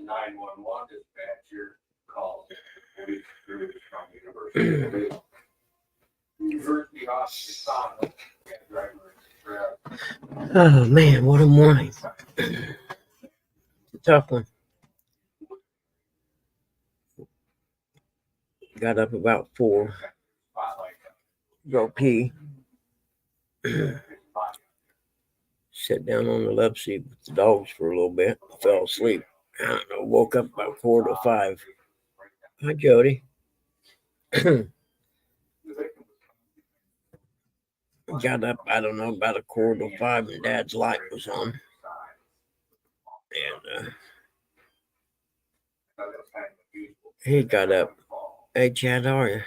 911 dispatcher calls police crews from University Hospital. Oh man, what a morning. It's a tough one. Got up about 4. Go pee. Sat down on the love seat with the dogs for a little bit. Fell asleep. I don't know. Woke up about 4 to 5. Hi, Jody. Got up, I don't know, about 4:45, and Dad's light was on. And he got up. Hey, Chad, how are you?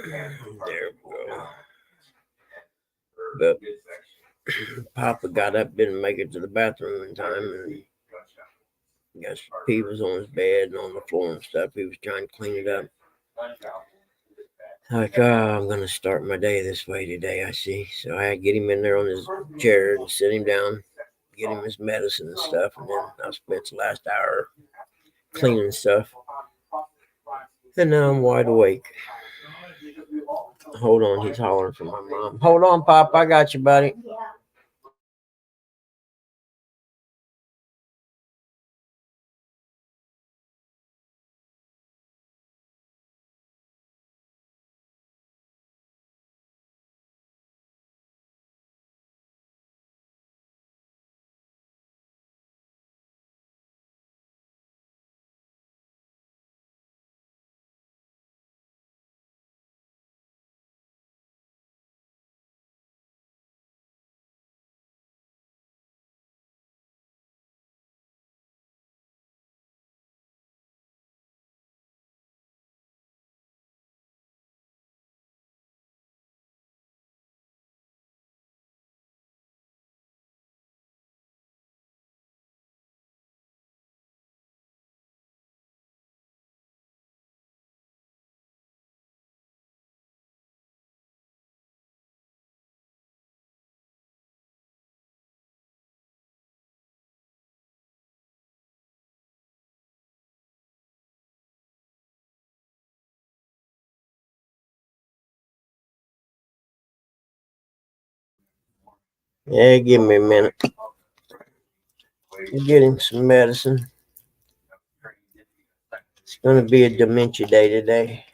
There we go. But Papa got up, didn't make it to the bathroom in time, and I guess pee was on his bed and on the floor and stuff. He was trying to clean it up. Like, I'm going to start my day this way today, I see. So I had to get him in there on his chair and sit him down, get him his medicine and stuff. And then I spent the last hour cleaning stuff. And now I'm wide awake. Hold on, he's hollering for my mom. Hold on, Pop, I got you, buddy. Yeah, give me a minute. Get him some medicine. It's going to be a dementia day today.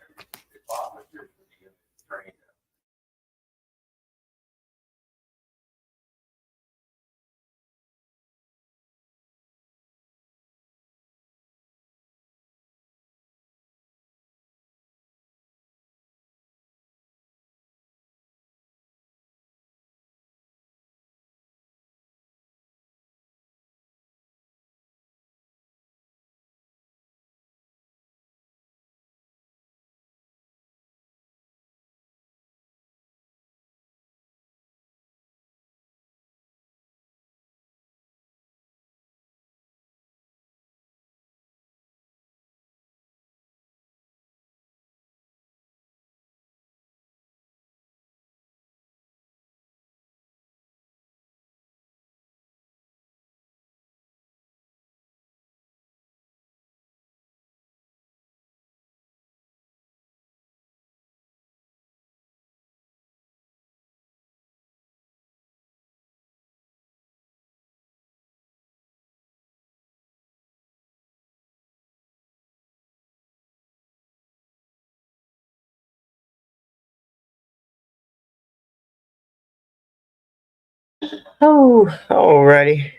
Oh, alrighty.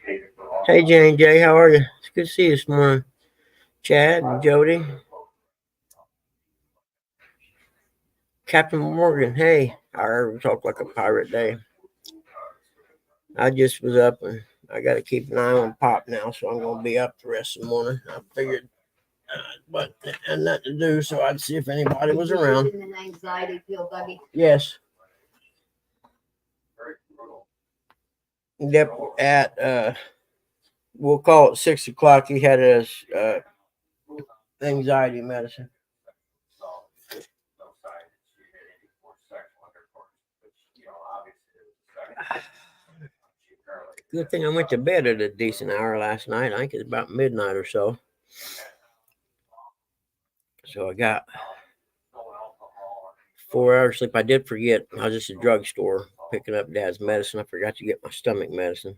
Hey, Jane J, how are you? It's good to see you this morning. Chad and Jody. Captain Morgan, hey. I heard we talk like a pirate day. I just was up and I got to keep an eye on Pop now, so I'm going to be up the rest of the morning. I figured, but I had nothing to do, so I'd see if anybody was around. An anxiety pill, Buggy. Yes. Yep, at we'll call it 6 o'clock. He had his anxiety medicine. Good thing I went to bed at a decent hour last night. I think it's about midnight or so. So I got 4 hours sleep. I did forget. I was just at the drugstore picking up Dad's medicine. I forgot to get my stomach medicine.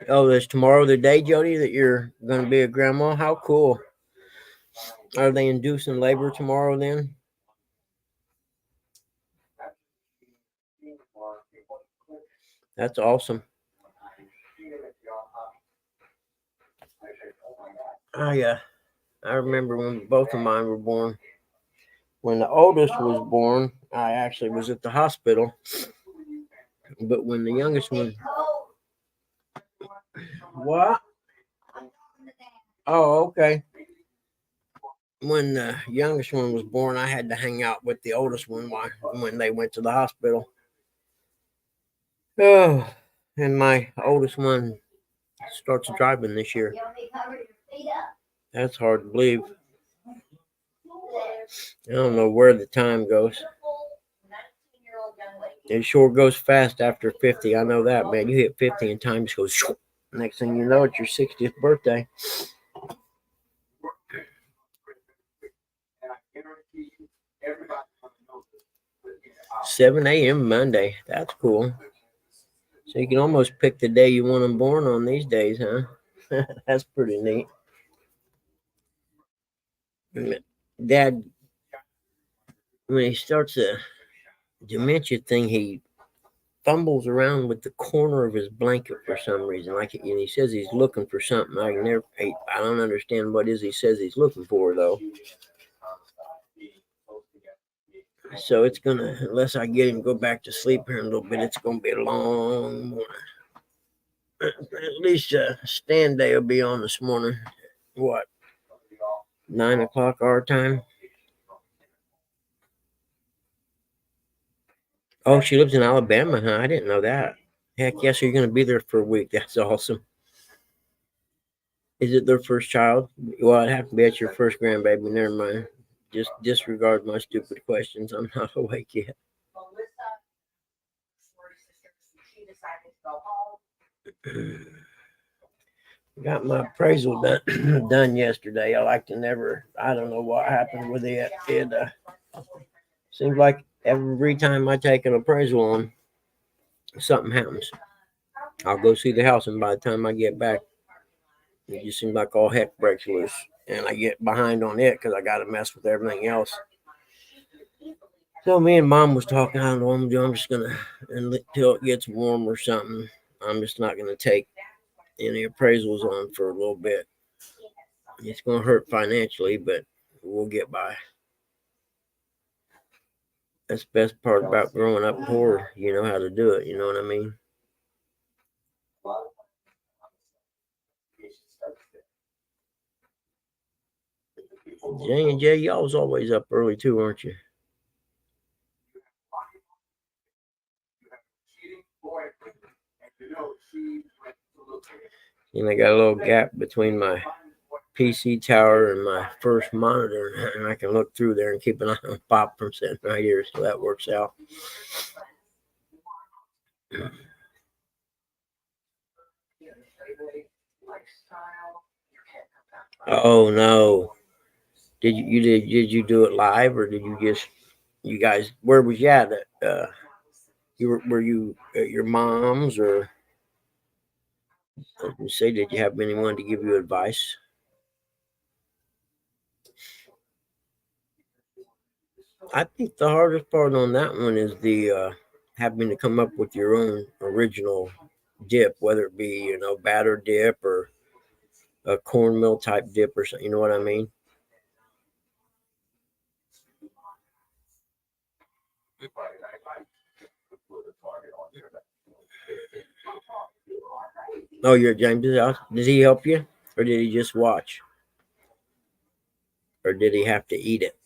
Oh, is tomorrow the day, Jody, that you're going to be a grandma? How cool. Are they inducing labor tomorrow then? That's awesome. I remember when both of mine were born. When the oldest was born, I actually was at the hospital. But when the youngest one, what? Oh, okay. When the youngest one was born, I had to hang out with the oldest one when they went to the hospital. Oh, and my oldest one starts driving this year. That's hard to believe. I don't know where the time goes. It sure goes fast after 50. I know that, man. You hit 50 and time just goes. Shoo. Next thing you know, it's your 60th birthday. 7 a.m. Monday. That's cool. So you can almost pick the day you want them born on these days, huh? That's pretty neat. Dad, when he starts a dementia thing, he fumbles around with the corner of his blanket for some reason. And he says he's looking for something. I don't understand what it is he says he's looking for, though. So it's gonna, unless I get him to go back to sleep here in a little bit, it's gonna be a long morning. At least stand day will be on this morning. What? 9 o'clock our time. Oh, she lives in Alabama, huh? I didn't know that. Heck yes, you're gonna be there for a week. That's awesome. Is it their first child? Well, it'd have to be at your first grandbaby. Never mind. Just disregard my stupid questions. I'm not awake yet. Got my appraisal done yesterday. I don't know what happened with it. It seems like every time I take an appraisal on, something happens. I'll go see the house, and by the time I get back, it just seems like all heck breaks loose. And I get behind on it because I got to mess with everything else. So me and Mom was talking. I don't know what I'm doing. I'm just gonna, until it gets warm or something, I'm just not gonna take any appraisals on for a little bit. It's gonna hurt financially, but we'll get by. That's the best part about growing up poor. You know how to do it. You know what I mean? J&J, y'all was always up early too, weren't you? And I got a little gap between my PC tower and my first monitor, and I can look through there and keep an eye on Pop from sitting right here, so that works out. Oh no! Did you do it live, or did you guys? Where was you at? Were you at your mom's, or you say, did you have anyone to give you advice? I think the hardest part on that one is the having to come up with your own original dip, whether it be batter dip or a cornmeal type dip or something. You know what I mean? Oh, you're at James's house. Did he help you, or did he just watch, or did he have to eat it?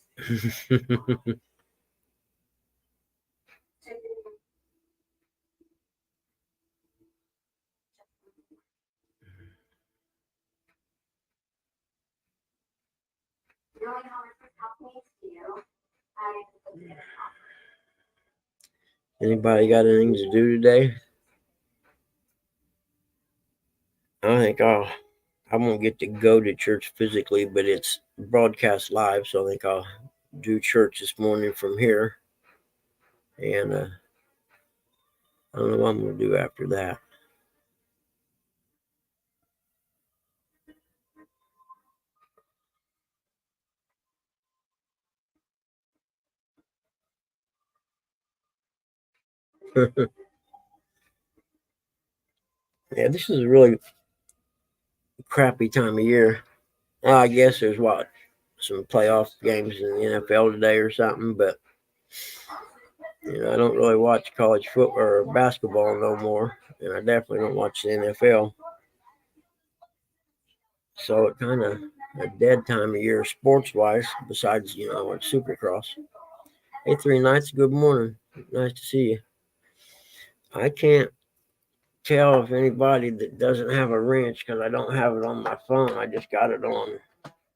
Anybody got anything to do today? I think I won't get to go to church physically, but it's broadcast live, so I think I'll do church this morning from here. And I don't know what I'm going to do after that. Yeah, this is a really crappy time of year. I guess there's some playoff games in the NFL today or something, but I don't really watch college football or basketball no more, and I definitely don't watch the NFL. So it kind of a dead time of year sports wise. Besides, like Supercross. Hey, Three Nights. Good morning. Nice to see you. I can't tell if anybody that doesn't have a wrench because I don't have it on my phone. I just got it on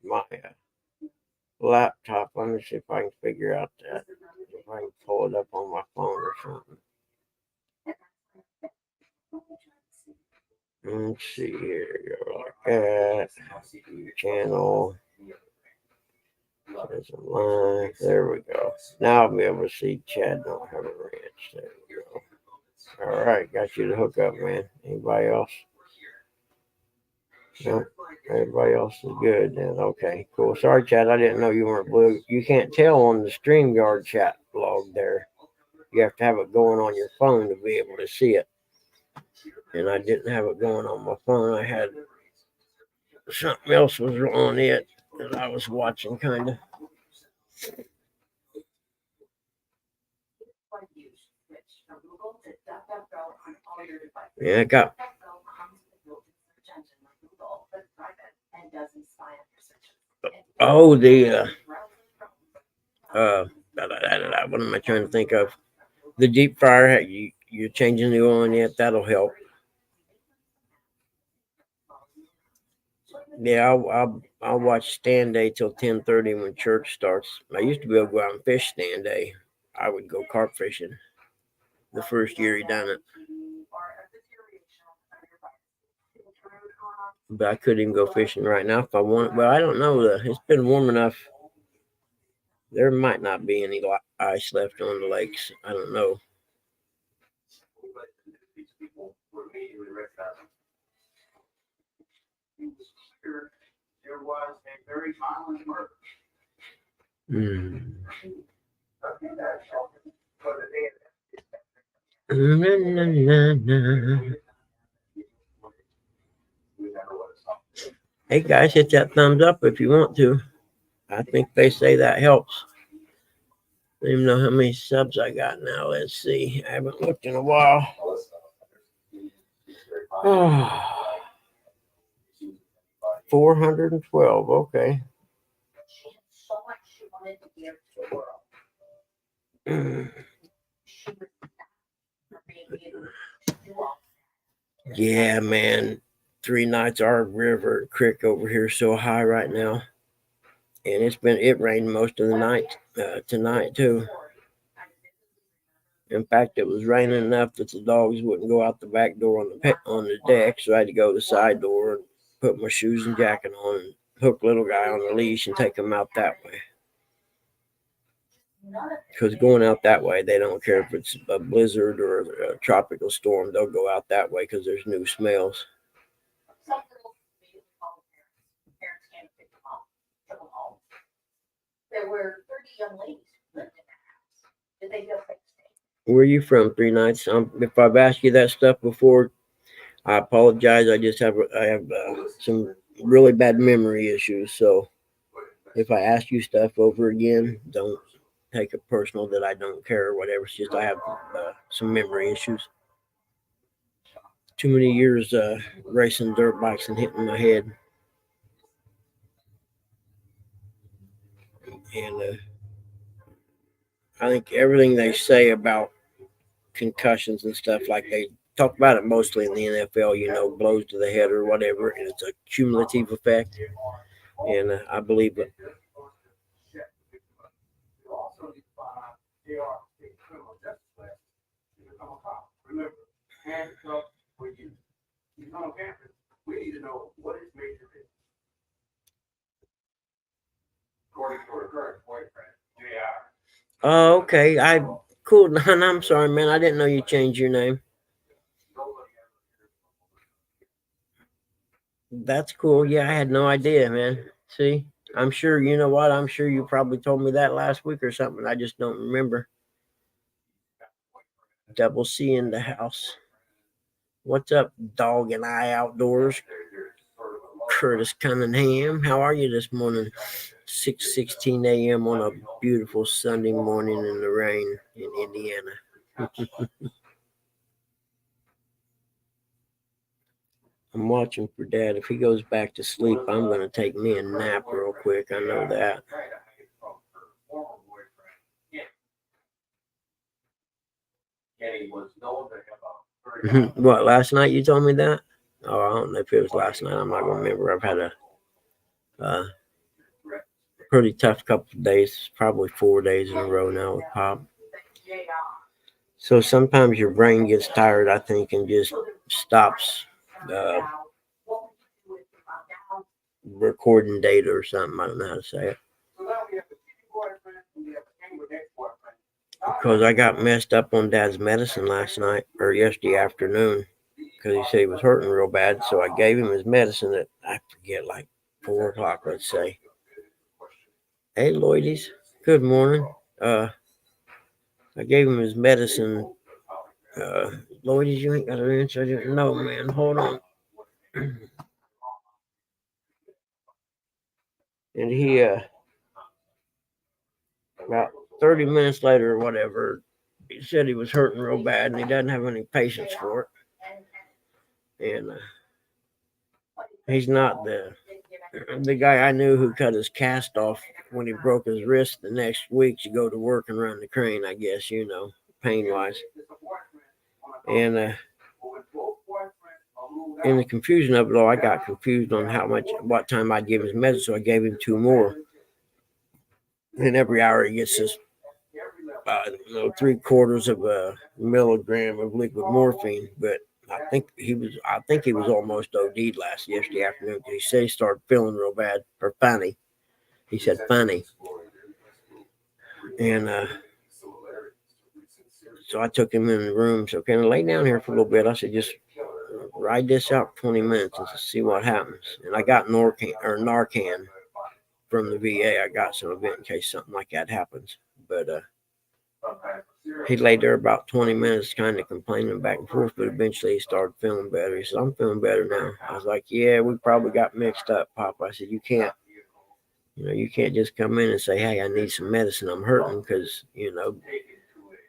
my laptop. Let me see if I can figure out that. If I can pull it up on my phone or something. Let's see here. Go like that. Channel. There's a line. There we go. Now I'll be able to see Chad don't have a wrench. There we go. All right. Got you to hook up, man. Anybody else? No. Everybody else is good then. Okay, cool. Sorry, Chad. I didn't know you weren't blue. You can't tell on the StreamYard chat log there. You have to have it going on your phone to be able to see it. And I didn't have it going on my phone. I had something else was on it that I was watching, kind of. Yeah, I got. Oh, what am I trying to think of? The deep fryer. You're changing the oil in it. That'll help. Yeah, I'll watch stand day till 10:30 when church starts. I used to be able to go out and fish stand day. I would go carp fishing the first year he done it. But I couldn't even go fishing right now if I wanted. Well, I don't know. It's been warm enough. There might not be any ice left on the lakes. I don't know. Mm. Na, na, na, na. Hey guys, hit that thumbs up if you want to. I think they say that helps. I don't even know how many subs I got now. Let's see. I haven't looked in a while. Oh, 412. Okay. Yeah, man. 3 nights our river creek over here so high right now. And it rained most of the night tonight too. In fact, it was raining enough that the dogs wouldn't go out the back door on the deck, so I had to go to the side door and put my shoes and jacket on and hook little guy on the leash and take him out that way. Because going out that way, they don't care if it's a blizzard or a tropical storm. They'll go out that way because there's new smells. There were 30 young ladies who lived in that house. Did they feel safe? Where are you from, 3 nights? If I've asked you that stuff before, I apologize. I have some really bad memory issues. So if I ask you stuff over again, don't take it personal that I don't care or whatever. It's just I have some memory issues. Too many years racing dirt bikes and hitting my head. And I think everything they say about concussions and stuff, like they talk about it mostly in the NFL, blows to the head or whatever, and it's a cumulative effect. And I believe it. And so, when you come on campus, we need to know what his major is. According to her current boyfriend, JR. Oh, okay. Cool. I'm sorry, man. I didn't know you changed your name. Nobody ever hears from That's cool. Yeah, I had no idea, man. See, I'm sure you know what. I'm sure you probably told me that last week or something. I just don't remember. Double C in the house. What's up, Dog and I Outdoors? Curtis Cunningham. How are you this morning? 6:16 a.m. on a beautiful Sunday morning in the rain in Indiana. I'm watching for Dad. If he goes back to sleep, I'm going to take me a nap real quick. I know that. trying to hide from her former boyfriend, Kenny. Kenny was known to have a very What, last night you told me that? Oh, I don't know if it was last night. I'm not going to remember. I've had a pretty tough couple of days, probably 4 days in a row now with Pop. So sometimes your brain gets tired, I think, and just stops recording data or something. I don't know how to say it. So now we have a cheating boyfriend and we have a angry ex-boyfriend. Because I got messed up on Dad's medicine last night or yesterday afternoon because he said he was hurting real bad. So I gave him his medicine at, I forget, like 4 o'clock, let's say. Hey, Lloydies. Good morning. I gave him his medicine. Lloydies, you ain't got an answer. I didn't know, man. Hold on. And he, about 30 minutes later or whatever, he said he was hurting real bad and he doesn't have any patience for it. And he's not the guy I knew who cut his cast off when he broke his wrist the next week to go to work and run the crane, I guess, you know, pain wise. And in the confusion of it all, I got confused on what time I'd give his medicine, so I gave him 2 more. And every hour he gets this, 3/4 of a milligram of liquid morphine. But I think he was almost OD'd yesterday afternoon because he said he started feeling real bad or funny. He said funny. And so I took him in the room. So can I lay down here for a little bit? I said, just ride this out for 20 minutes and see what happens. And I got Narcan from the VA. I got some of it in case something like that happens. But he laid there about 20 minutes kind of complaining back and forth, but eventually he started feeling better. He said, I'm feeling better now. I was like, yeah, we probably got mixed up, Pop. I said, you can't just come in and say, hey, I need some medicine. I'm hurting, because,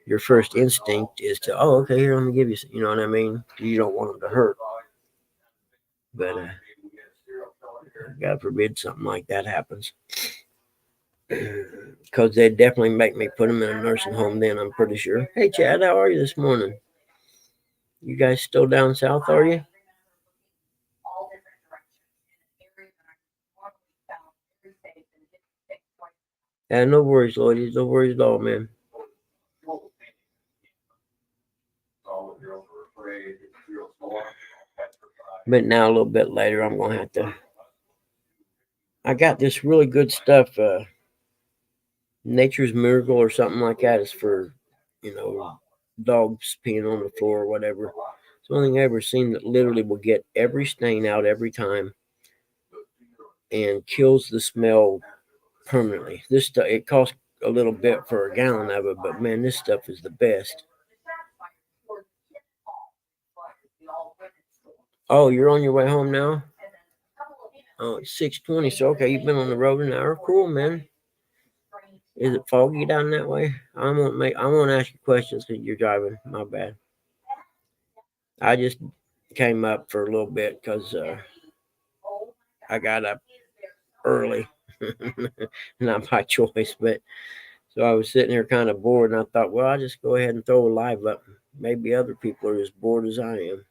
your first instinct is to, oh, okay, here, let me give you some, you know what I mean? You don't want them to hurt. But God forbid something like that happens. Because they'd definitely make me put him in a nursing home then, I'm pretty sure. Hey, Chad, how are you this morning? You guys still down south, are you? Yeah, no worries, Lloyd. No worries at all, man. But now a little bit later, I'm going to have to. I got this really good stuff. Nature's Miracle or something like that is for, dogs peeing on the floor or whatever. It's the only thing I've ever seen that literally will get every stain out every time and kills the smell permanently. This stuff, it costs a little bit for a gallon of it, but man, this stuff is the best. Oh, you're on your way home now? Oh, it's 6:20. So okay, you've been on the road an hour. Cool, man. Is it foggy down that way? I won't ask you questions because you're driving. My bad. I just came up for a little bit because I got up early. Not my choice, but so I was sitting here kind of bored, and I thought, well, I'll just go ahead and throw a live up. Maybe other people are as bored as I am.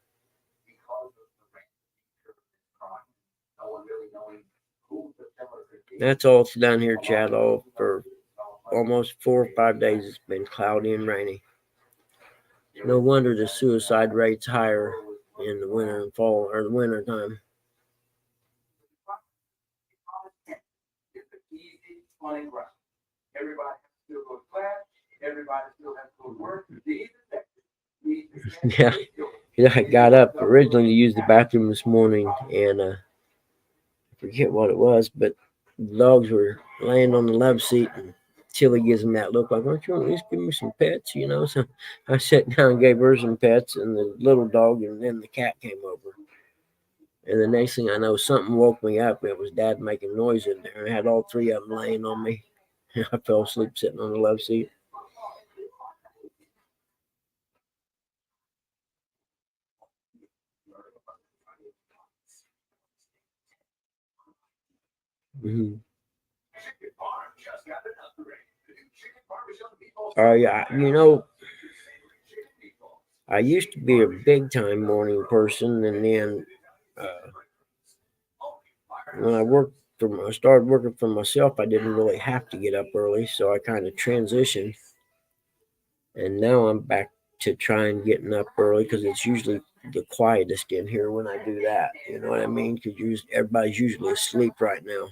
That's all it's done here, Chad. All for almost 4 or 5 days, it's been cloudy and rainy. No wonder the suicide rate's higher in the winter and fall or the winter time. It's an easy, funny run. Everybody has to still go to class. Everybody still has to go to work. Yeah. Yeah, I got up originally to use the bathroom this morning and I forget what it was, but the dogs were laying on the love seat and Chili gives him that look like, "Don't you want to at least give me some pets?" You know. So I sat down and gave her some pets and the little dog, and then the cat came over. And the next thing I know, something woke me up. It was Dad making noise in there. I had all three of them laying on me. I fell asleep sitting on the love seat. Mm-hmm. Yeah, you know, I used to be a big time morning person, and then when I started working for myself, I didn't really have to get up early, so I kind of transitioned, and now I'm back to trying getting up early because it's usually the quietest in here when I do that. You know what I mean? Because everybody's usually asleep right now.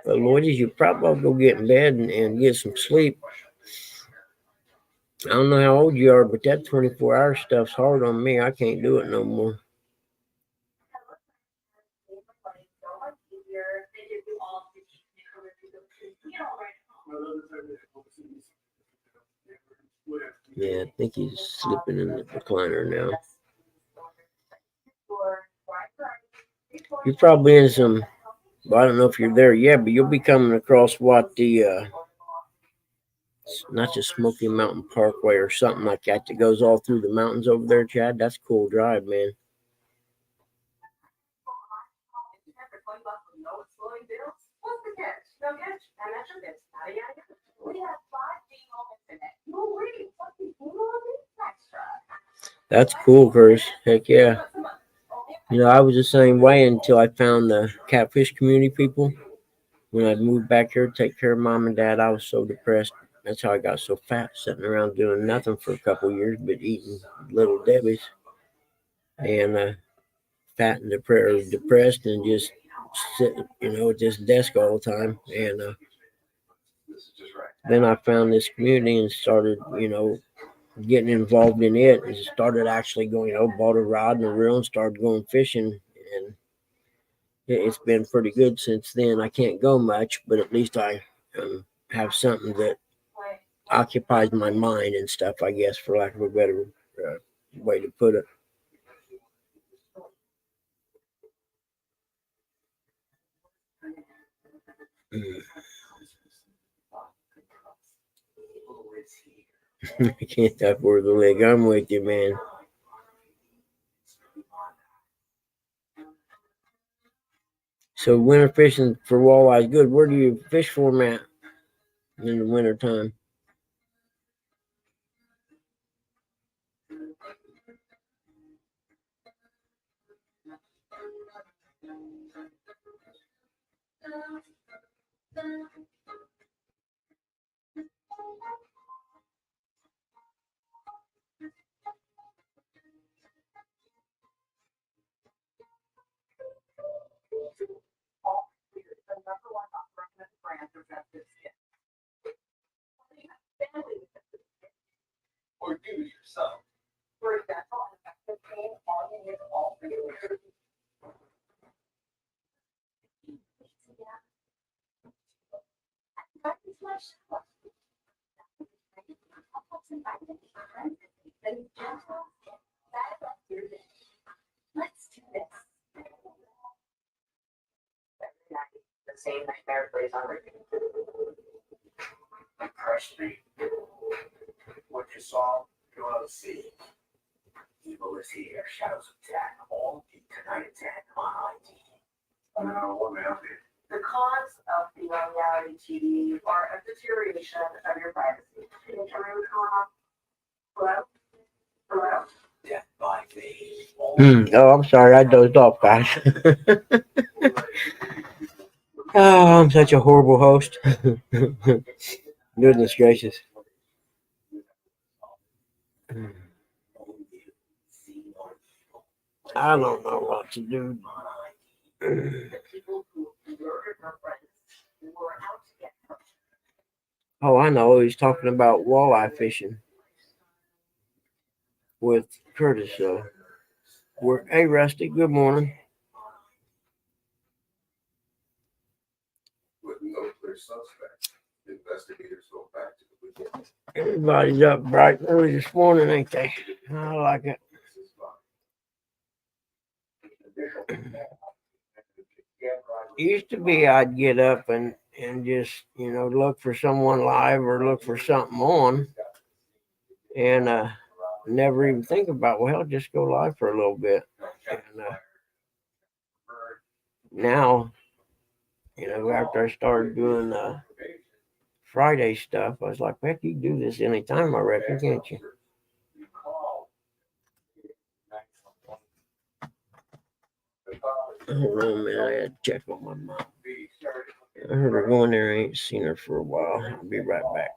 But Lloydie, you probably ought to go get in bed and get some sleep. I don't know how old you are, but that 24-hour stuff's hard on me. I can't do it no more. Yeah, I think he's sleeping in the recliner now. You're probably in some, well, I don't know if you're there yet, but you'll be coming across what not just Smoky Mountain Parkway or something like that goes all through the mountains over there, Chad. That's a cool drive, man. That's cool, Chris. Heck yeah. You know, I was the same way until I found the Catfish Community people. When I moved back here to take care of Mom and Dad, I was so depressed. That's how I got so fat, sitting around doing nothing for a couple of years but eating Little Debbie's. And fat and depressed and just sitting, at this desk all the time. And then I found this community and started, getting involved in it and started actually going, bought a rod and a reel and started going fishing. And it's been pretty good since then. I can't go much, but at least I have something that occupies my mind and stuff, I guess, for lack of a better way to put it. I can't stop for the leg. I'm with you, man. So winter fishing for walleye is good. Where do you fish for them at in the winter time? Or do it yourself. For example, all you need all three of them. Let's do this. The same nightmare plays on repeat. Impressed me. What you saw, you ought to see. Evil is here, shadows attack, all deep tonight attack on ID. Now, what happened? The cause of the reality TV are a deterioration of your privacy. Can you tell me what's going on? Hello? Hello? Death by phase. Oh, I'm sorry. I dozed off, guys. Oh, I'm such a horrible host. Goodness gracious. I don't know what to do. The people who murdered her friends who were out to get her. Oh, I know. He's talking about walleye fishing with Curtis. Hey, Rusty. Good morning. With no clear suspect, investigators go back to the beginning. Everybody's up bright and early this morning, ain't they? I like it. Used to be I'd get up and just, look for someone live or look for something on and never even think about, well, just go live for a little bit. And now, after I started doing Friday stuff, I was like, heck, you can do this anytime, I reckon, can't you? Hold on a minute, I had to check on my mom. I heard her going there, I ain't seen her for a while. I'll be right back.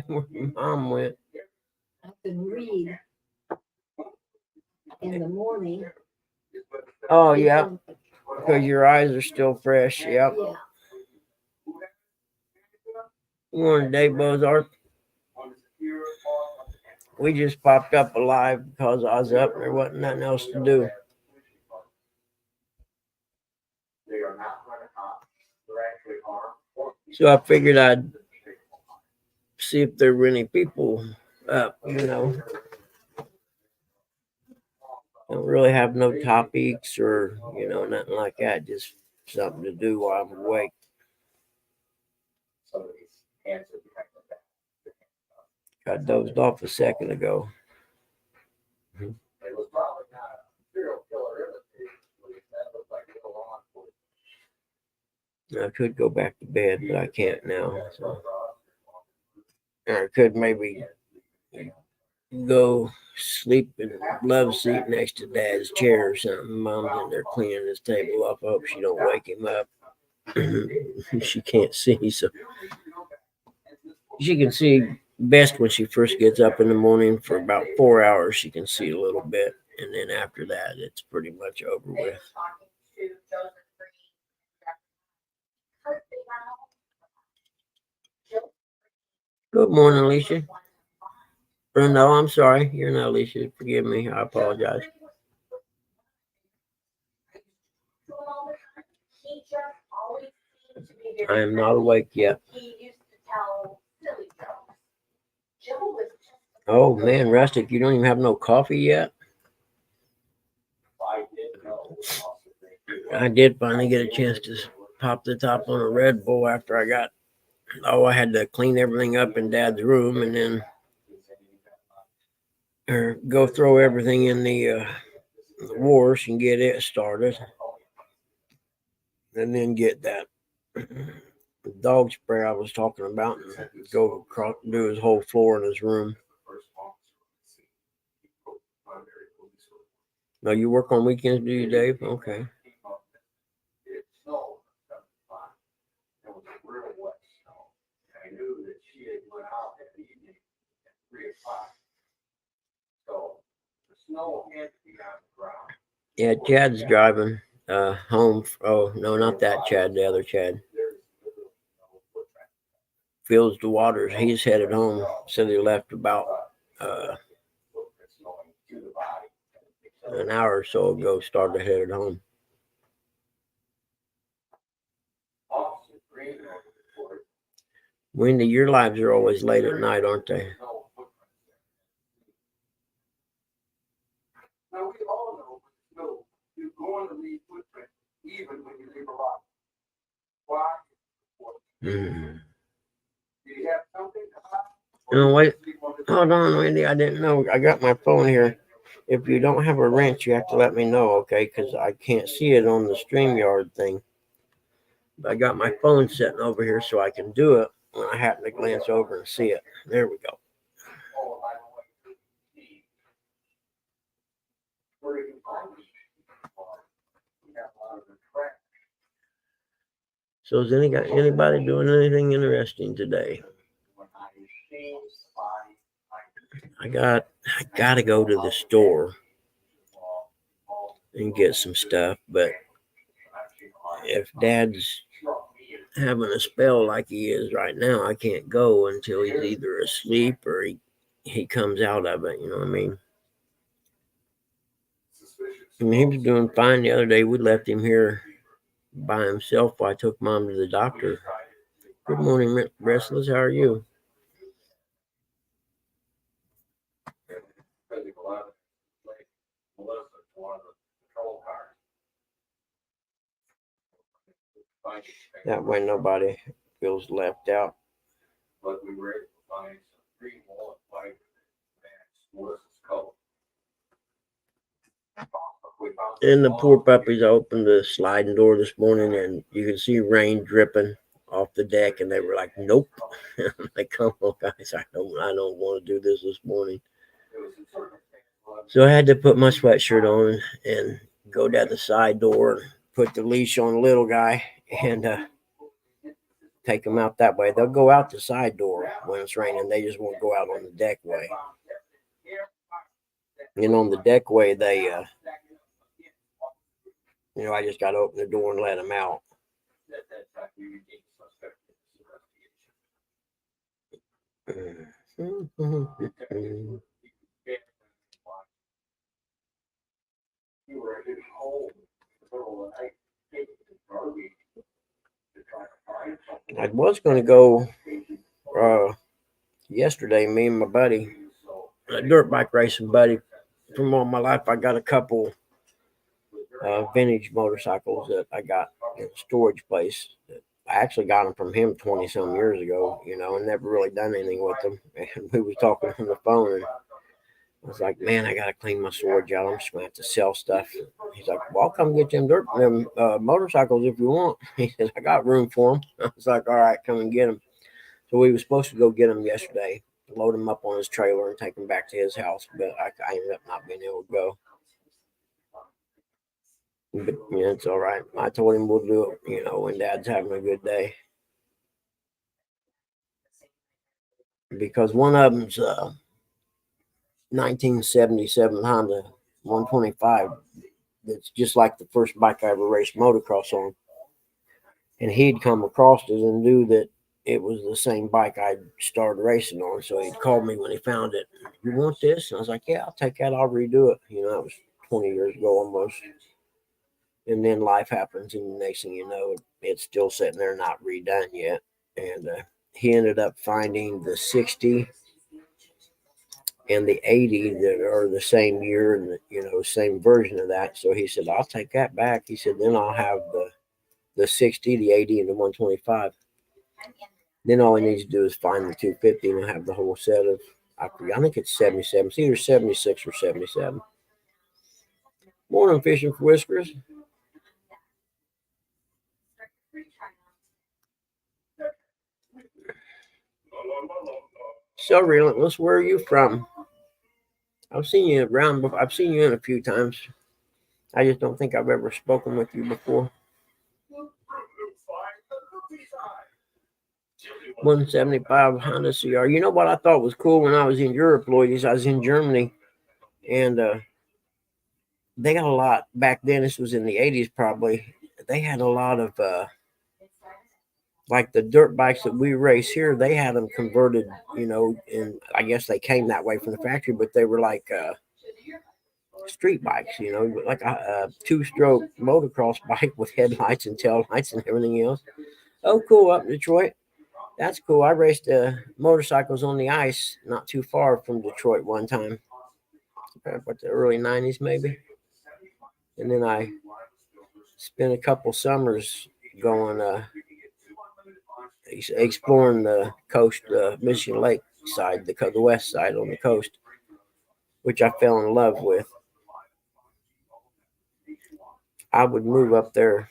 Where Mom went. I can read in the morning. Oh, yeah, because your eyes are still fresh. Yep. Yeah. Morning, Dave Bozarth. We just popped up alive because I was up and there wasn't nothing else to do. So I figured I'd see if there were any people up, Don't really have no topics or, nothing like that. Just something to do while I'm awake. I dozed off a second ago. I could go back to bed, but I can't now. So I could maybe go sleep in love seat next to Dad's chair or something. Mom's in there cleaning his table up. I hope she don't wake him up. She can't see, so she can see best when she first gets up in the morning. For about 4 hours she can see a little bit, and then after that it's pretty much over with. Good morning, Alicia. No, I'm sorry. You're not Alicia. Forgive me. I apologize. I am not awake yet. Oh, man, Rustic, you don't even have no coffee yet? I did finally get a chance to pop the top on a Red Bull after I had to clean everything up in Dad's room and then go throw everything in the wash and get it started. And then get that dog spray I was talking about and go across, do his whole floor in his room. No, you work on weekends, do you, Dave? Okay. Yeah, Chad's driving home. Oh, no, not that Chad, the other Chad. Fields to Waters. He's headed home. Said he left about an hour or so ago, started headed home. Wendy, your lives are always late at night, aren't they? Now we all know you're going to leave footprint even when you leave alive. Why? Mm. Do you have something to hide? No, wait. Hold on, Wendy. I didn't know. I got my phone here. If you don't have a wrench, you have to let me know, okay? Because I can't see it on the StreamYard thing. But I got my phone sitting over here so I can do it when I happen to glance over and see it. There we go. Oh, by the way, Steve, where you can find these people? We have a lot of the trash. So is anybody doing anything interesting today? When I see somebody, I gotta go to the store and get some stuff, but if Dad's having a spell like he is right now, I can't go until he's either asleep or he comes out of it, you know what I mean? I mean, he was doing fine the other day. We left him here by himself while I took Mom to the doctor. Good morning, Restless. How are you? That way nobody feels left out. But we were able to find some green walnut white Melissa's color. And the poor puppies, I opened the sliding door this morning and you could see rain dripping off the deck, and they were like, nope. I'm like, come on, guys, I don't want to do this morning. So I had to put my sweatshirt on and go down the side door and put the leash on the little guy and take them out that way. They'll go out the side door when it's raining. They just won't go out on the deck way. And on the deck way, they, I just got to open the door and let them out. I was going to go yesterday, me and my buddy, a dirt bike racing buddy from all my life. I got a couple vintage motorcycles that I got in a storage place. I actually got them from him 20 some years ago, and never really done anything with them. And we was talking on the phone, and I was like, man, I got to clean my storage out. I'm just going to have to sell stuff. He's like, well, I'll come get them motorcycles if you want. He said, I got room for them. I was like, all right, come and get them. So we were supposed to go get them yesterday, load them up on his trailer and take them back to his house. But I ended up not being able to go. But yeah, it's all right. I told him we'll do it, when Dad's having a good day. Because one of them's 1977 Honda 125. That's just like the first bike I ever raced motocross on. And he'd come across it and knew that it was the same bike I started racing on. So he'd called me when he found it. You want this? And I was like, yeah, I'll take that. I'll redo it. That was 20 years ago almost. And then life happens, and the next thing you know, it's still sitting there not redone yet. And he ended up finding the 60 and the 80 that are the same year and same version of that. So he said, I'll take that back. He said, then I'll have the 60, the 80, and the 125. Then all he needs to do is find the 250 and have the whole set of, I think it's 77. It's either 76 or 77. Morning, Fishing for Whiskers. So Relentless, where are you from? I've seen you around before. I've seen you in a few times. I just don't think I've ever spoken with you before. 175 Honda CR. You know what I thought was cool when I was in Europe, Lloydies? I was in Germany, and they got a lot back then. This was in the 80s probably. They had a lot of like the dirt bikes that we race here. They had them converted, and I guess they came that way from the factory, but they were like street bikes, like a two-stroke motocross bike with headlights and tail lights and everything else. Oh, cool, up in Detroit. That's cool. I raced motorcycles on the ice not too far from Detroit one time. What, the early 90s maybe? And then I spent a couple summers going exploring the coast, Michigan Lake side, the west side on the coast. which I fell in love with. I would move up there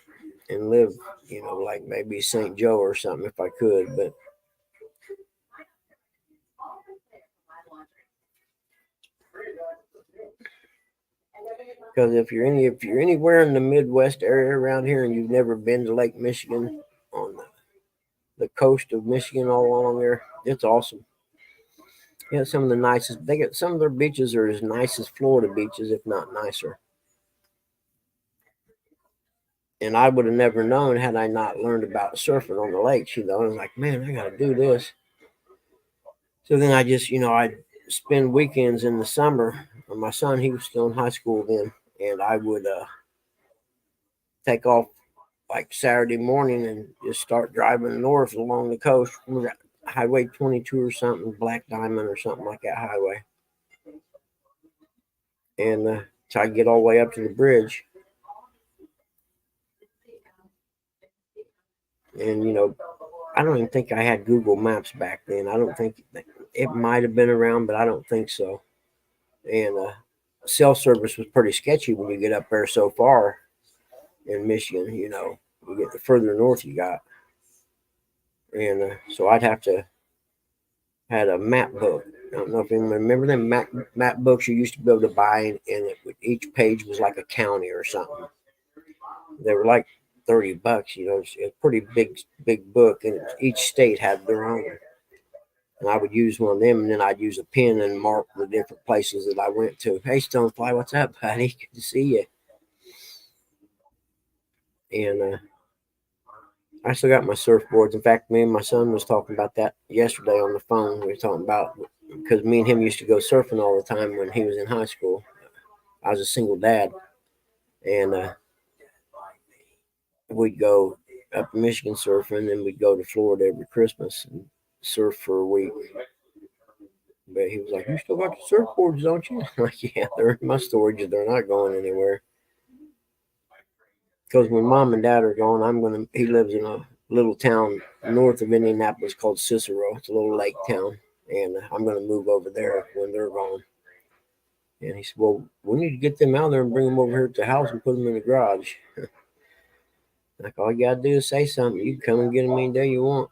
and live, like maybe St. Joe or something if I could, but because if you're anywhere in the Midwest area around here and you've never been to Lake Michigan on the coast of Michigan all along there, it's awesome. Yeah, some of the nicest. They get some of their beaches are as nice as Florida beaches, if not nicer. And I would have never known had I not learned about surfing on the lakes. I was like, man, I got to do this. So then I just, I'd spend weekends in the summer. My son, he was still in high school then, and I would take off like Saturday morning and just start driving north along the coast. Highway 22 or something, Black Diamond or something like that highway. And so I get all the way up to the bridge. And, I don't even think I had Google Maps back then. I don't think it might have been around, but I don't think so. And cell service was pretty sketchy when you get up there so far in Michigan. You get the further north you got. And so I'd have to had a map book. I don't know if anyone remember them map books you used to be able to buy, and each page was like a county or something. They were like $30. It's a pretty big book, and each state had their own. And I would use one of them, and then I'd use a pen and mark the different places that I went to. Hey, Stonefly, what's up, buddy? Good to see you. And I still got my surfboards. In fact, me and my son was talking about that yesterday on the phone. We were talking about, because me and him used to go surfing all the time when he was in high school. I was a single dad, and we'd go up to Michigan surfing, and we'd go to Florida every Christmas and surf for a week. But he was like, "You still got the surfboards, don't you?" I'm like, "Yeah, they're in my storage. They're not going anywhere." Because when mom and dad are gone, he lives in a little town north of Indianapolis called Cicero. It's a little lake town. And I'm going to move over there when they're gone. And he said, well, we need to get them out there and bring them over here to the house and put them in the garage. Like, all you got to do is say something. You can come and get them any day you want.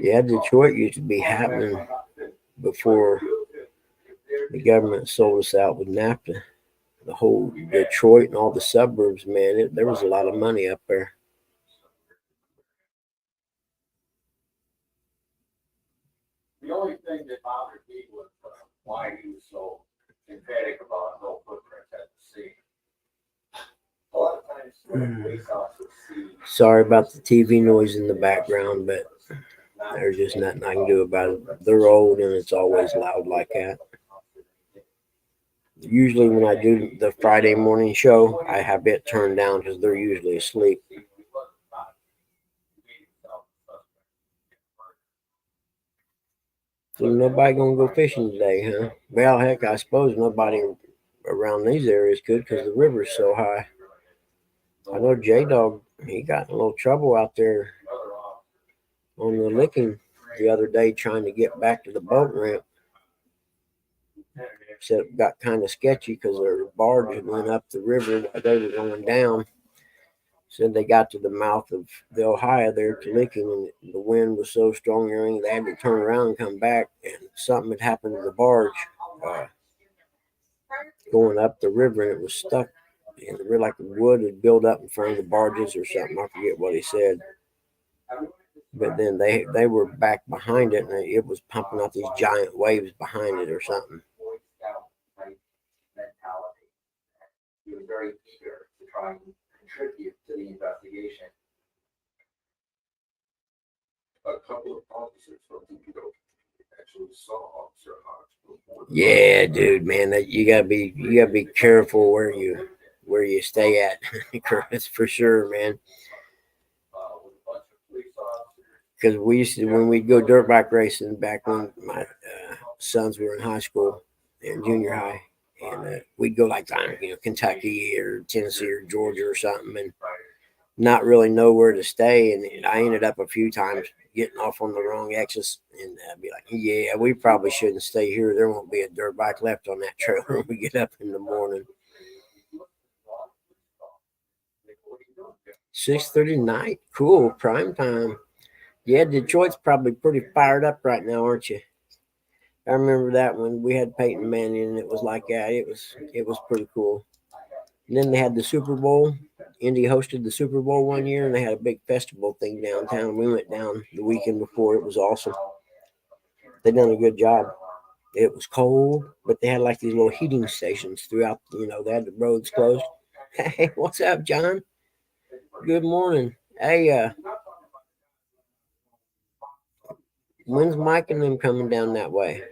Yeah, Detroit used to be happening before the government sold us out with NAFTA. The whole Detroit and all the suburbs, man, there was a lot of money up there. The only thing that bothered me was why he was so emphatic about no footprints at the sea. A lot of times when police officers see. Sorry about the TV noise in the background, but there's just nothing I can do about it. They're old and it's always loud like that. Usually when I do the Friday morning show, I have it turned down because they're usually asleep. So nobody gonna go fishing today, huh? Well, heck, I suppose nobody around these areas could because the river's so high. I know J-Dog, he got in a little trouble out there on the Licking the other day trying to get back to the boat ramp. Said it got kind of sketchy because their barge went up the river while they were going down. Said they got to the mouth of the Ohio there to Licking, and the wind was so strong they had to turn around and come back, and something had happened to the barge going up the river, and it was stuck. And it like the wood had built up in front of the barges or something. I forget what he said. But then they were back behind it, and it was pumping out these giant waves behind it or something. He was very eager to try and contribute to the investigation. A couple of officers from Toledo actually saw Officer Hodge. Yeah, dude, man, you gotta be careful where you stay at. That's for sure, man. Because we used to, when we'd go dirt bike racing back when my sons were in high school and junior high, And we'd go like, I don't know, Kentucky or Tennessee or Georgia or something, and not really know where to stay. And I ended up a few times getting off on the wrong exits, and I'd be like, yeah, we probably shouldn't stay here. There won't be a dirt bike left on that trail when we get up in the morning. 6:30 night, cool, prime time. Yeah, Detroit's probably pretty fired up right now, aren't you? I remember that when we had Peyton Manning, and it was like that. It was pretty cool. And then they had the Super Bowl. Indy hosted the Super Bowl one year, and they had a big festival thing downtown. We went down the weekend before. It was awesome. They done a good job. It was cold, but they had like these little heating stations throughout. They had the roads closed. Hey, what's up, John? Good morning. Hey, when's Mike and them coming down that way?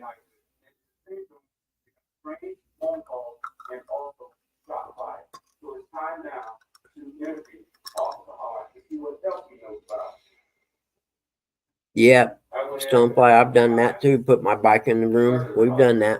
Yeah, Stonefly, I've done that too. Put my bike in the room. We've done that.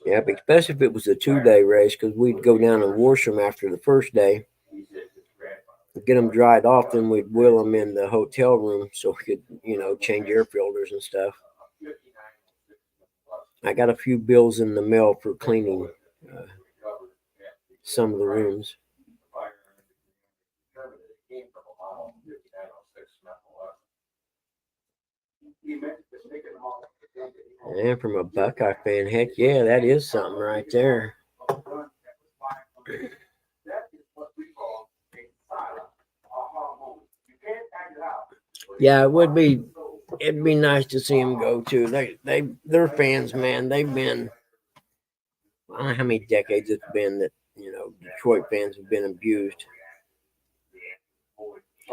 Yep, especially if it was a 2-day race, because we'd go down and wash them after the first day, get them dried off, then we'd wheel them in the hotel room so we could, change air filters and stuff. I got a few bills in the mail for cleaning some of the rooms. And from a Buckeye fan, heck yeah, that is something right there. Yeah, it'd be nice to see them go too. They're fans, man. They've been, I don't know how many decades it's been that, Detroit fans have been abused.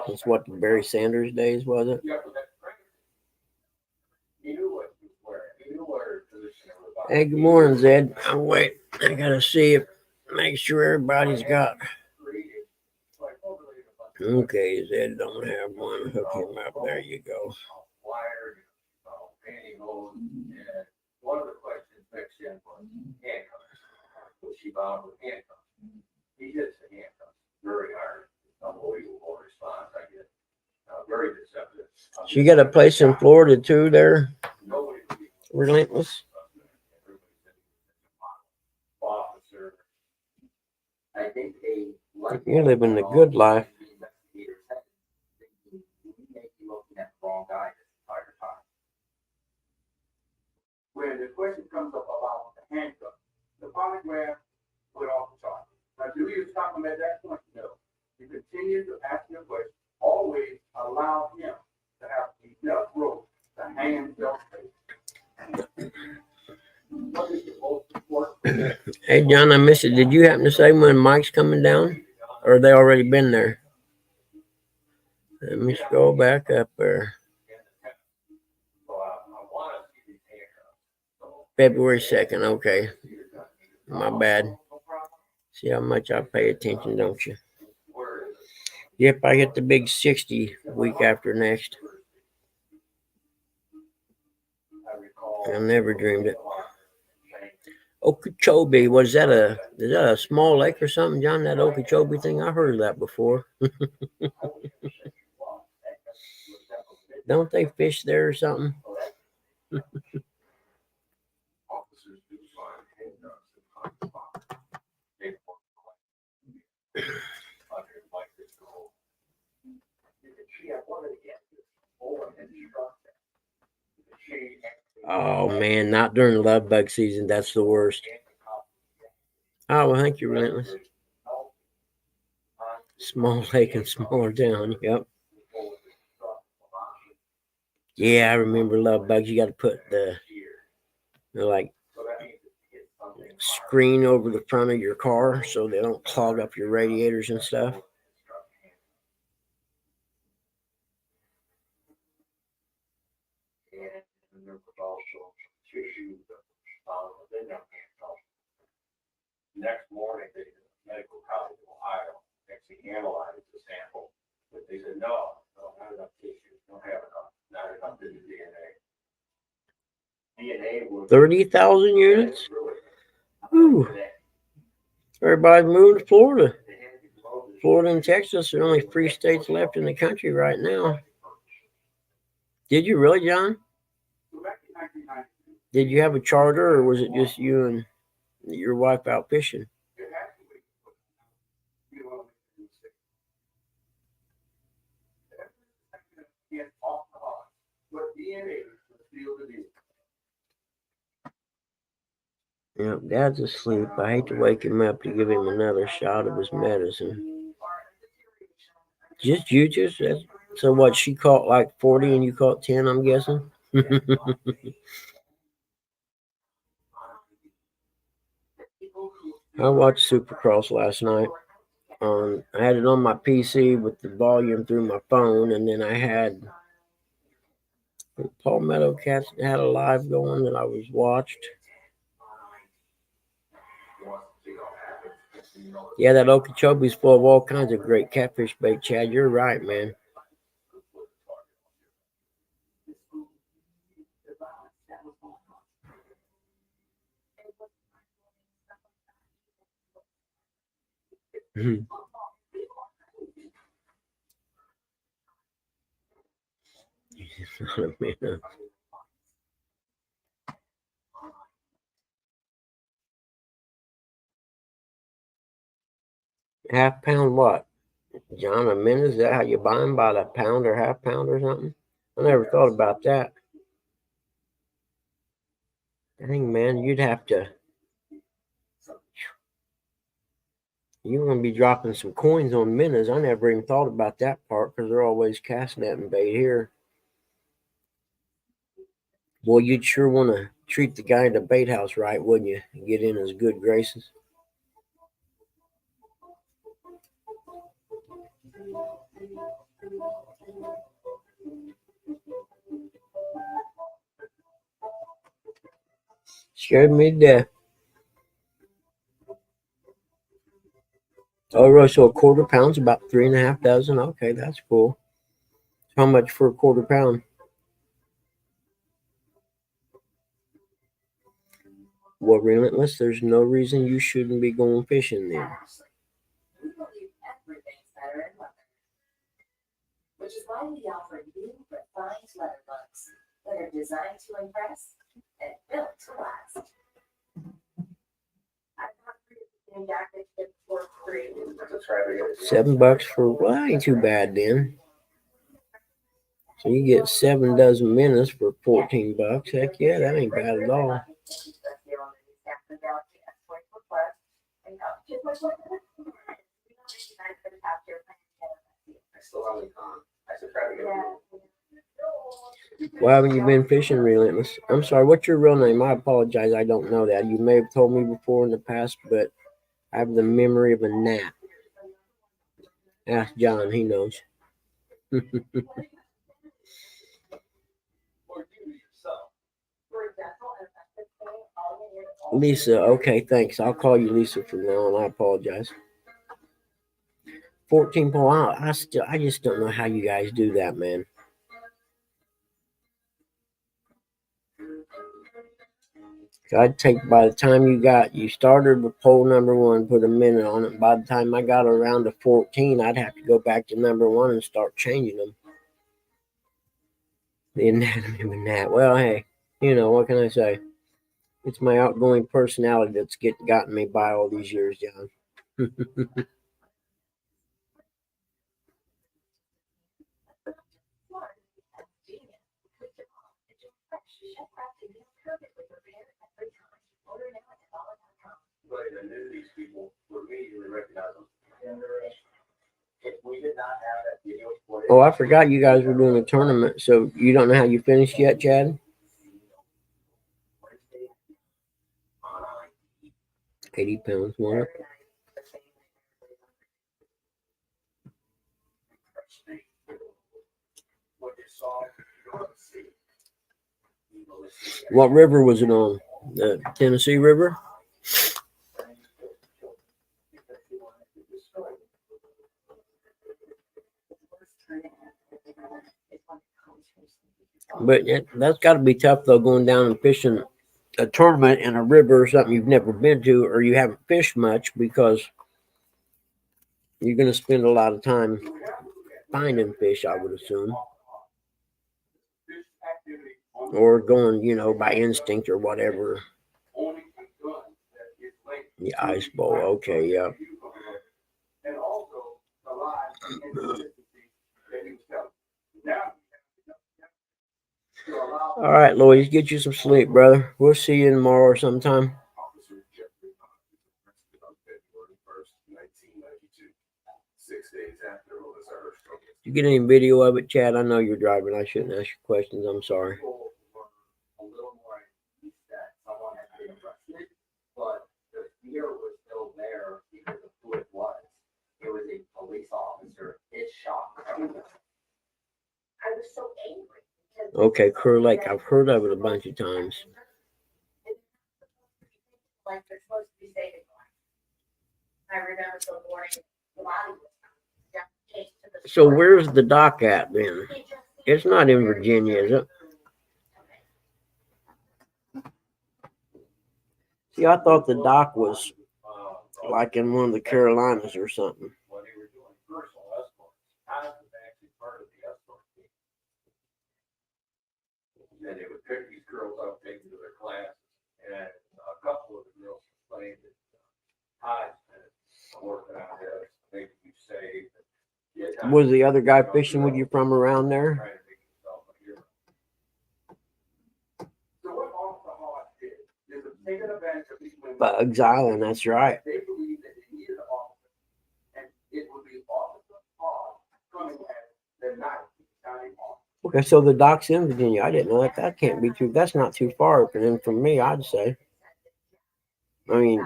It's what, the Barry Sanders days, was it? Hey, good morning, Zed. Oh, wait, I gotta make sure everybody's got. Okay, Zed don't have one. Hook him up. There you go. One of the questions mixed in was handcuffs. Was she bound with handcuffs? He hits the handcuffs very hard. Unbelievable response. I get very deceptive. She got a place in Florida too. There, Relentless. I think you're living the good life. When the question comes up about the handcuff, the polygraph put off the charge. Now, do you stop him at that point? No. You continue to ask him a question. Always allow him to have enough rope to hang himself safe. What is the most important? Hey, John, I missed it. Did you happen to say when Mike's coming down? Or have they already been there? Let me scroll back up there. February 2nd, okay. My bad. See how much I pay attention, don't you? Yep, I hit the big 60 week after next. I never dreamed it. Okeechobee, is that a small lake or something, John? That Okeechobee thing? I heard of that before. Don't they fish there or something? Oh man, not during love bug season. That's the worst. Oh well, thank you, Relentless. Small lake and smaller town. Yep. Yeah, I remember love bugs. You got to put the screen over the front of your car so they don't clog up your radiators and stuff. Next morning, they did a medical college of Ohio, actually analyzed the sample, but they said, no, not enough tissue, don't have enough, not enough in the DNA. DNA was. 30,000 units? Ooh. Everybody's moving to Florida. Florida and Texas are the only free states left in the country right now. Did you really, John? Did you have a charter, or was it just you and your wife out fishing? Yep, Dad's asleep. I hate to wake him up to give him another shot of his medicine. Just you just so what? She caught like 40 and you caught 10, I'm guessing. I watched Supercross last night. I had it on my PC with the volume through my phone, and then I had Palmetto Cats had a live going that I was watched. Yeah, that Okeechobee's full of all kinds of great catfish bait, Chad. You're right, man. Half pound what? John, a minute? Is that how you buy them, by the pound or half pound or something? I never thought about that. Dang, man, you'd have to. You're going to be dropping some coins on minnows. I never even thought about that part because they're always cast netting bait here. Boy, you'd sure want to treat the guy in the bait house right, wouldn't you? And get in his good graces. Scared me to death. Oh, so a quarter pound's about 3.5 dozen. Okay, that's cool. How much for a quarter pound? Well, Relentless, there's no reason you shouldn't be going fishing then. We believe everything's better in leather, which is why we offer new refined leather books that are designed to impress and built to last. $7 for, well, that ain't too bad then. So you get 7 dozen minnows for $14. Heck yeah, that ain't bad at all. Why haven't you been fishing, Relentless? I'm sorry, what's your real name? I apologize, I don't know that. You may have told me before in the past, but I have the memory of a gnat. Ask John, he knows. Lisa, okay, thanks. I'll call you Lisa from now on. I apologize. 14 pound. I just don't know how you guys do that, man. I'd take, by the time you started with pole number 1, put a minute on it. By the time I got around to 14, I'd have to go back to number 1 and start changing them. The anatomy of a gnat. Well, hey, what can I say? It's my outgoing personality that's gotten me by all these years, John. Oh, I forgot you guys were doing a tournament. So you don't know how you finished yet, Chad? 80 pounds more. What river was it on? The Tennessee River? But that's got to be tough though, going down and fishing a tournament in a river or something you've never been to or you haven't fished much, because you're going to spend a lot of time finding fish, I would assume, or going, by instinct or whatever. The ice bowl, okay, yeah. And also the live inconsistency that he was telling. Now, to allow All right, Lloyd, get you some sleep, brother. We'll see you tomorrow or sometime. Officer Jeffrey Hodges arrested on February 1st, 1992, 6 days after Melissa Hirsch. Did you get any video of it, Chad? I know you're driving. I shouldn't ask you questions. I'm sorry. People were a little more uneasy that someone had been arrested, but the fear was still there because of who it was. It was a police officer. It shocked everyone. I was so angry. because- Okay, Kerr Lake. I've heard of it a bunch of times. Like they're supposed to be saving lives. I remember the morning the body was found. Yeah, came to the So store. where's the dock at then? He just- It's not in Virginia, is it? See, I thought the dock was like in one of the Carolinas or something. When they were doing personal escorts, I was actually part of the escort team. And they would pick these girls up, take them to their classes, and a couple of the girls complained that Todd's been working out there, making you safe. Was the other guy fishing with you from around there? Trying to make himself a hero. So what Officer Hodge did is take an advantage of these women. Bugs Island, that's right. They believed that they needed an officer, and it would be Officer Hodge coming as the night county officer. Okay, so the dock's in Virginia. I didn't know that. That can't be too. That's not too far then from me, I'd say. I mean,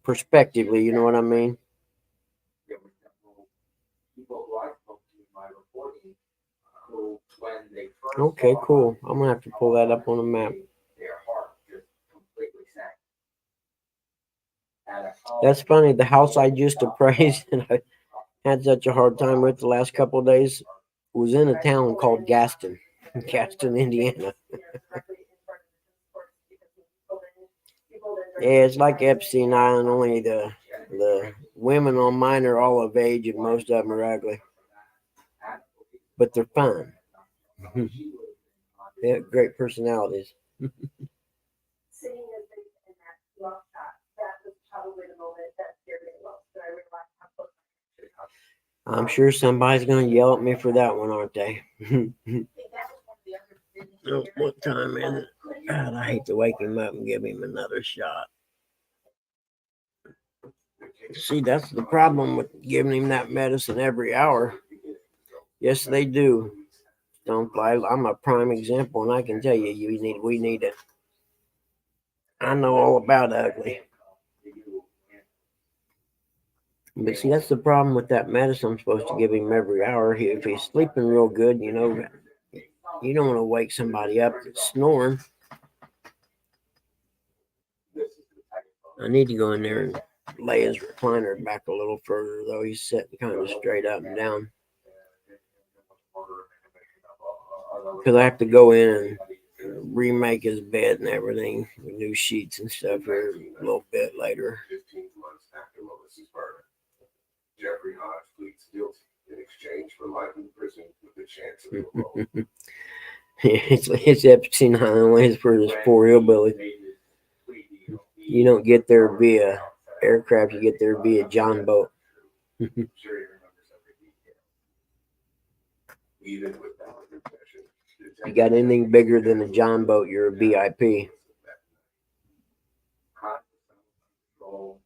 prospectively, you know what I mean? There were several people who I spoke to in my reporting who, when they first Okay, saw cool. Hodge, I'm gonna have to pull that up on the map. their heart just completely sank. At a call- That's funny. The house I just appraised and I had such a hard time with the last couple of days was in a town called Gaston, Indiana. Yeah, it's like Epstein Island, only the women on mine are all of age and most of them are ugly, but they're fun. They have great personalities. Sitting in that long shot, that was probably the moment that scared me the most. But I realized how close I was. I'm sure somebody's gonna yell at me for that one, aren't they? I think that was one of the other things Oh, here what that time is it? God, I hate to wake him up and give him another shot. See, that's the problem with giving him that medicine every hour. Yes, they do. Stonefly, I'm a prime example, and I can tell you, we need it. I know all about ugly. But see, that's the problem with that medicine I'm supposed to give him every hour. If he's sleeping real good, you don't want to wake somebody up that's snoring. I need to go in there and lay his recliner back a little further, though. He's sitting kind of straight up and down. Because I have to go in and remake his bed and everything with new sheets and stuff here a little bit later. 15 months after Melissa's murder, Jeffrey Hodge pleads guilty in exchange for life in prison with a chance of parole. It's Epstein Island. It's for this poor hillbilly. You don't get there via aircraft. You get there via John boat. I'm sure he remembers every detail. Even without confession, You got anything bigger than a John boat, you're a VIP. It was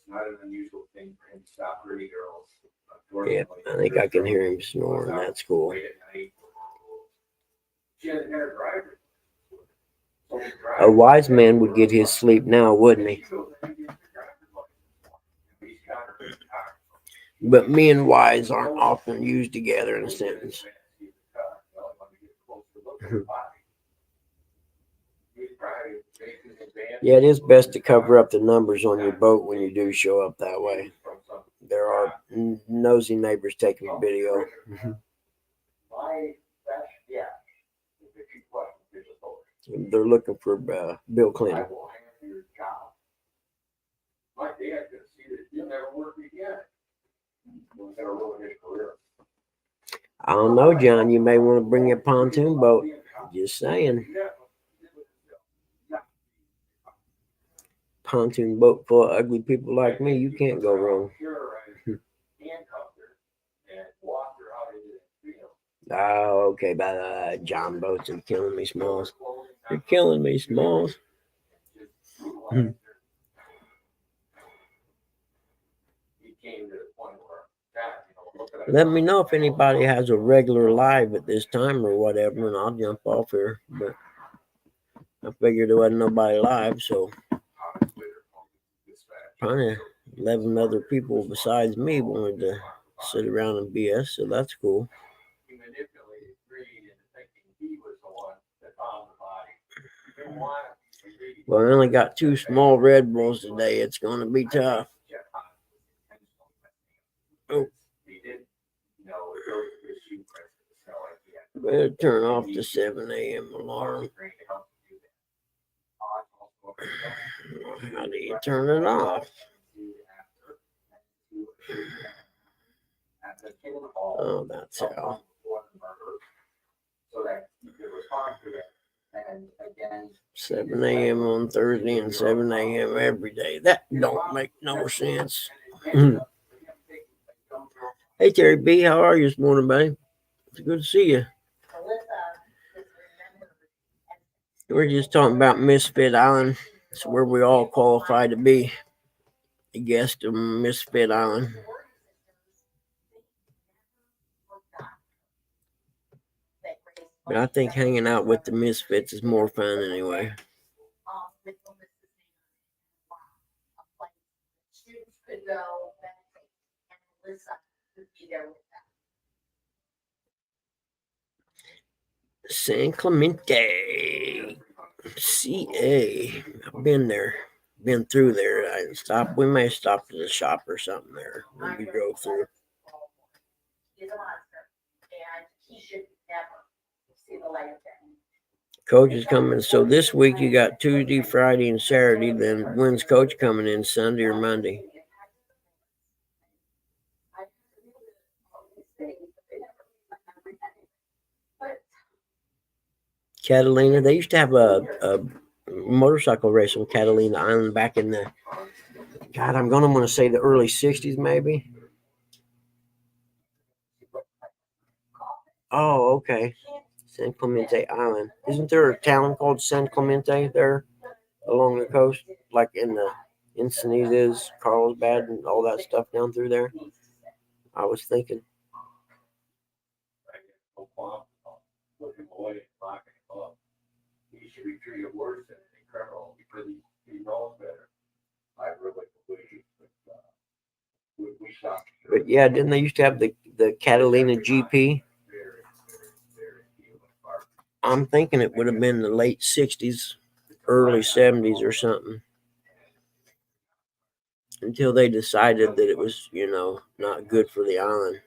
not an unusual thing for him to stop pretty girls. Yeah, I think I can hear him snoring. That's cool. Late at night. She had a hair dryer. A wise man would get his sleep now, wouldn't he? But me and wise aren't often used together in a sentence. Yeah, it is best to cover up the numbers on your boat when you do show up that way. There are nosy neighbors taking video. They're looking for Bill I Clinton. will hand you your job. My dad could see that you'll never work again. We're gonna ruin his career. I don't know, John. You may want to bring your pontoon boat. Just saying. Pontoon boat full of ugly people like me. You can't go wrong. Oh, okay. But John boats are killing me, Smalls. You're killing me, Smalls. Let me know if anybody has a regular live at this time or whatever, and I'll jump off here. But I figured there wasn't nobody live, so probably 11 other people besides me wanted to sit around and BS, so that's cool. He manipulated Reed into thinking he was the one that found the body. He didn't want it. Well, I only got 2 small Red Bulls today. It's going to be tough. Oh. He didn't know it goes to his shoe press to sell it yet. Better turn off the 7 a.m. alarm. How do you turn it off? Oh, that's how. 7 a.m. on Thursday and 7 a.m. every day. That don't make no sense. Hey, Terry B, how are you this morning, buddy? It's good to see you. We're just talking about Misfit Island. It's where we all qualify to be a guest of Misfit Island. But I think hanging out with the Misfits is more fun anyway. San Clemente, CA. I've been there, been through there. We may stop at the shop or something there when we drove through. Coach is coming. So this week you got Tuesday, Friday, and Saturday. Then when's Coach coming in? Sunday or Monday? Catalina. They used to have a motorcycle race on Catalina Island back in the, God, I'm going to want to say the early 60s maybe. Oh, okay. San Clemente Island. Isn't there a town called San Clemente there along the coast? Like in the Encinitas, Carlsbad, and all that stuff down through there? I was thinking. He should be treated worse than a criminal because he knows better. I really believe that we stopped. But yeah, didn't they used to have the Catalina GP? I'm thinking it would have been the late 60s, early 70s or something. Until they decided that it was, not good for the island.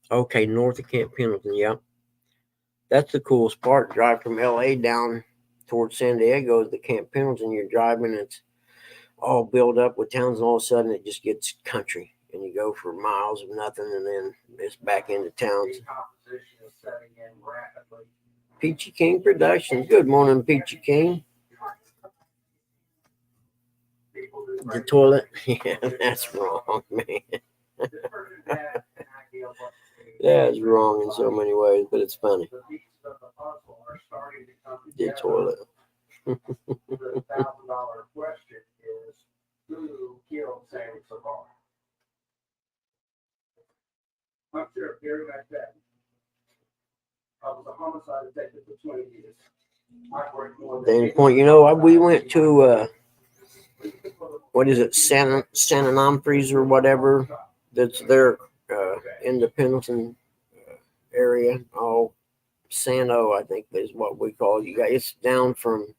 Okay, north of Camp Pendleton, yep. That's the coolest part. Drive from LA down towards San Diego to Camp Pendleton. You're driving, it's all built up with towns, and all of a sudden it just gets country. And you go for miles of nothing, and then it's back into towns. Peachy King Productions. Good morning, Peachy King. The toilet? Yeah, that's wrong, man. That's wrong in so many ways, but it's funny. The toilet. The $1,000 question is, who killed Sammy Savar? I'm sure, very much that. I was a homicide detective for 20 years. Dana Point, we went to what is it, Santa Onofres or whatever that's there in the Pendleton area. Oh, Sano, I think is what we call you guys. It's down from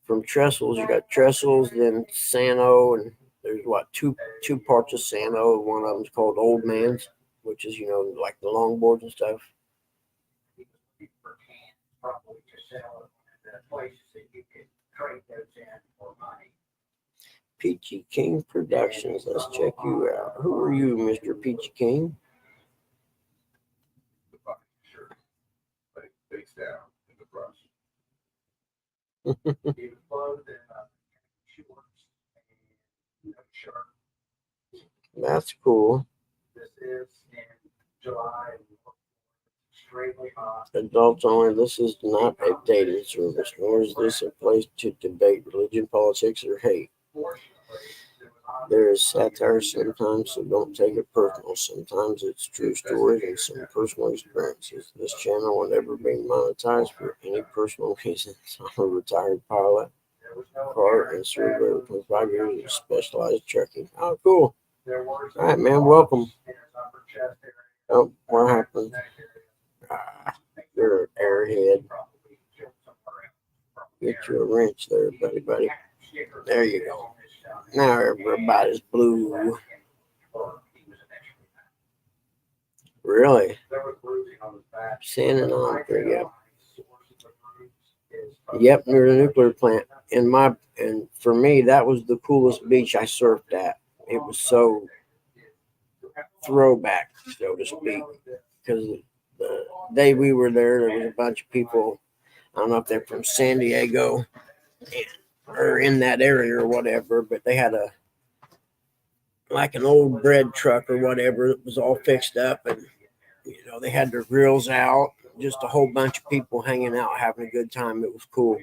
Trestles. You got Trestles, then Sano, and there's two parts of Sano. One of them's called Old Man's. which is, like the longboards and stuff. He was looking for cans, probably to sell at the places that you could trade those in for money. Peachy King Productions. Let's check you out. Who are you, Mr. Peachy King? The fucking shirt, but it face down in the brush. He was clothed in shorts and no shirt. That's cool. This is in July. Extremely hot. Adults only. This is not a dating service, nor is this a place to debate religion, politics, or hate. There is satire sometimes, so don't take it personal. Sometimes it's true stories and some personal experiences. This channel will never be monetized for any personal reasons. I'm a retired pilot, car and served for 25 years of specialized trucking. Oh, cool. All right, man, welcome. Oh, what happened? You're an airhead. Get you a wrench there, buddy. There you go. Now everybody's blue. Really? Sanding on for you. Yep, near the nuclear plant. And for me, that was the coolest beach I surfed at. It was so throwback, so to speak, because the day we were there was a bunch of people. I don't know if they're from San Diego or in that area or whatever, but they had like an old bread truck or whatever that was all fixed up, and they had their grills out. Just a whole bunch of people hanging out, having a good time. It was cool.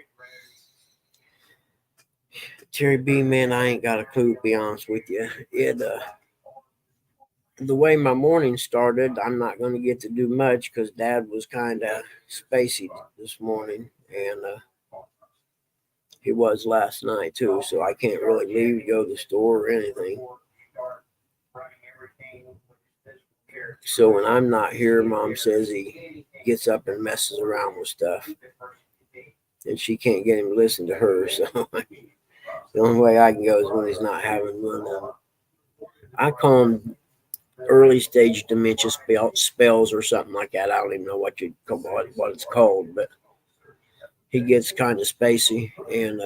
Terry B, man, I ain't got a clue, to be honest with you. The way my morning started, I'm not going to get to do much because Dad was kind of spacey this morning, and he was last night too, so I can't really leave, go to the store or anything. So when I'm not here, Mom says he gets up and messes around with stuff, and she can't get him to listen to her, so the only way I can go is when he's not having one. I call him early stage dementia spells or something like that. I don't even know what it's called, but he gets kind of spacey and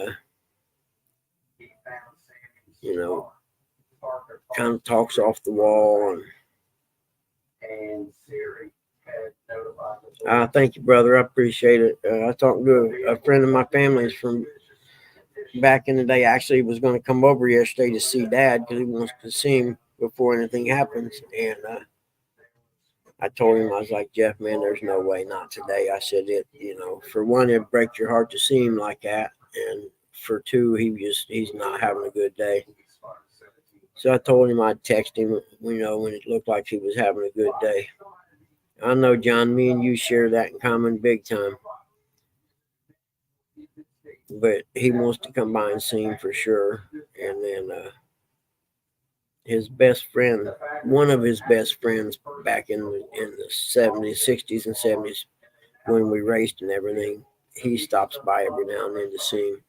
kind of talks off the wall. And thank you, brother. I appreciate it. I talked to a friend of my family's from back in the day. Actually, he was going to come over yesterday to see Dad because he wants to see him before anything happens. And I told him, I was like, Jeff, man, there's no way, not today. I said, for one, it'd break your heart to see him like that. And for two, he's not having a good day. So I told him I'd text him, when it looked like he was having a good day. I know, John, me and you share that in common big time. But he wants to come by and see him for sure. And then his best friend, one of his best friends back in the 70s, 60s and 70s, when we raced and everything, he stops by every now and then to see him.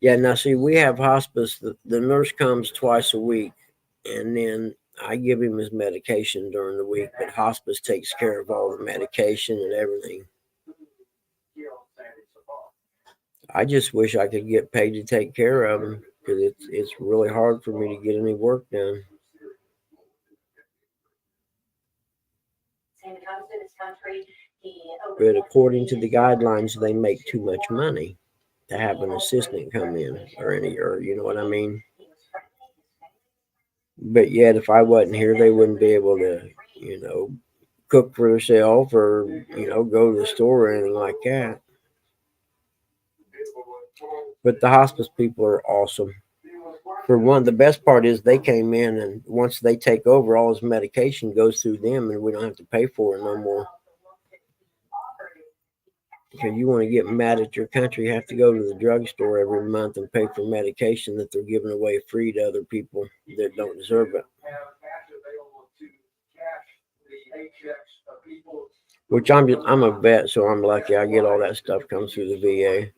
Yeah, now see, we have hospice. The nurse comes twice a week, and then I give him his medication during the week, but hospice takes care of all the medication and everything. I just wish I could get paid to take care of him because it's really hard for me to get any work done. But according to the guidelines, they make too much money to have an assistant come in or you know what I mean? But yet, if I wasn't here, they wouldn't be able to, cook for themselves or, go to the store or anything like that. But the hospice people are awesome. For one, the best part is they came in, and once they take over, all his medication goes through them, and we don't have to pay for it no more. Because you want to get mad at your country, you have to go to the drugstore every month and pay for medication that they're giving away free to other people that don't deserve it. Which I'm a vet, so I'm lucky. I get all that stuff comes through the VA.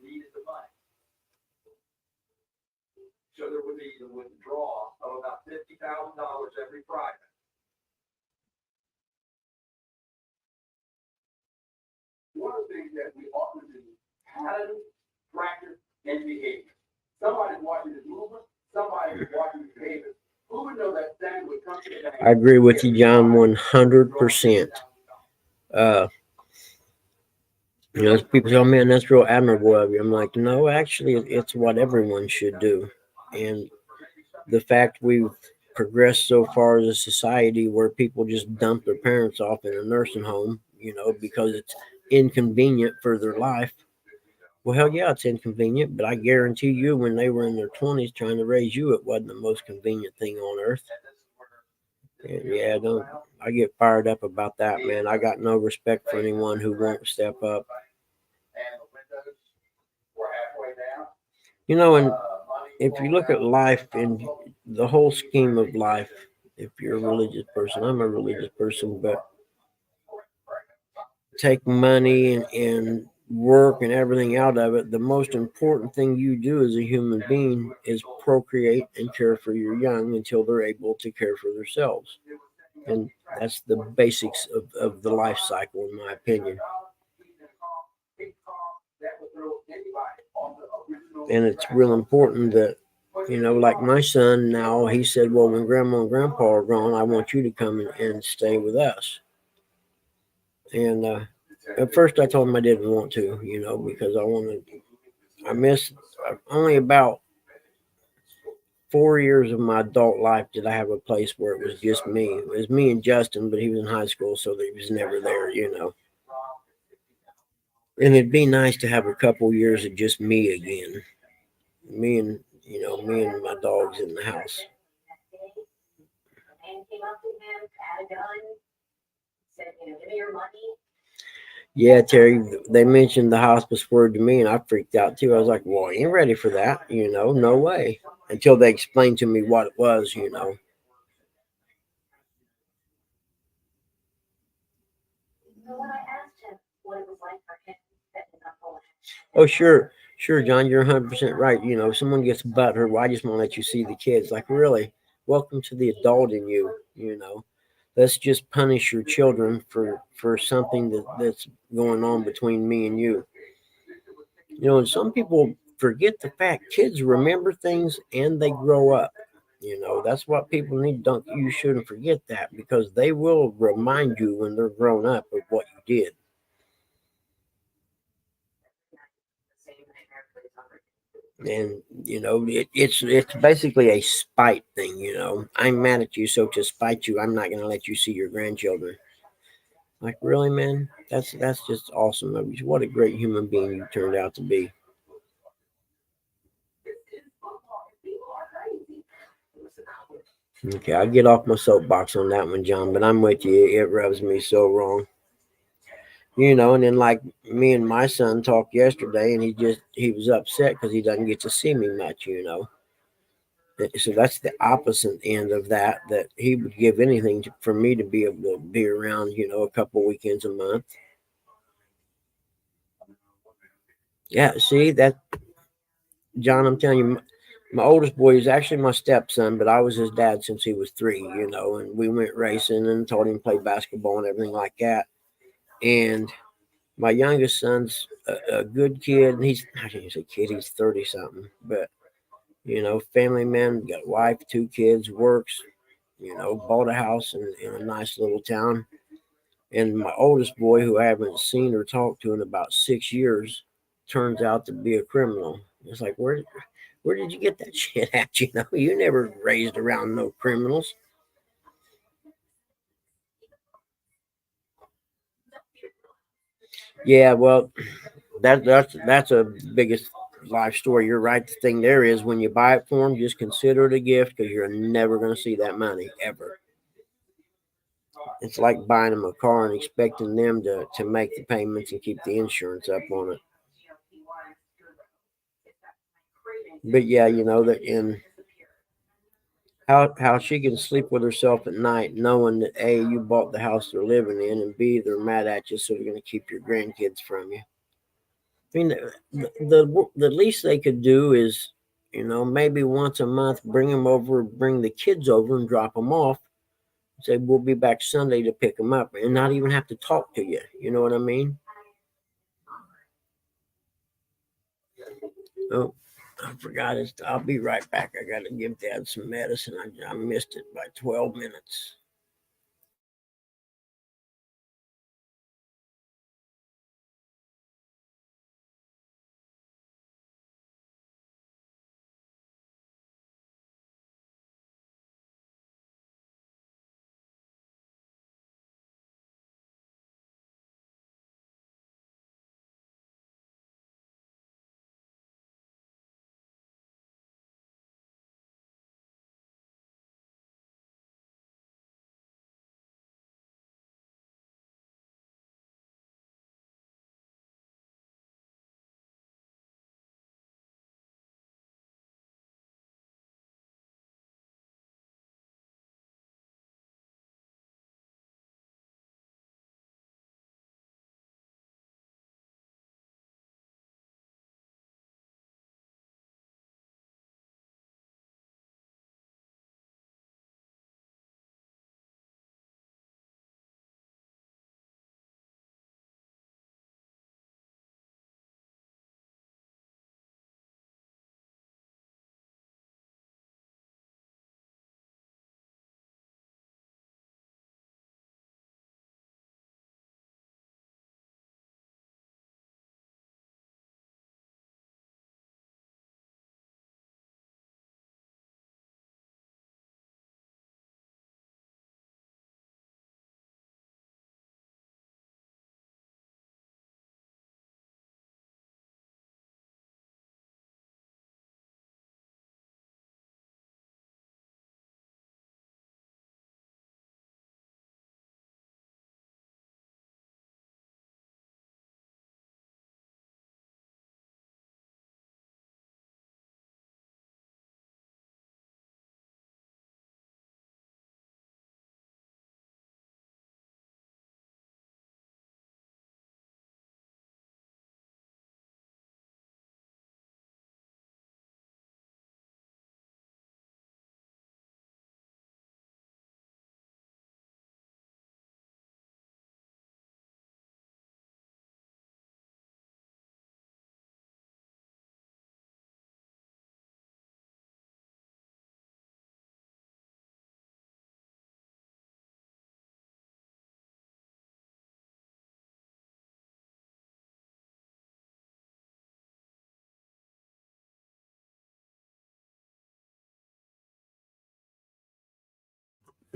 So there would be the withdrawal of about every Friday. One of the things that we often do, pattern, practice, and behavior. Somebody's watching this movement, somebody's watching this behavior. Who would know that Sam would come to the bank? I agree with you, John, 100%. People tell me, man, that's real admirable of you. I'm like, no, actually, it's what everyone should do. And the fact we've progressed so far as a society where people just dump their parents off in a nursing home, because it's inconvenient for their life. Well, hell yeah, it's inconvenient, but I guarantee you when they were in their 20s trying to raise you, it wasn't the most convenient thing on earth. And yeah, I get fired up about that, man. I got no respect for anyone who won't step up. And the windows were halfway down. And if you look at life and the whole scheme of life, if you're a religious person, I'm a religious person, but take money and work and everything out of it, the most important thing you do as a human being is procreate and care for your young until they're able to care for themselves. And that's the basics of the life cycle, in my opinion. And it's real important that, like my son now, he said, well, when grandma and grandpa are gone, I want you to come and stay with us. And at first I told him I didn't want to, because I missed only about 4 years of my adult life did I have a place where it was just me. It was me and Justin, but he was in high school, so he was never there, And it'd be nice to have a couple years of just me again. Me and my dogs in the house. The man came up to him, had a gun, said, give me your money. Yeah, Terry, they mentioned the hospice word to me, and I freaked out too. I was like, well, I ain't ready for that, no way. Until they explained to me what it was, So when I asked him what it was like for him, that his uncle Oh, sure, John, you're 100% right. If someone gets butthurt, well, I just want to let you see the kids. Like, really, welcome to the adult in you, Let's just punish your children for something that's going on between me and you. And some people forget the fact kids remember things and they grow up. That's what people need. You shouldn't forget that, because they will remind you when they're grown up of what you did. And it's basically a spite thing. I'm mad at you, so to spite you, I'm not going to let you see your grandchildren. Like, really, man? That's just awesome of you. What a great human being you turned out to be. Okay, I get off my soapbox on that one, John, but I'm with you. It rubs me so wrong. And then like me and my son talked yesterday, and he was upset because he doesn't get to see me much, So that's the opposite end of that he would give anything for me to be able to be around, a couple weekends a month. Yeah, see that, John, I'm telling you, my oldest boy is actually my stepson, but I was his dad since he was 3, and we went racing and taught him to play basketball and everything like that. And my youngest son's a good kid. And I shouldn't say kid, he's 30 something, but family man, got a wife, 2 kids, works, bought a house in a nice little town. And my oldest boy, who I haven't seen or talked to in about 6 years, turns out to be a criminal. It's like, where did you get that shit at? You never raised around no criminals. Yeah, well, that's a biggest life story. You're right. The thing there is, when you buy it for them, just consider it a gift, because you're never going to see that money ever. It's like buying them a car and expecting them to make the payments and keep the insurance up on it. But yeah, that in how she can sleep with herself at night knowing that A, you bought the house they're living in, and B, they're mad at you, so they're going to keep your grandkids from you. I mean, the least they could do is You know, maybe once a month, bring them over, bring the kids over and drop them off. Say, we'll be back Sunday to pick them up and not even have to talk to you. You know what I mean? Oh, I forgot it. I'll be right back. I got to give Dad some medicine. I missed it by 12 minutes.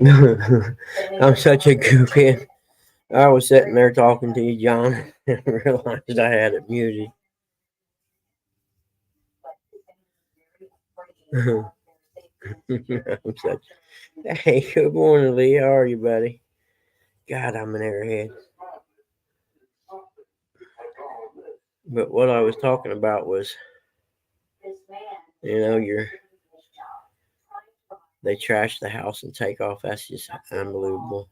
I'm such a goofy. I was sitting there talking to you, John, and realized I had it muted. I'm such. Hey, good morning, Lee. How are you, buddy? God, I'm an airhead. But what I was talking about was, you know, they trash the house and take off. That's just unbelievable.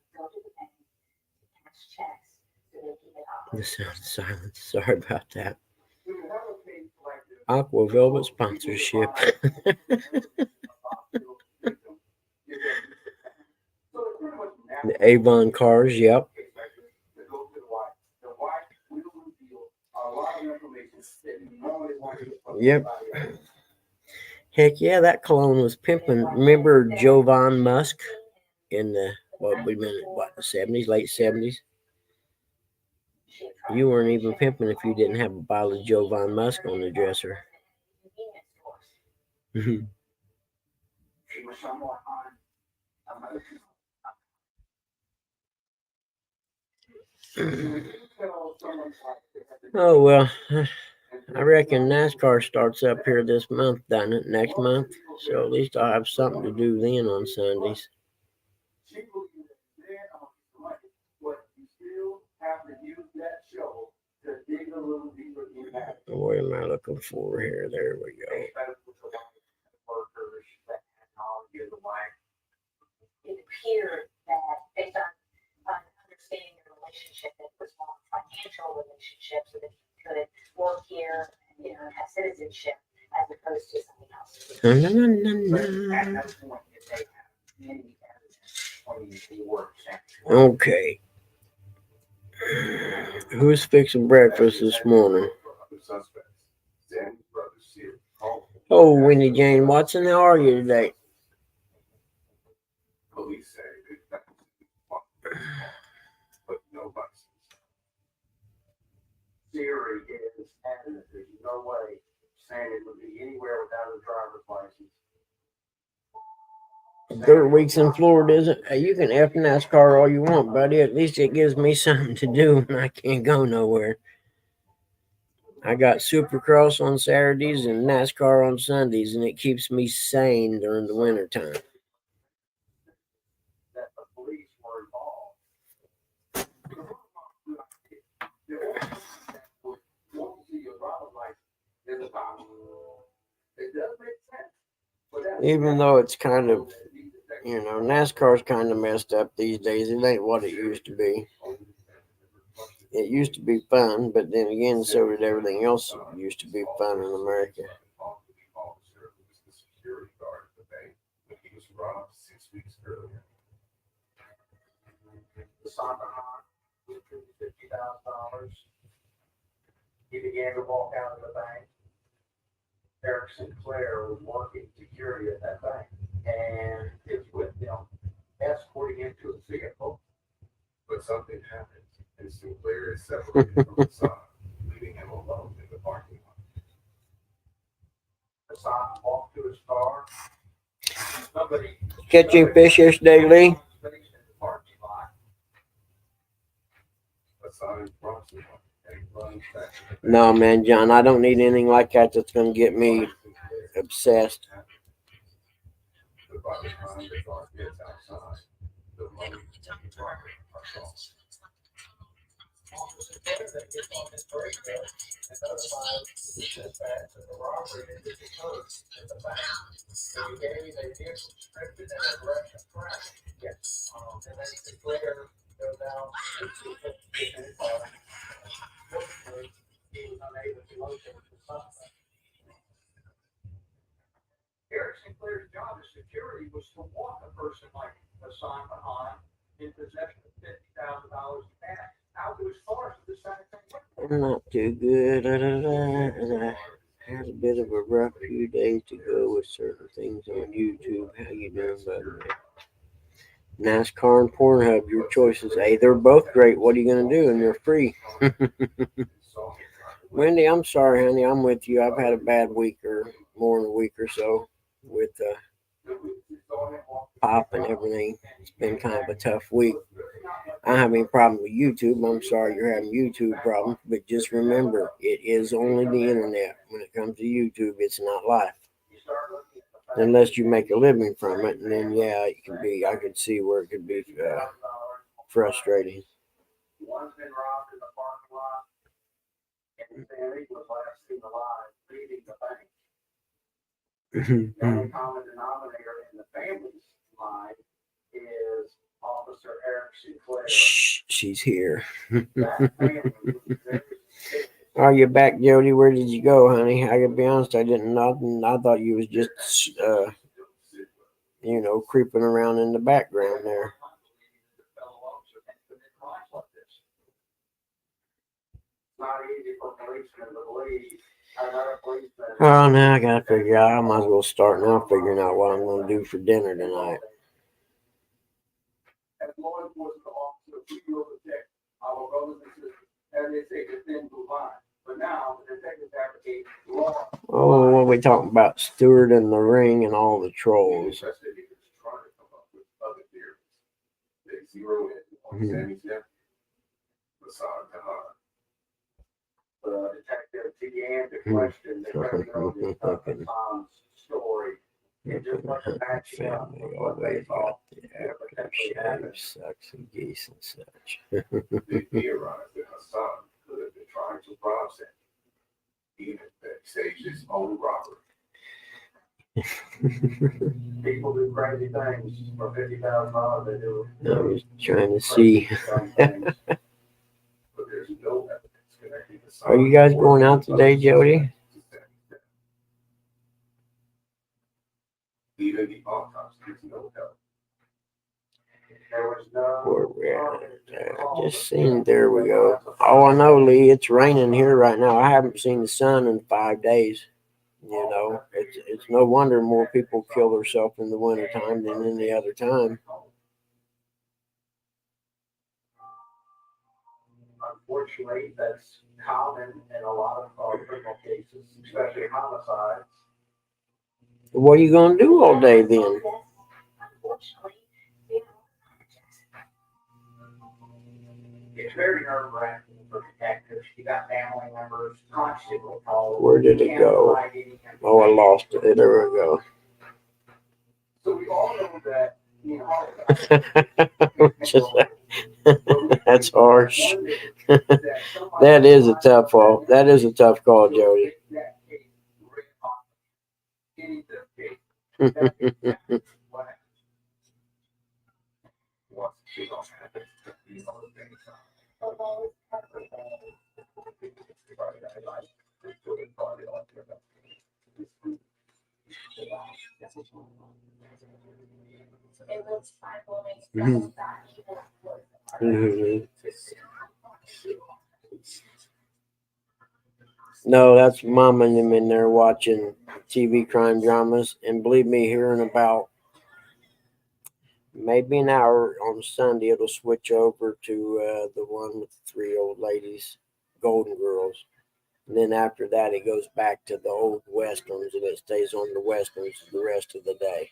The sound of silence. Sorry about that. Aqua Velvet sponsorship. The Avon cars, yep. Yep. Heck yeah, that cologne was pimping. Remember Jovan Musk in the the 70s, late 70s? You weren't even pimping if you didn't have a bottle of Jovan Musk on the dresser. Oh well, I reckon NASCAR starts up here this month, doesn't it? Next month, so at least I'll have something to do then on Sundays. What am I looking for here? There we go. It appeared that based on understanding the relationship, that it was more financial relationship so that he could work here and, have citizenship as opposed to something else. Na, na, na, But at na. no point did they have any evidence pointing towards sexual. Okay. Who's fixing breakfast this morning? Other suspects. Sammy's brother, Siri, called Oh, Winnie Jane Watson, how are you today? police say they found but no license. Siri is adamant there's no way Sandy would be anywhere without a driver's license. Dirt weeks in Florida, isn't? Hey, you can F NASCAR all you want, buddy. At least it gives me something to do when I can't go nowhere. I got Supercross on Saturdays and NASCAR on Sundays, and it keeps me sane during the wintertime. That the police were involved. It does make sense. Even though it's kind of, you know, NASCAR's kind of messed up these days. It ain't what it used to be. It used to be fun, but then again, so did everything else that used to be fun in America. The security guard at the bank when he was robbed 6 weeks earlier. The soccer mom was $50,000. He began to walk out of the bank. Eric Sinclair was working security at that bank and is with him, escorting him to his vehicle. But something happened, and Sinclair is separated from Hassan, leaving him alone in the parking lot. Hassan walked to his car. Somebody Catch any fish yesterday, Lee? space in the parking lot. Hassan is crossing and runs back to the No, man, John, I don't need anything like that that's going to get me obsessed. But by the time the car gets outside, the money and the driver are gone. Officer Kennedy gets on his break there and notifies the dispatch of the robbery that just occurred in the bank. They gave a vehicle restricted and a direction crash. Yes. And then Sinclair goes out to the car. Fortunately, he was unable to locate the suspect. Eric Sinclair's job as security was to walk a person like Hassan behind in possession of $50,000 in cash out to his car to the side of the I'm not too good. I had a bit of a rough few days to go with certain things on YouTube. How you doing, buddy? NASCAR and Pornhub, your choices. Hey, they're both great. What are you going to do? And they're free. Wendy, I'm sorry, honey. I'm with you. I've had a bad week or more than a week or so with pop and everything. It's been kind of a tough week. I don't have any problem with YouTube. I'm sorry you're having YouTube problems, but just remember, it is only the internet. When it comes to YouTube, it's not life. Unless you make a living from it, and then yeah, it can be. I could see where it could be frustrating. One's been robbed in the parking lot, and Sandy was last seen alive leaving the bank. The only common denominator in the family's line is Officer Eric Sinclair. Shh, she's here. That family was very suspicious. Are you back, Jody? Where did you go, honey? I gotta be honest, I didn't know. I thought you was just, creeping around in the background there. Not easy for policemen to believe. Another policeman. Oh, now I gotta figure out. I might as well start now figuring out what I'm gonna do for dinner tonight. As law enforcement officer, we will protect our brothers and sisters, as they say, defend the line. But now, the detectives advocate law. Oh, what are we talking about? Stewart and the Ring and all the trolls. Investigators try to come up with other theories. They zero in on Sammy's nephew, Hassan Kahar. The detective began to question the credibility of Tom's story. It just wasn't matching up with Family what they always thought got the would after potentially shave, happen. sucks and geese and such. They theorized that Hassan could have been trying to rob Sammy, even that he staged his own robbery. People do crazy things for $50,000. They do. I was trying to see. Some things. But there's no evidence connecting Hassan. Are you guys going out today, Jody? Even the autopsies, no help. There was no. Where we at? I just seen. There we go. Oh, I know, Lee. It's raining here right now. I haven't seen the sun in 5 days. You know, it's no wonder more people kill themselves in the wintertime than any other time. Unfortunately, that's common in a lot of criminal cases, especially homicides. What are you gonna do all day then? It's very nerve wracking for detectives. You got family members constantly calling. Where did it go? Oh, I lost it. There we go. So we all know that, you know, That's harsh. That is a tough call. That is a tough call, Jody. Mhm. No, that's mom and them in there watching TV crime dramas. And believe me, here in about maybe an hour on Sunday, it'll switch over to the one with the 3 old ladies, Golden Girls. And then after that, it goes back to the old westerns, and it stays on the westerns the rest of the day.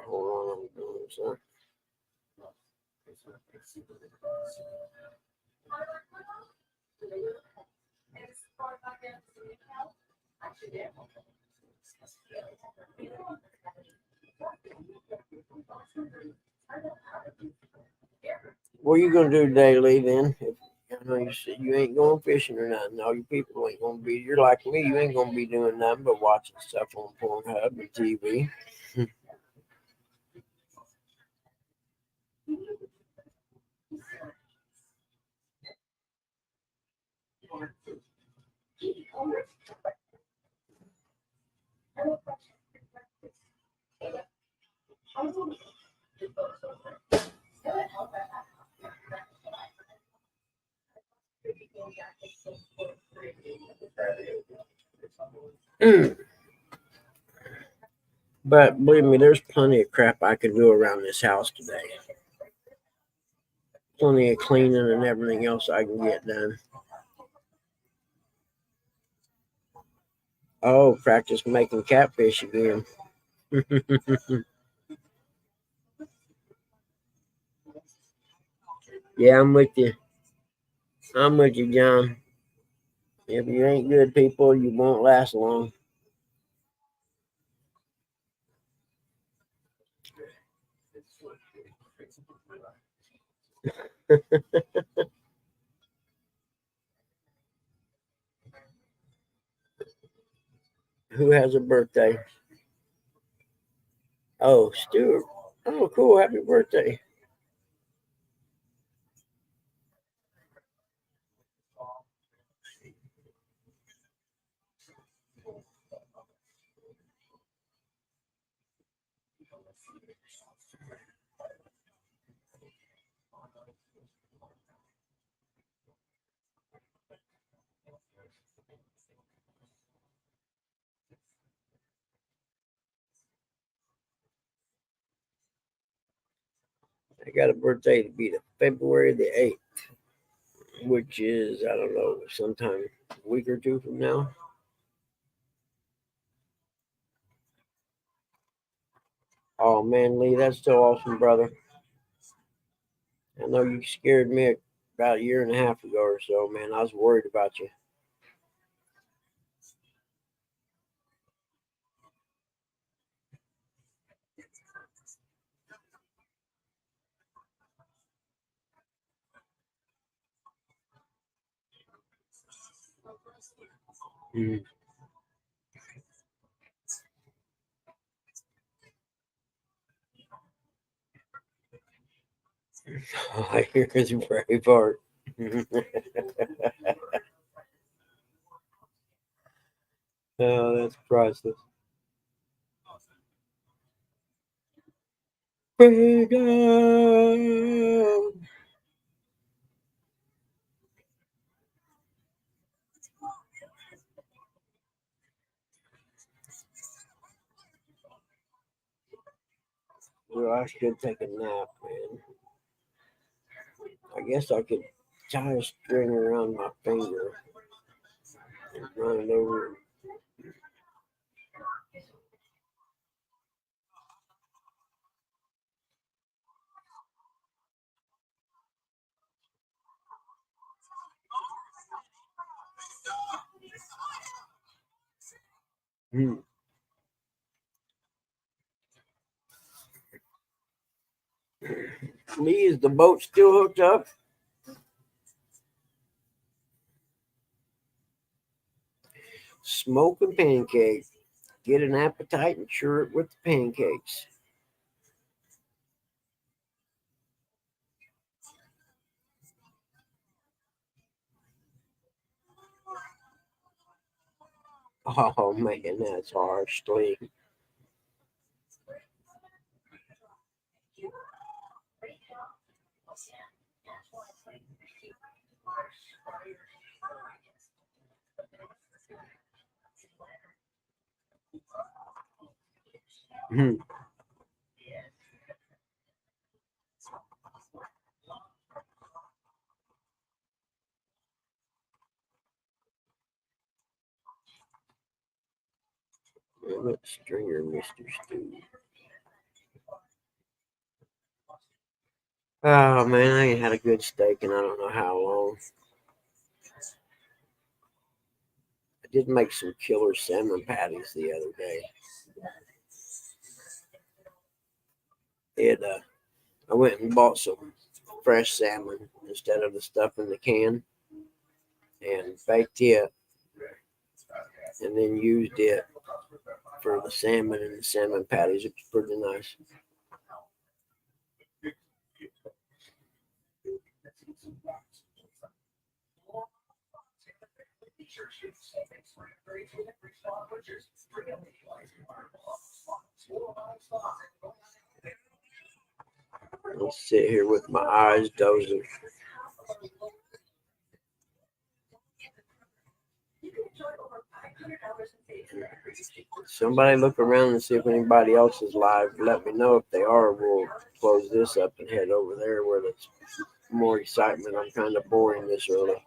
Hold on, I'm doing something. What are you gonna do today, Lee? Then, if I know you said you ain't going fishing or nothing, all you people ain't gonna be. You're like me. You ain't gonna be doing nothing but watching stuff on Pornhub and TV. But believe me, there's plenty of crap I could do around this house today. Plenty of cleaning and everything else I can get done. Oh, practice making catfish again. Yeah, I'm with you. I'm with you, John. If you ain't good people, you won't last long. Who has a birthday? Oh, Stuart. Oh, cool. Happy birthday. I got a birthday to be the February the 8th, which is, I don't know, sometime a week or two from now. Oh, man, Lee, that's still awesome, brother. I know you scared me about a year and a half ago or so, man. I was worried about you. Mhm. I hear his brave heart. Oh, that's priceless. Freedom. Well, I should take a nap, man. I guess I could tie a string around my finger and run it over. Hmm. Lee, is the boat still hooked up? Smoke and pancake. Get an appetite and share it with the pancakes. Oh man, that's harsh, Lee. Hmm. Emmett Stringer, Mr. Stew. Oh man, I ain't had a good steak and I don't know how long. I did make some killer salmon patties the other day. I went and bought some fresh salmon instead of the stuff in the can and baked it and then used it for the salmon and the salmon patties. It was pretty nice. I'll sit here with my eyes dozing. Somebody look around and see if anybody else is live. Let me know if they are. We'll close this up and head over there where there's more excitement. I'm kind of boring this early.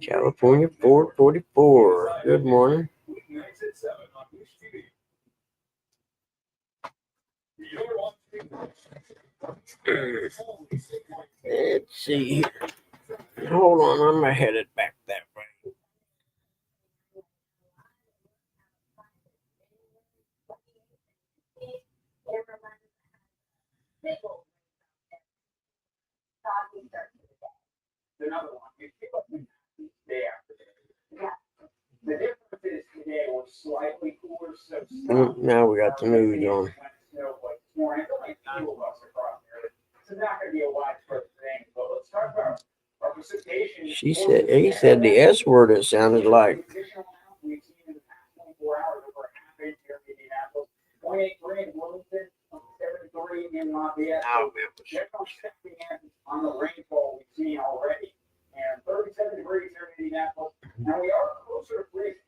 California 444. Good morning. Let's see here. Hold on, I'm headed back that way. Another one. There. The difference is today was slightly cooler, so Now we got the news on. He said the S word, it sounded like. On the rainfall we've seen already, and 37 degrees here in Indianapolis. Now we are closer to freezing.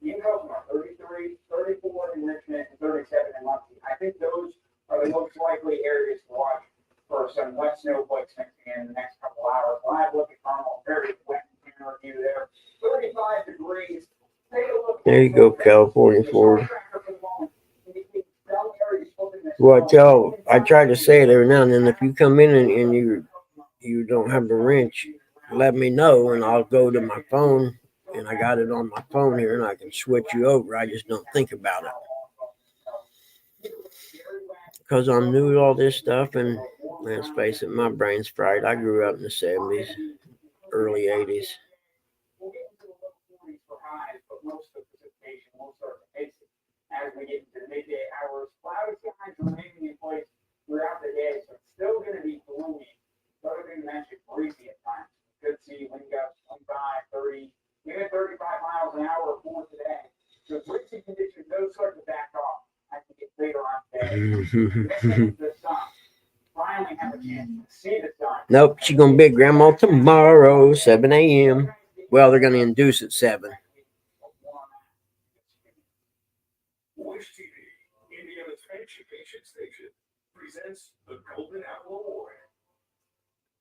In Kokomo, 33, 34 in Richmond, and 37 in Muncie. I think those are the most likely areas to watch for some wet snowflakes in the next couple hours. When I look at Carmel, very wet and review there. 35 degrees. Take a look. There you go, California Ford. Well, I try to say it every now and then. If you come in and you don't have the wrench, let me know and I'll go to my phone. And I got it on my phone here and I can switch you over. I just don't think about it. Because I'm new to all this stuff and let's face it, my brain's fried. I grew up in the 70s, early 80s. We'll get into the low 40s for highs, but most of the precipitation won't start to face it. As we get into the midday hours, cloudy skies remaining in place throughout the day, so it's still going to be gloomy. Other than that, it's breezy at times. Could see wind gusts 25, 30, even 35 miles an hour or more today. So breezy conditions, those start to back off as we get later on today. The sun. Finally have a chance to see the sun. Nope, she's gonna be at grandma tomorrow, 7 a.m. Well, they're gonna induce at 7. Wish TV, Indiana's education station, presents the Golden Apple Award.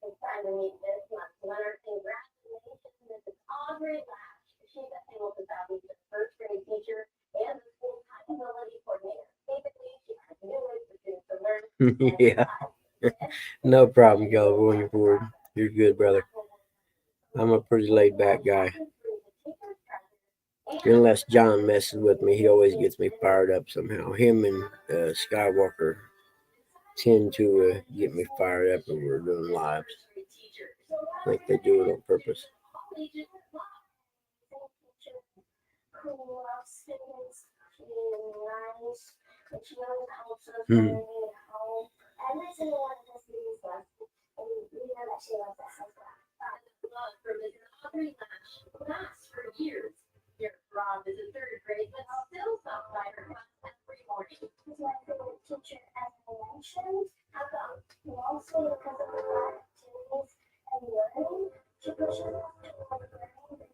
It's time to meet this month's winner. Congratulations, Mrs. Audrey Lash. She's a Hamilton Southeastern first grade teacher and the school accountability coordinator. Basically, she has new ways for students to learn. Yeah, no problem, California Ford. You're good, brother. I'm a pretty laid back guy. Unless John messes with me, he always gets me fired up somehow. Him and Skywalker tend to get me fired up when we're doing lives. I think they do it on purpose. Hmm. Every single one of us needs love, and we know that she loves us as well. Love for Mrs. Audrey Lash lasts for years. Your Rob is in third grade, but still stops by her class every morning. She's my favorite teacher, as I mentioned. How come? Mostly because of the activities and learning. She pushes us toward learning.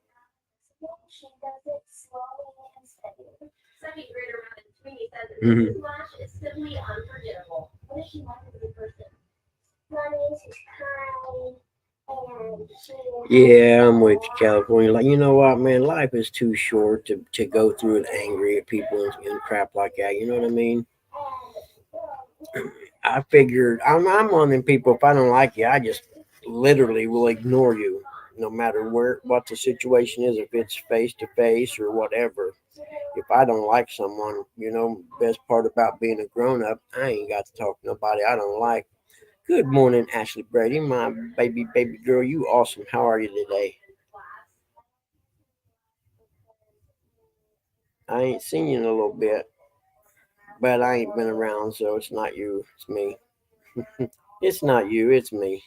She does it slowly and steadily. Second grader Robin Sweeney says that Mrs. Lash is simply unforgettable. What is she like as a person? Mommy, she's kind, and Yeah, I'm with you, California. Like, you know what, man? Life is too short to go through it angry at people and crap like that. You know what I mean? I figured I'm one of them people. If I don't like you, I just literally will ignore you, no matter what the situation is. If it's face to face or whatever. If I don't like someone, best part about being a grown up, I ain't got to talk to nobody I don't like. Good morning, Ashley Brady, my baby girl. You awesome. How are you today? I ain't seen you in a little bit, but I ain't been around, so it's not you, it's me. It's not you, it's me.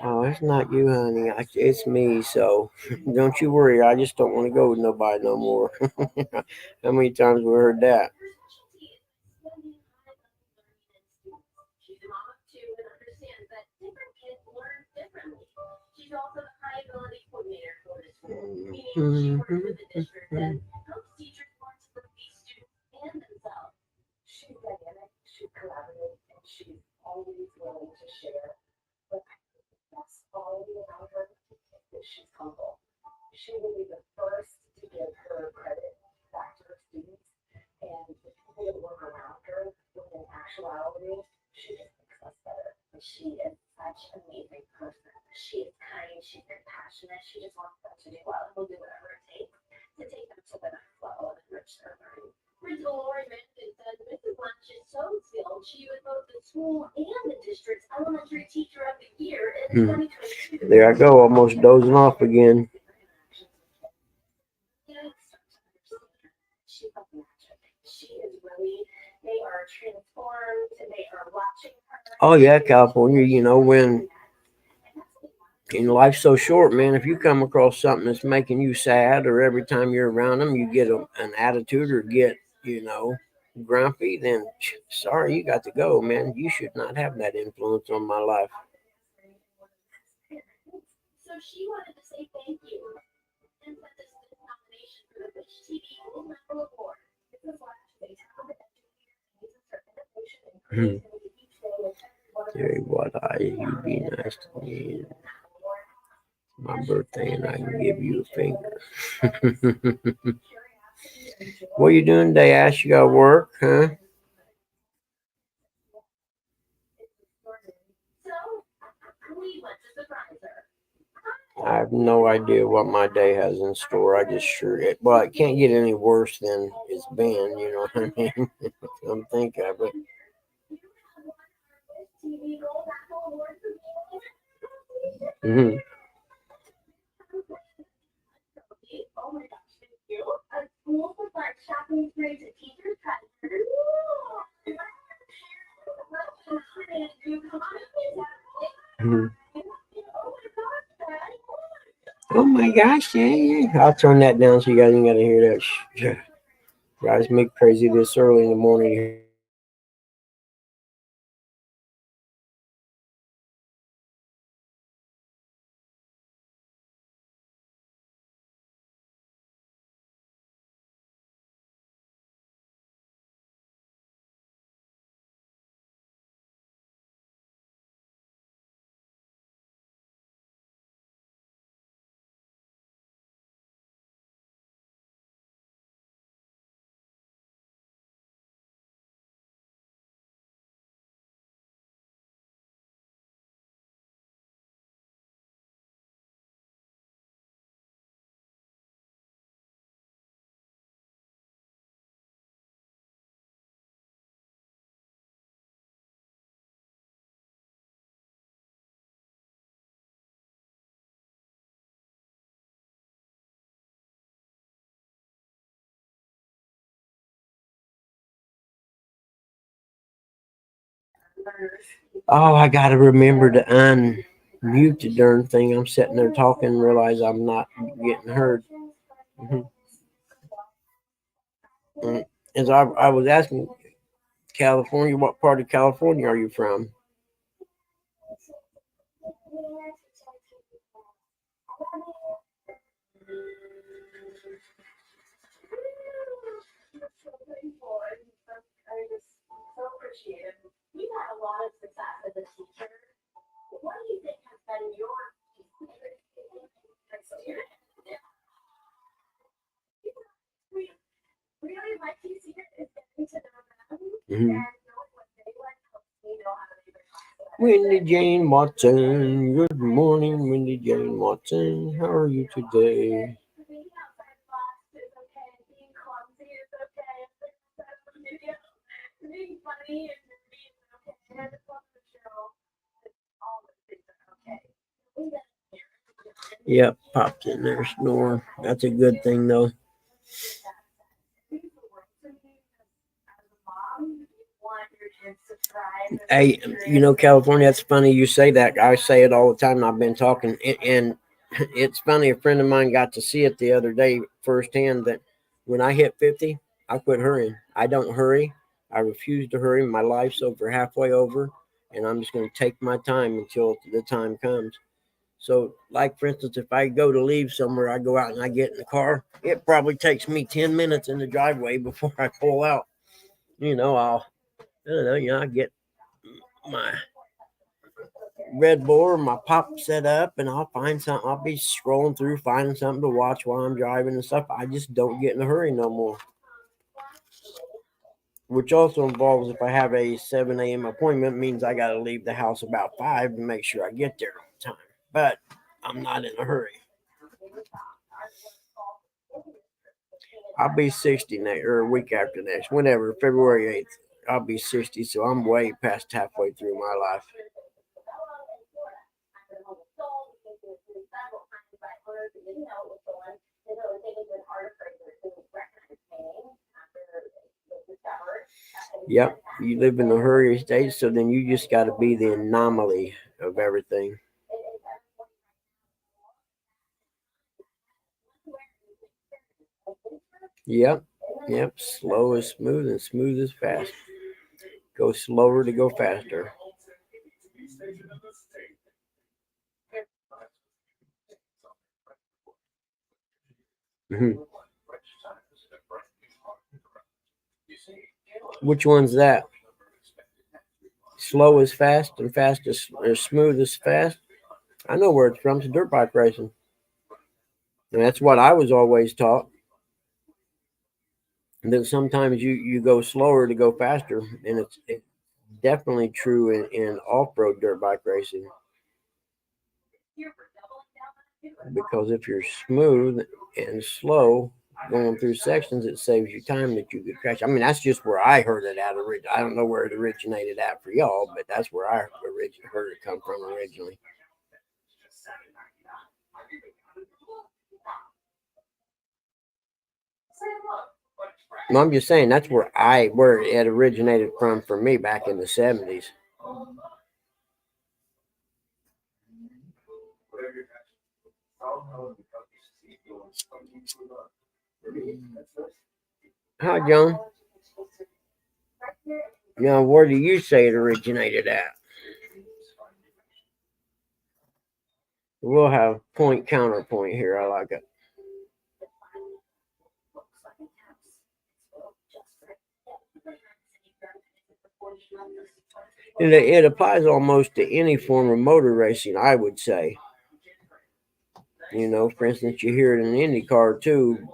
Oh, it's not you, honey. It's me. So don't you worry. I just don't want to go with nobody no more. How many times we heard that? She's a mom of two and understands that different kids learn differently. She's also the high ability coordinator for the school, meaning she works with the district and helps teachers learn to put these students and themselves. She's dynamic, she's collaborative, and she's always willing to share. But I think the best quality about her is that she's humble. She will be the first to give her credit back to her students and the people that work around her, when in actuality, she just makes us better. She is such an amazing person. She is kind, she's compassionate, she just wants them to do well and will do whatever it takes to take them to the next level and enrich their learning. Principal Lori Manson said Mrs. Lunch is so skilled she was both the school and the district's elementary teacher of the year in 2022. There I go, almost dozing off again. She is really, they are transformed, they are watching her. Oh yeah, California, when life's so short, man, if you come across something that's making you sad or every time you're around them, you get an attitude or get, grumpy, then sorry, you got to go, man. You should not have that influence on my life. So she wanted to say thank you and put this nomination for the Wish TV Golden Apple Award. This is why they talented educators and uses her innovation and creativity each day with every one of Jerry, what you be nice to me. My birthday, and I can give you a finger. What are you doing today, Ash? You got work, huh? So we went to surprise her. I have no idea what my day has in store. I just it can't get any worse than it's been, you know what I mean? I'm thinking of it. Mm-hmm. Oh my gosh, thank you. A school supplies shopping experience at Teachers Treasure. Oh my gosh, yeah, yeah. I'll turn that down so you guys ain't gotta hear that. Drives me crazy this early in the morning. Oh, I gotta remember to unmute the darn thing. I'm sitting there talking and realize I'm not getting heard. Mhm. As I was asking California, what part of California are you from? So appreciated. We had a lot of success as a teacher. What do you think has been your experience? Really, my key secret is getting to know them and Mhm. knowing what they like helps me know how to do their class. Wendy Jane Watson. Good morning, Wendy Jane Watson. How are you today? Being outside class is okay. Being clumsy is okay. Being funny and nerdy is okay. I just love the show. All the things are okay. Yep, popped in there, snore. That's a good thing though. Hey, you know, California, that's funny you say that. I say it all the time. I've been talking, and it's funny. A friend of mine got to see it the other day firsthand that when I hit 50, I quit hurrying. I don't hurry. I refuse to hurry. My life's over halfway over, and I'm just going to take my time until the time comes. So, like for instance, if I go to leave somewhere, I go out and I get in the car. It probably takes me 10 minutes in the driveway before I pull out. You know, I don't know. I get my Red Bull or my pop set up, and I'll find something. I'll be scrolling through, finding something to watch while I'm driving and stuff. I just don't get in a hurry no more. Which also involves if I have a 7 a.m. appointment, means I got to leave the house about 5 to make sure I get there on time. But I'm not in a hurry. I'll be 60 next or a week after next, whenever February 8th. I'll be 60, so I'm way past halfway through my life. Yep, you live in a hurry state, so then you just got to be the anomaly of everything. Yep, yep. Slow is smooth, and smooth is fast. Go slower to go faster. Mhm. Which one's that? Slow is fast, and fast is or smooth is fast. I know where it's from. It's dirt bike racing, and that's what I was always taught. And then sometimes you go slower to go faster, and it's definitely true in off road dirt bike racing. Because if you're smooth and slow going through sections, it saves you time that you could crash. I mean, that's just where I heard it at. I don't know where it originated at for y'all, but that's where I heard it come from originally. No, I'm just saying that's where it originated from for me back in the 70s. Whatever your passion. I'll tell the company to see you doing something you love. For me, that's nice. Hi, John. Now, where do you say it originated at? We'll have point counterpoint here. I like it. It applies almost to any form of motor racing, I would say. You know, for instance, you hear it in IndyCar too.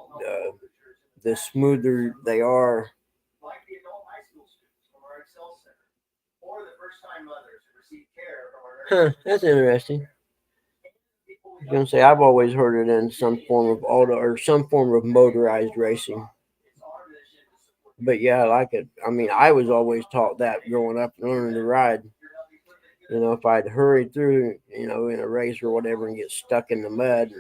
The smoother they are, Like the adult high school students from our Excel Center, or the first-time mothers who receive care from our that's interesting. I was gonna say I've always heard it in some form of auto or some form of motorized racing. But yeah, I like it. I mean, I was always taught that growing up and learning to ride. You know, if I'd hurry through, you know, in a race or whatever and get stuck in the mud,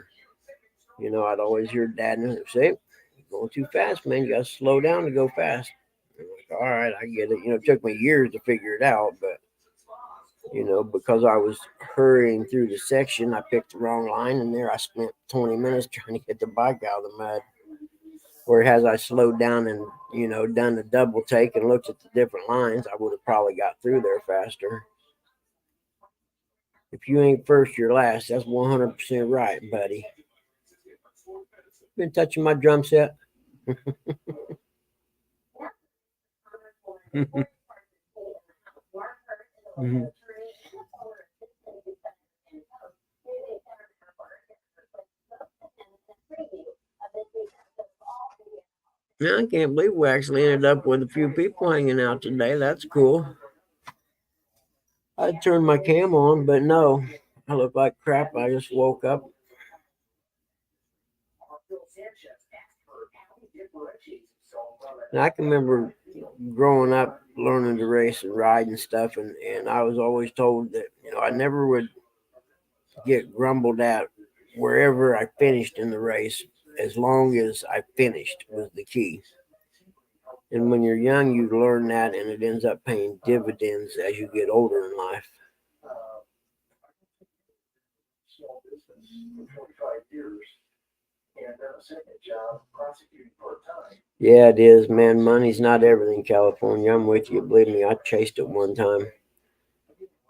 you know, I'd always hear Dad say, "You're going too fast, man. You got to slow down to go fast." I'm like, all right, I get it. You know, it took me years to figure it out, but you know, because I was hurrying through the section, I picked the wrong line, and there I spent 20 minutes trying to get the bike out of the mud. Whereas I slowed down and, you know, done the double take and looked at the different lines, I would have probably got through there faster. If you ain't first, you're last. That's 100% right, buddy. Been touching my drum set. Mhm. Yeah, I can't believe we actually ended up with a few people hanging out today. That's cool. I turned my cam on, but no, I look like crap. I just woke up. And I can remember growing up learning to race and ride and stuff, and I was always told that, you know, I never would get grumbled at wherever I finished in the race, as long as I finished was the key. And when you're young, you learn that, and it ends up paying dividends as you get older in life. small business for 25 years and a second job prosecuting part-time. Yeah, it is, man. Money's not everything, California. I'm with you. Believe me, I chased it one time.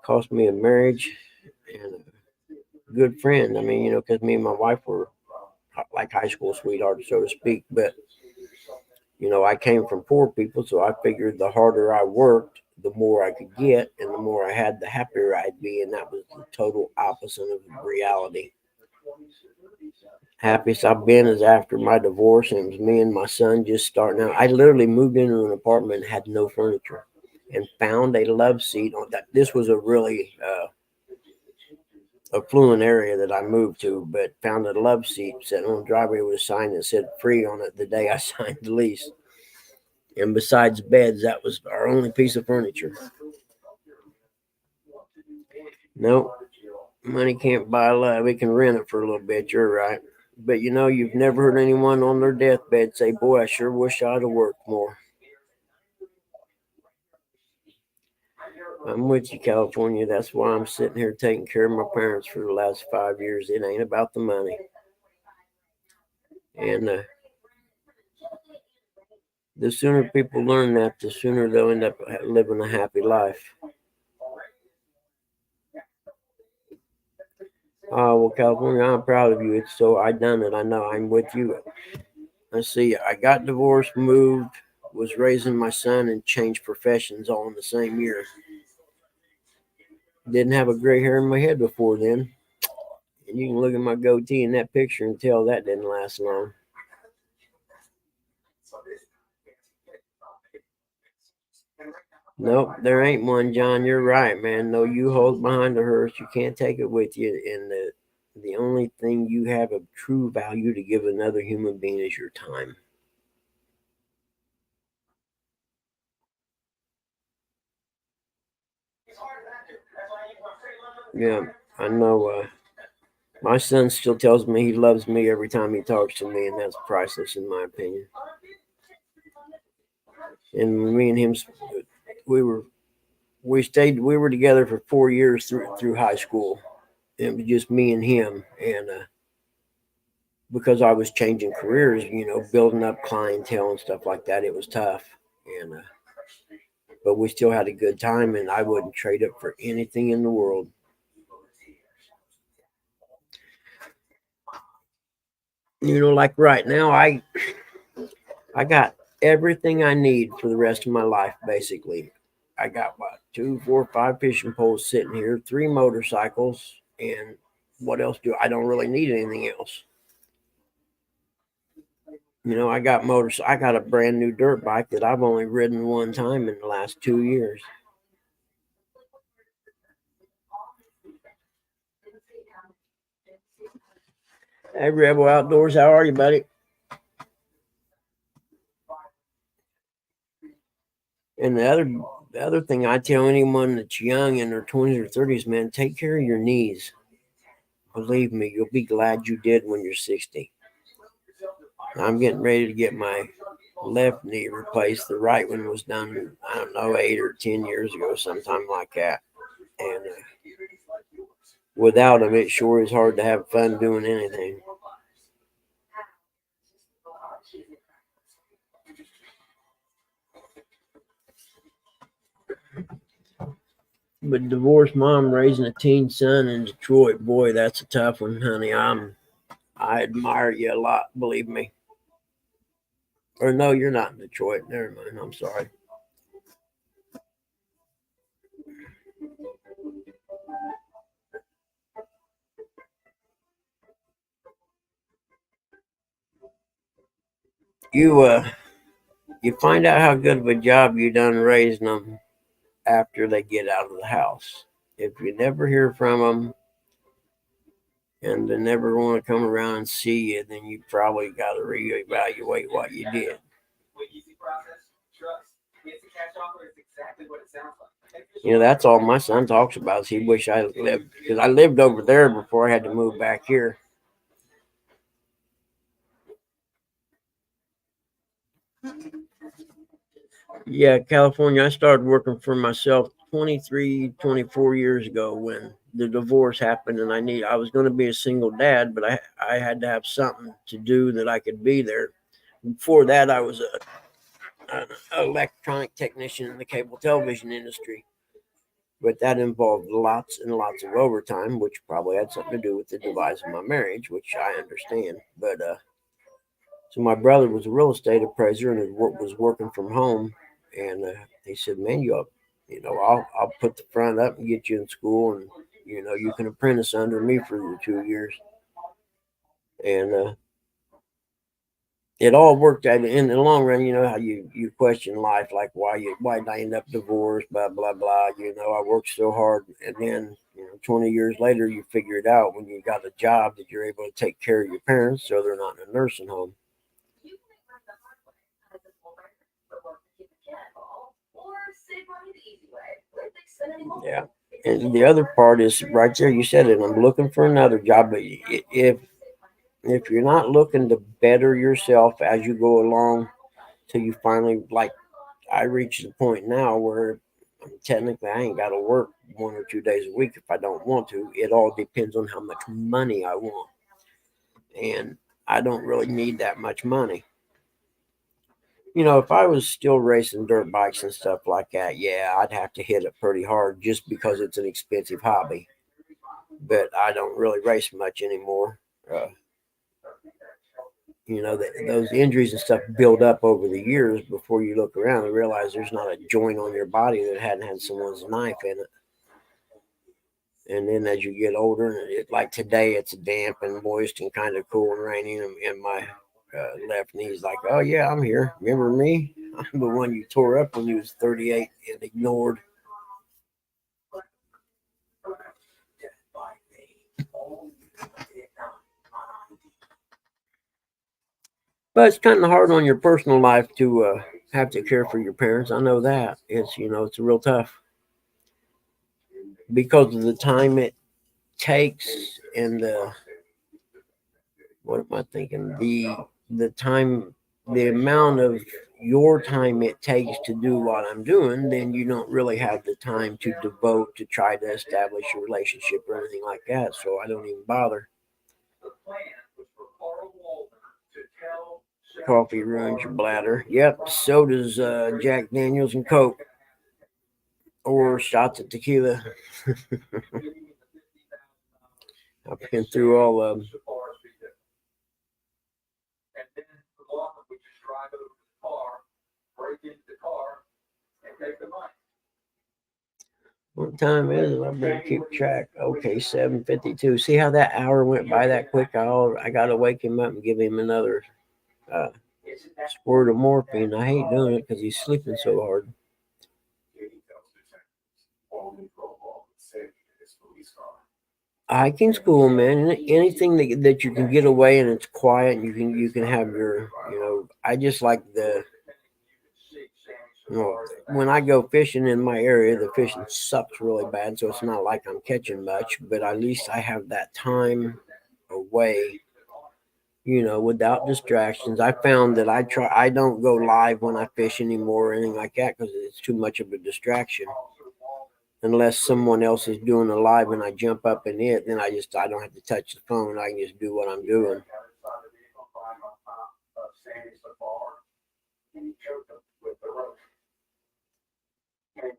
Cost me a marriage and a good friend. I mean, you know, because me and my wife were like high school sweethearts, so to speak. But, you know, I came from poor people, so I figured the harder I worked, the more I could get, and the more I had, the happier I'd be. And that was the total opposite of reality. Happiest I've been is after my divorce, and it was me and my son just starting out. I literally moved into an apartment and had no furniture, and found a love seat on that. This was a really affluent area that I moved to, but found a love seat sitting on the driveway with a sign that said free on it the day I signed the lease. And besides beds, that was our only piece of furniture. Nope. Money can't buy love. It can rent it for a little bit. You're right. But you know, you've never heard anyone on their deathbed say, "Boy, I sure wish I'd have worked more." I'm with you, California. That's why I'm sitting here taking care of my parents for the last 5 years. It ain't about the money. And the sooner people learn that, the sooner they'll end up living a happy life. Oh, well, California, I'm proud of you. It's so, I done it. I know. I'm with you. Let's see. I got divorced, moved, was raising my son, and changed professions all in the same year. Didn't have a gray hair in my head before then. And you can look at my goatee in that picture and tell that didn't last long. Nope, there ain't one, John. You're right, man. No U-Hauls behind the hearse. You can't take it with you. And the only thing you have of true value to give another human being is your time. Yeah, I know. My son still tells me he loves me every time he talks to me, and that's priceless in my opinion. And me and him, we were together for 4 years through high school. It was just me and him, and because I was changing careers, building up clientele and stuff like that, it was tough. And but we still had a good time, and I wouldn't trade it for anything in the world. Like right now, I got everything I need for the rest of my life, basically. I got what, 2, 4, 5 fishing poles sitting here, 3 motorcycles, and what else I don't really need anything else. I got a brand new dirt bike that I've only ridden one time in the last 2 years. Hey, Rebel Outdoors, how are you, buddy? And the other thing I tell anyone that's young in their 20s or 30s, man, take care of your knees. Believe me, you'll be glad you did when you're 60. I'm getting ready to get my left knee replaced. The right one was done, I don't know, 8 or 10 years ago, sometime like that. And without them, it sure is hard to have fun doing anything. But divorced mom raising a teen son in Detroit, boy, that's a tough one, honey. I admire you a lot, believe me. Or no, you're not in Detroit. Never mind. I'm sorry. You find out how good of a job you done raising them after they get out of the house. If you never hear from them and they never want to come around and see you, then you probably got to reevaluate what you did. That's all my son talks about is he wish I lived, because I lived over there before I had to move back here. Yeah, California, I started working for myself 23, 24 years ago when the divorce happened, and I was going to be a single dad, but I had to have something to do that I could be there. Before that, I was an electronic technician in the cable television industry, but that involved lots and lots of overtime, which probably had something to do with the demise of my marriage, which I understand. But so my brother was a real estate appraiser and was working from home. And he said, "Man, I'll put the front up and get you in school, and you can apprentice under me for the 2 years." And it all worked out in the long run. You know how you question life, like why did I end up divorced, blah blah blah. I worked so hard, and then 20 years later, you figure it out when you got a job that you're able to take care of your parents, so they're not in a nursing home. Yeah. And the other part is right there. You said it. I'm looking for another job, but if you're not looking to better yourself as you go along, till you finally, like, I reach the point now where technically I ain't got to work 1 or 2 days a week if I don't want to. It all depends on how much money I want, and I don't really need that much money. If I was still racing dirt bikes and stuff like that, yeah, I'd have to hit it pretty hard just because it's an expensive hobby. But I don't really race much anymore. Those injuries and stuff build up over the years before you look around and realize there's not a joint on your body that hadn't had someone's knife in it. And then as you get older, like today, it's damp and moist and kind of cool and rainy, and my left knee's like, "Oh yeah, I'm here. Remember me? I'm the one you tore up when you was 38 and ignored." But it's kind of hard on your personal life to have to care for your parents. I know that it's real tough because of the time it takes and the what am I thinking? The time, the amount of your time it takes to do what I'm doing, then you don't really have the time to devote to try to establish a relationship or anything like that. So I don't even bother. The plan was for Carl Walden to tell Coffee ruins your bladder. Yep, so does Jack Daniels and Coke or shots of tequila. I've been through all of them. And then Walden would just drive over to the car, break into the car, and take the money. What time is it? I better keep track. Okay, 7:52. See how that hour went by that quick? I gotta wake him up and give him another squirt of morphine. I hate doing it because he's sleeping so hard. Katie tells detectives Walden drove off with Sandy in his police car. Hiking school, man. Anything that you can get away and it's quiet and you can have your, I just like when I go fishing in my area, the fishing sucks really bad, so it's not like I'm catching much, but at least I have that time away, without distractions. I found that I don't go live when I fish anymore or anything like that because it's too much of a distraction. Unless someone else is doing a live and I jump up in it, then I don't have to touch the phone. I can just do what I'm doing.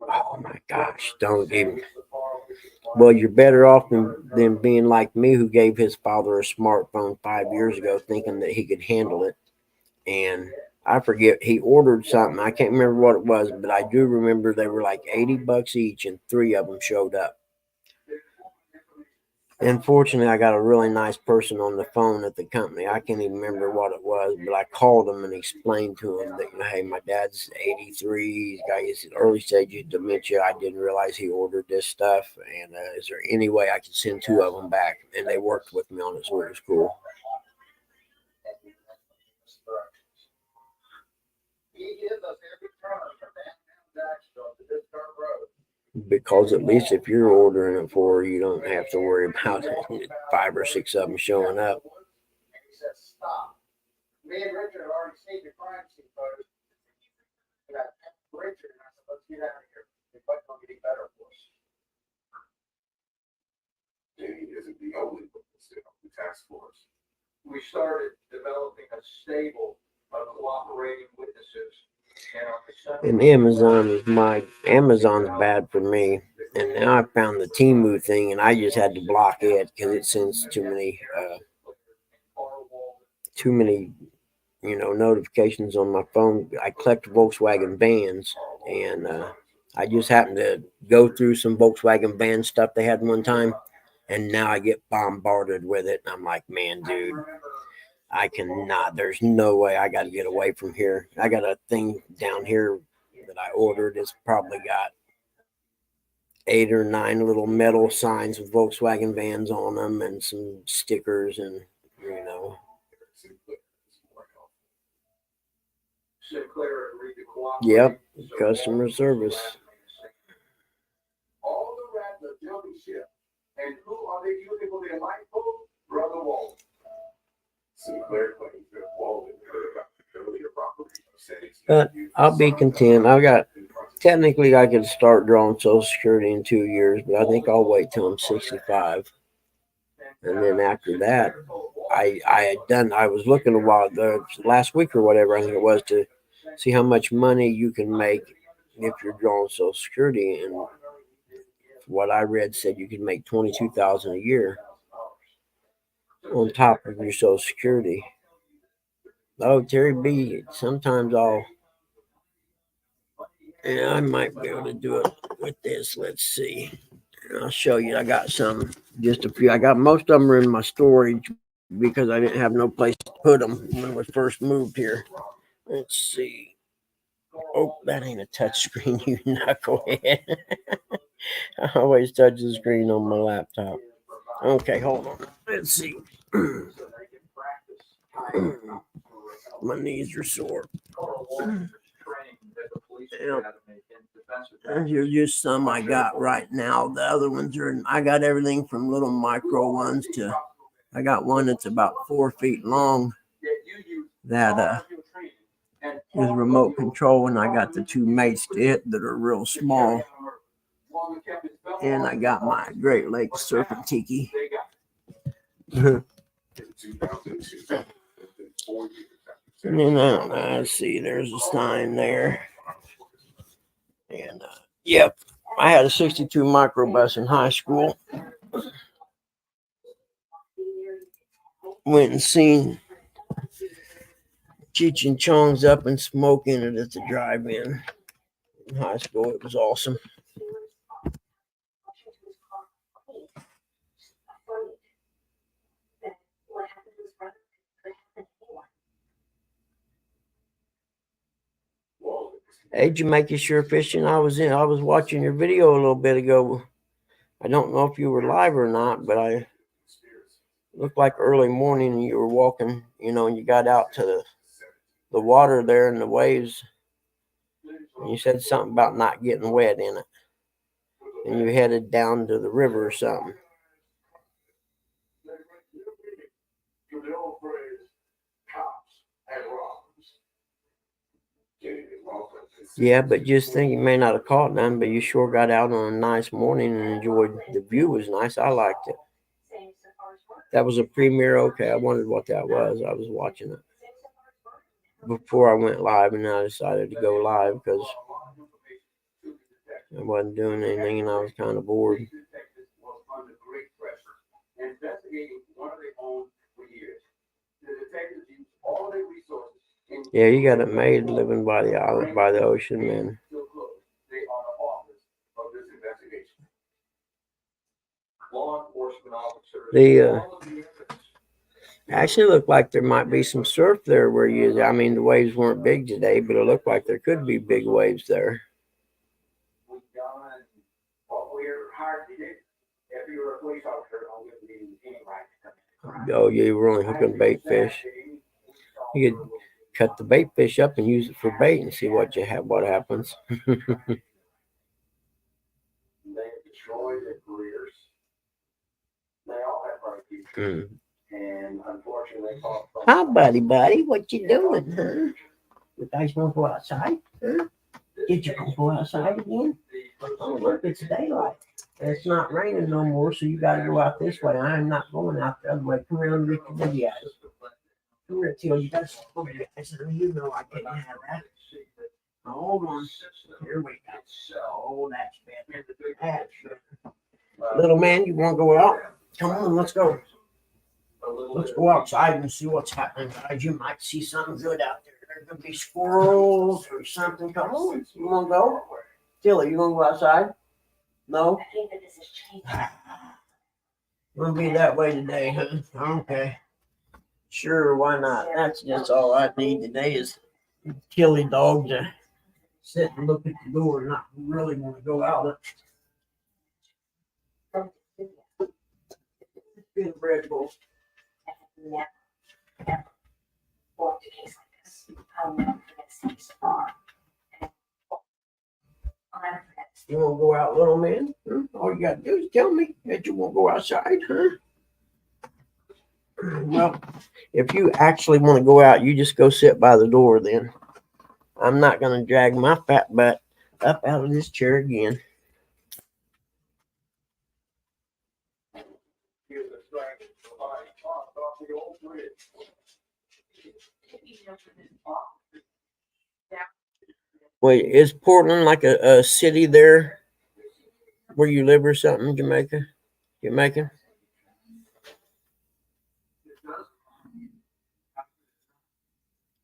Oh my gosh, don't even. Well, you're better off than being like me, who gave his father a smartphone 5 years ago thinking that he could handle it. And I forget, he ordered something. I can't remember what it was, but I do remember they were like $80 each and 3 of them showed up. And fortunately, I got a really nice person on the phone at the company. I can't even remember what it was, but I called him and explained to him that, hey, my dad's 83. He's got his early stage of dementia. I didn't realize he ordered this stuff. And is there any way I could send 2 of them back? And they worked with me on it, so it was cool. He gives us every turn from downtown Jacksonville to this dirt road. Because at least if you're ordering it for her, you don't have to worry about 5 or 6 of them showing up. And he says, stop. Me and Richard had already seen the crime scene photos. And I asked Richard, and I said, let's get out of here. It's not going to get any better for us. Jenny isn't the only witness in the task force. We started developing a stable of cooperating witnesses. And Amazon's bad for me. And now I found the Temu thing, and I just had to block it because it sends too many notifications on my phone. I collect Volkswagen vans, and I just happened to go through some Volkswagen van stuff they had one time, and now I get bombarded with it. I'm like, man, dude, I cannot. There's no way. I got to get away from here. I got a thing down here that I ordered. It's probably got 8 or 9 little metal signs with Volkswagen vans on them and some stickers and, Sinclair agreed to cooperate. Yep, customer service. All the rats are jumping ship. And who are they using for their lifeboat? Brother Walden. Sinclair claims that Walden heard about the earlier robbery of Sandy's. But I'll be content. Technically, I could start drawing Social Security in 2 years, but I think I'll wait till I'm 65. And then after that, I was looking a while, last week or whatever, I think it was, to see how much money you can make if you're drawing Social Security. And what I read said you can make $22,000 a year on top of your Social Security. Oh, Terry B, sometimes I might be able to do it with this. Let's see. I'll show you. I got just a few. I got most of them are in my storage because I didn't have no place to put them when we first moved here. Let's see. Oh, that ain't a touch screen, you knucklehead. I always touch the screen on my laptop. Okay, hold on. Let's see. My knees are sore. Here's just some I got right now. The other ones I got everything from little micro ones to I got one that's about 4 feet long that is remote control, and I got the two mates to it that are real small. And I got my Great Lakes Surfing Tiki. And then I see there's a sign there. And yep, I had a 62 microbus in high school. Went and seen Cheech and Chong's Up and Smoking it at the drive-in in high school. It was awesome. Hey, Jamaica Sure Fishing. I was watching your video a little bit ago. I don't know if you were live or not, but I looked like early morning and you were walking, and you got out to the water there and the waves. And you said something about not getting wet in it. And you headed down to the river or something. Yeah, but just think you may not have caught none, but you sure got out on a nice morning and enjoyed. The view was nice. I liked it. That was a premiere. Okay, I wondered what that was. I was watching it before I went live, and I decided to go live because I wasn't doing anything and I was kind of bored. Yeah, you got it made living by the island, by the ocean, man. The actually looked like there might be some surf there where the waves weren't big today, but it looked like there could be big waves there. Oh, yeah, you were only hooking bait fish. You could cut the bait fish up and use it for bait and see what happens. Hi, buddy, what you doing, huh? You guys want to go outside? Huh? Did you go outside again? Oh, look, it's daylight. It's not raining no more, so you got to go out this way. I'm not going out the other way. Come around and get your big eyes. Come here, Teal. You got to stop over there. You know I can't have that. Hold on. Here we go. Oh, that's better. That's better. Little man, you want to go out? Come on, let's go. Let's go outside and see what's happening, guys. You might see something good out there. There's going to be squirrels or something. Come on. You want to go? Tilly, you want to go outside? No? We'll be that way today, huh? Okay. Sure, why not? That's all I need today is Tilly dog to sit and look at the door and not really want to go out. Get a bread bowl. Walked a case like this. I'll never forget Steve Safar. I'll never forget. You want to go out, little man? Huh? All you got to do is tell me that you won't go outside, huh? Well, if you actually want to go out, you just go sit by the door then. I'm not going to drag my fat butt up out of this chair again. Wait, is Portland like a city there where you live or something, Jamaica? Jamaican?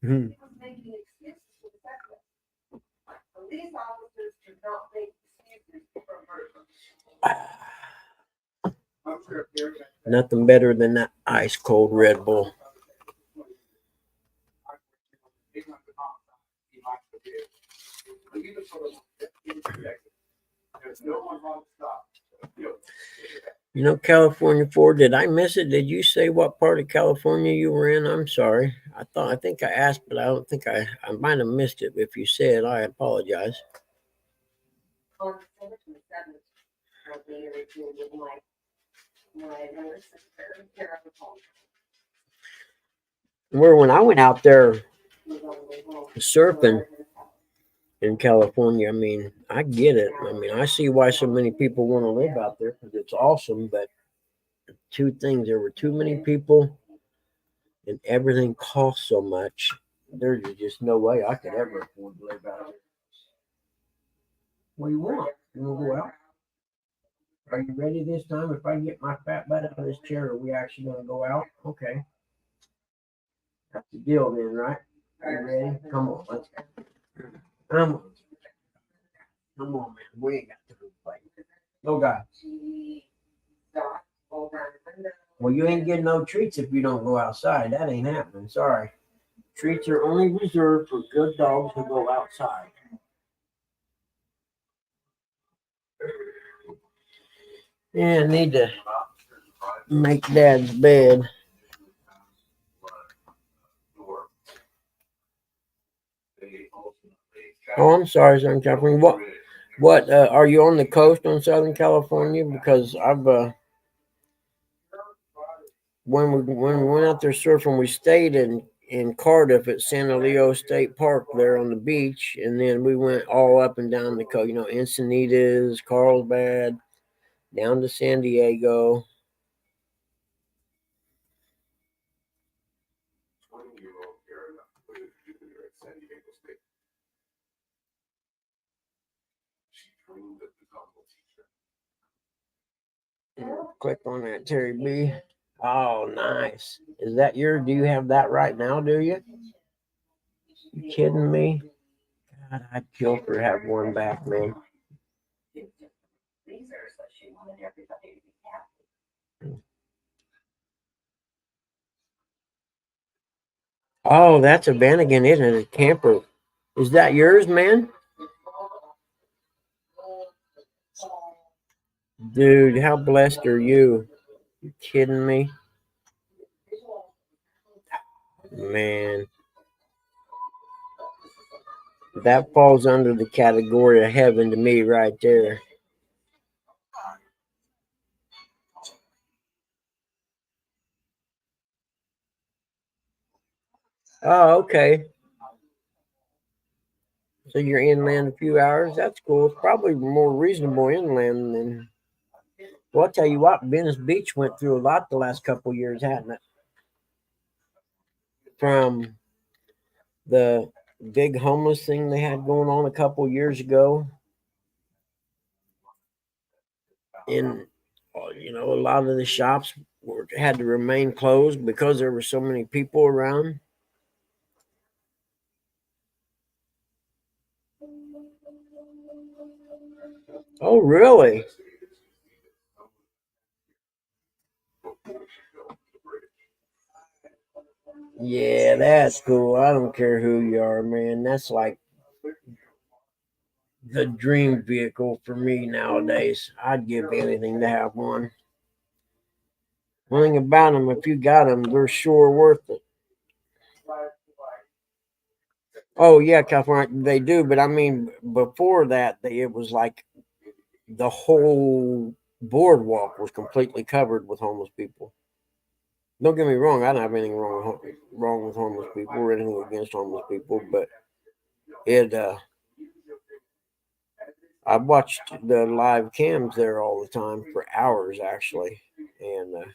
Making excuses for the setback. Police officers do not make excuses for murder. Nothing better than that ice cold Red Bull. You know, California 4, did I miss it? Did you say what part of California you were in? I'm sorry. I think I asked, but I don't think I might have missed it. If you said, I apologize. On December 27th, the year 1889, Where when I went out there surfing in California, I mean, I get it. I mean, I see why so many people want to live out there because it's awesome. But two things: there were too many people, and everything costs so much. There's just no way I could ever afford to live out there. What do you want? You want to go out? Are you ready this time? If I get my fat butt out of this chair, are we actually going to go out? Okay. That's the deal then, right? Are you ready? Come on, let's go. Come on. Come on, man. We ain't got to play. No guy. Well, you ain't getting no treats if you don't go outside. That ain't happening. Sorry. Treats are only reserved for good dogs who go outside. Yeah, I need to make Dad's bed. Oh, I'm sorry, Southern California. What are you on the coast on Southern California? Because I've when we went out there surfing, we stayed in Cardiff at Santa Leo State Park there on the beach, and then we went all up and down the coast. You know, Encinitas, Carlsbad, down to San Diego. Click on that, Terry B. Oh, nice. Is that yours? Do you have that right now? Do you? You kidding me? God, I'd kill for have one back, man. Oh, that's a Vanagon, isn't it? A camper. Is that yours, man? Dude, how blessed are you? You kidding me? Man, that falls under the category of heaven to me right there. Oh, okay. So you're inland a few hours. That's cool. It's probably more reasonable inland than. Well, I'll tell you what, Venice Beach went through a lot the last couple of years, hadn't it? From the big homeless thing they had going on a couple of years ago, and a lot of the shops had to remain closed because there were so many people around. Oh, really? Yeah, that's cool. I don't care who you are, man. That's like the dream vehicle for me nowadays. I'd give anything to have one. One thing about them, if you got them, they're sure worth it. Oh yeah, California, they do. But I mean, before that, it was like the whole boardwalk was completely covered with homeless people. Don't get me wrong; I don't have anything wrong with homeless people or anything against homeless people, but it. I watched the live cams there all the time for hours, actually, and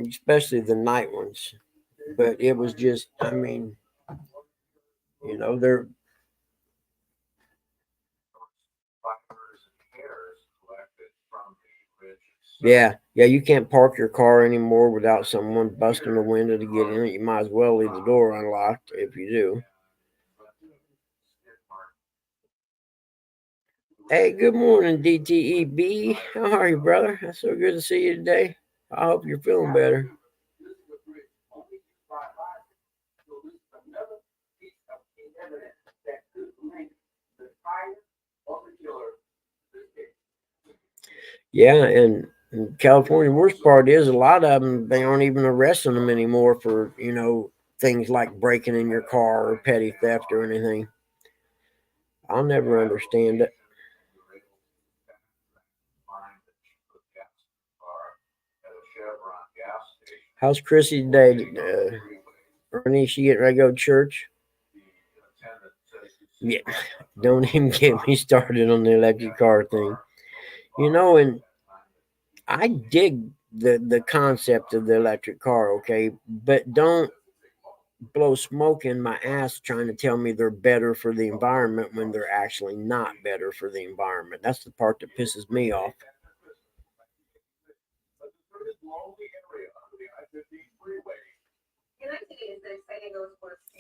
especially the night ones. But it was just, I mean, they're. Yeah, you can't park your car anymore without someone busting the window to get in it. You might as well leave the door unlocked if you do. Hey, good morning, DTEB. How are you, brother? That's so good to see you today. I hope you're feeling better. Yeah, and California, worst part is a lot of them, they aren't even arresting them anymore for, things like breaking in your car or petty theft or anything. I'll never understand it. How's Chrissy today? Ernie, she getting ready to go to church? Yeah, don't even get me started on the electric car thing. You know, and I dig the concept of the electric car, okay, but don't blow smoke in my ass trying to tell me they're better for the environment when they're actually not better for the environment. That's the part that pisses me off.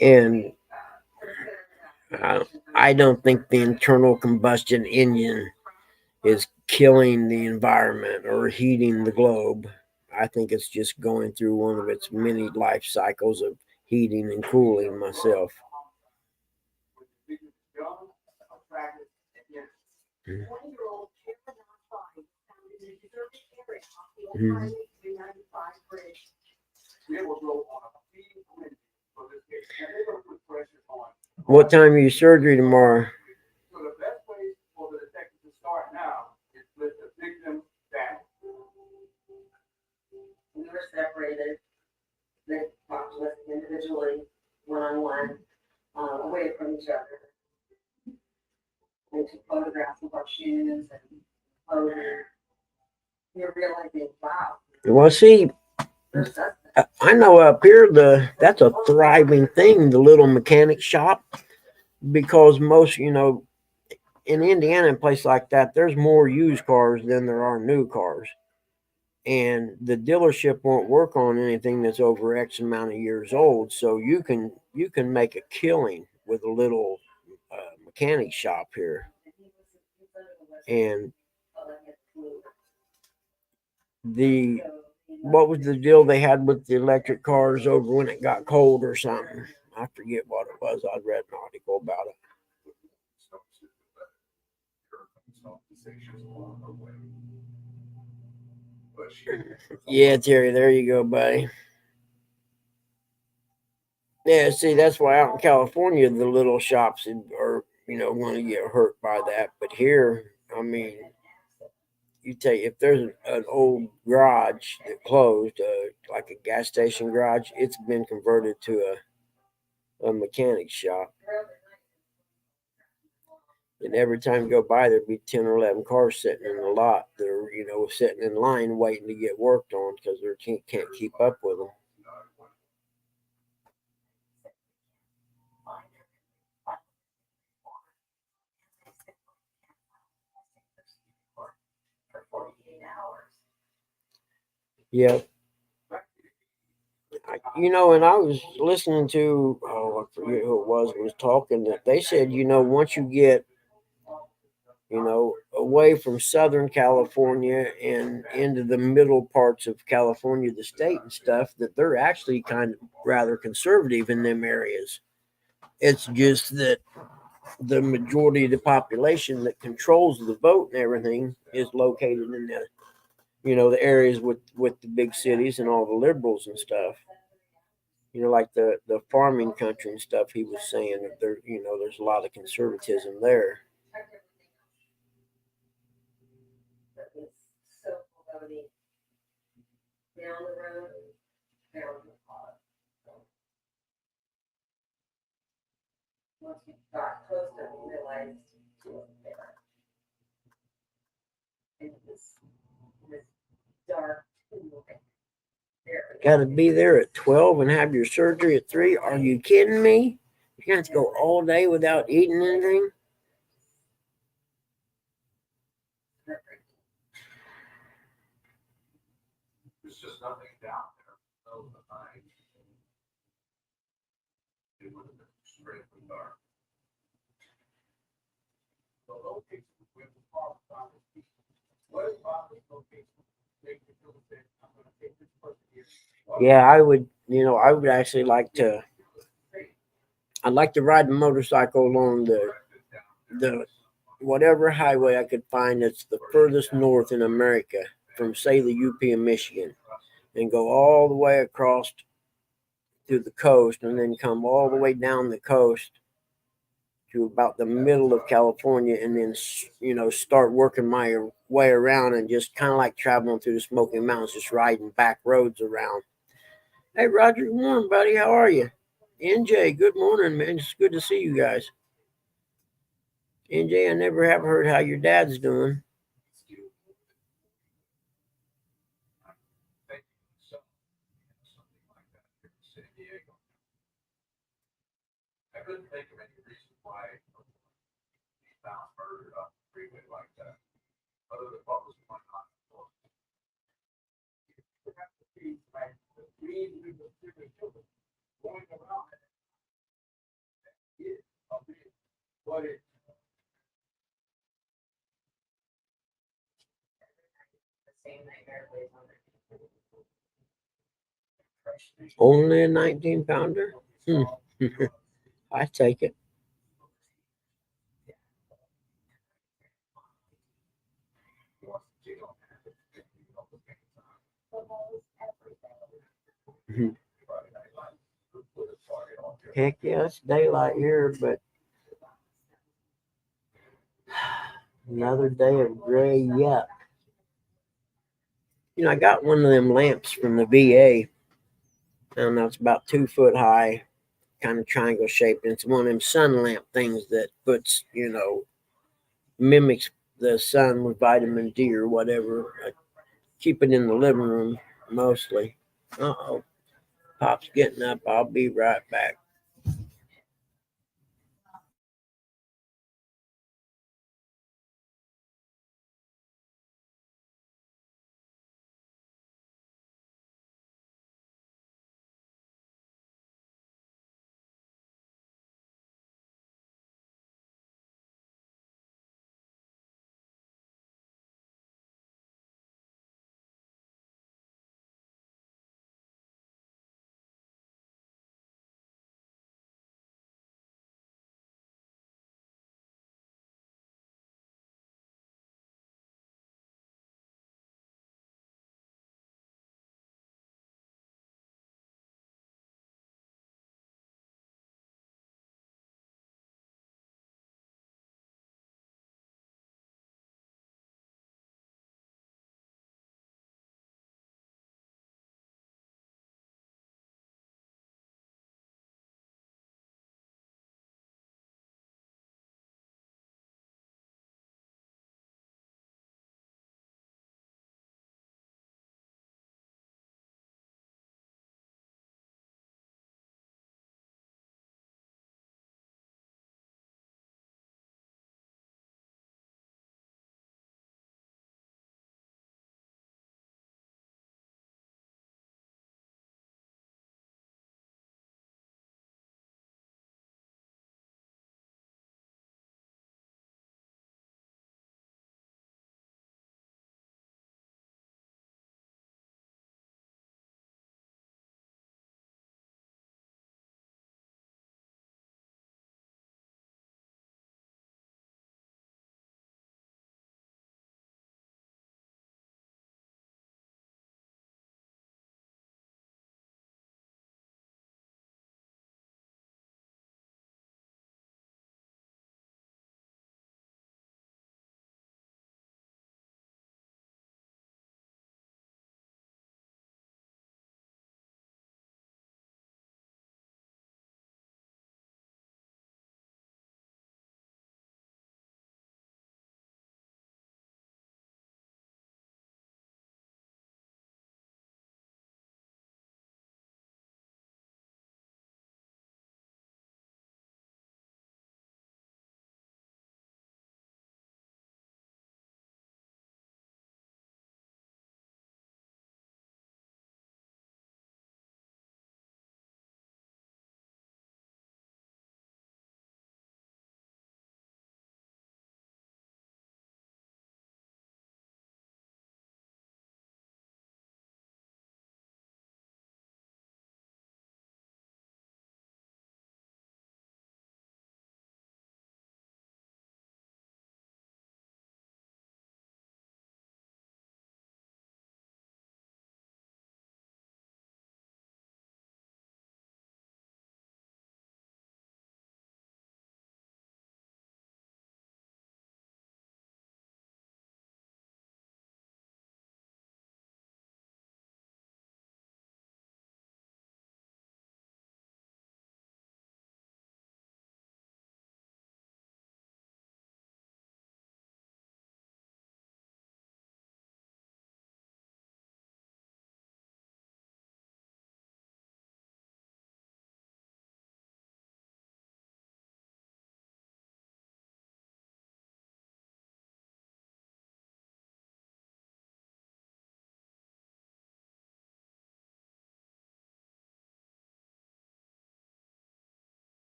And I don't think the internal combustion engine is killing the environment or heating the globe. I think it's just going through one of its many life cycles of heating and cooling myself. Mhm. Mhm. What time are you surgery tomorrow? So the best way for the detective to start now is with the victim family. We were separated. They talked to us individually, one-on-one, away from each other. They took photographs of our shoes and clothing. You're realizing, wow, Well, see, there's us. I know up here that's a thriving thing, the little mechanic shop, because most, in Indiana and places like that, there's more used cars than there are new cars. And the dealership won't work on anything that's over X amount of years old. So you can make a killing with a little mechanic shop here. And what was the deal they had with the electric cars over when it got cold or something? I forget what it was. I read an article about it. Yeah, Terry, there you go, buddy. Yeah, see, that's why out in California, the little shops are, going to get hurt by that. But here, I mean, you take if there's an old garage that closed, like a gas station garage, it's been converted to a mechanic shop. And every time you go by, there'd be 10 or 11 cars sitting in the lot. They're, sitting in line waiting to get worked on because they can't keep up with them. Yeah. And I was listening to, I forget who it was talking, that they said, once you get, away from Southern California and into the middle parts of California, the state and stuff, that they're actually kind of rather conservative in them areas. It's just that the majority of the population that controls the vote and everything is located in the areas with the big cities and all the liberals and stuff. Like the farming country and stuff. He was saying that there's a lot of conservatism there. So voting down the road, down the car. Once you got closer, you realized you wasn't there. It was this dark moving. Got to be there at 12 and have your surgery at 3. Are you kidding me? You're going to have to go all day without eating anything? There's just nothing down there. No behind. It would have been straight from dark. The location where the car found his feet. What is Bobby's location? Make you feel the same. I'm going to take this person here. Yeah, I would actually I'd like to ride the motorcycle along the whatever highway I could find that's the furthest north in America from, say, the UP of Michigan, and go all the way across to the coast and then come all the way down the coast to about the middle of California and then, start working my way around and just kind of like traveling through the Smoky Mountains, just riding back roads around. Hey, Roger, good morning, buddy. How are you? NJ, good morning, man. It's good to see you guys. NJ, I never have heard how your dad's doing. Thank you. So, something like that here in San Diego. I couldn't think of any reason why he found murdered on the freeway like that. Other than what was going on. It have to be like the three individual serial killers going around. What it The same nightmare plays on it. Only a 19-pounder? I take it. wants to jail. Mhm. Heck yeah, it's daylight here, but another day of gray yuck. You know, I got one of them lamps from the VA. I don't know, it's about 2 foot high, kind of triangle shaped. And it's one of them sun lamp things that puts, mimics the sun with vitamin D or whatever. I keep it in the living room mostly. Uh-oh. Pop's getting up. I'll be right back.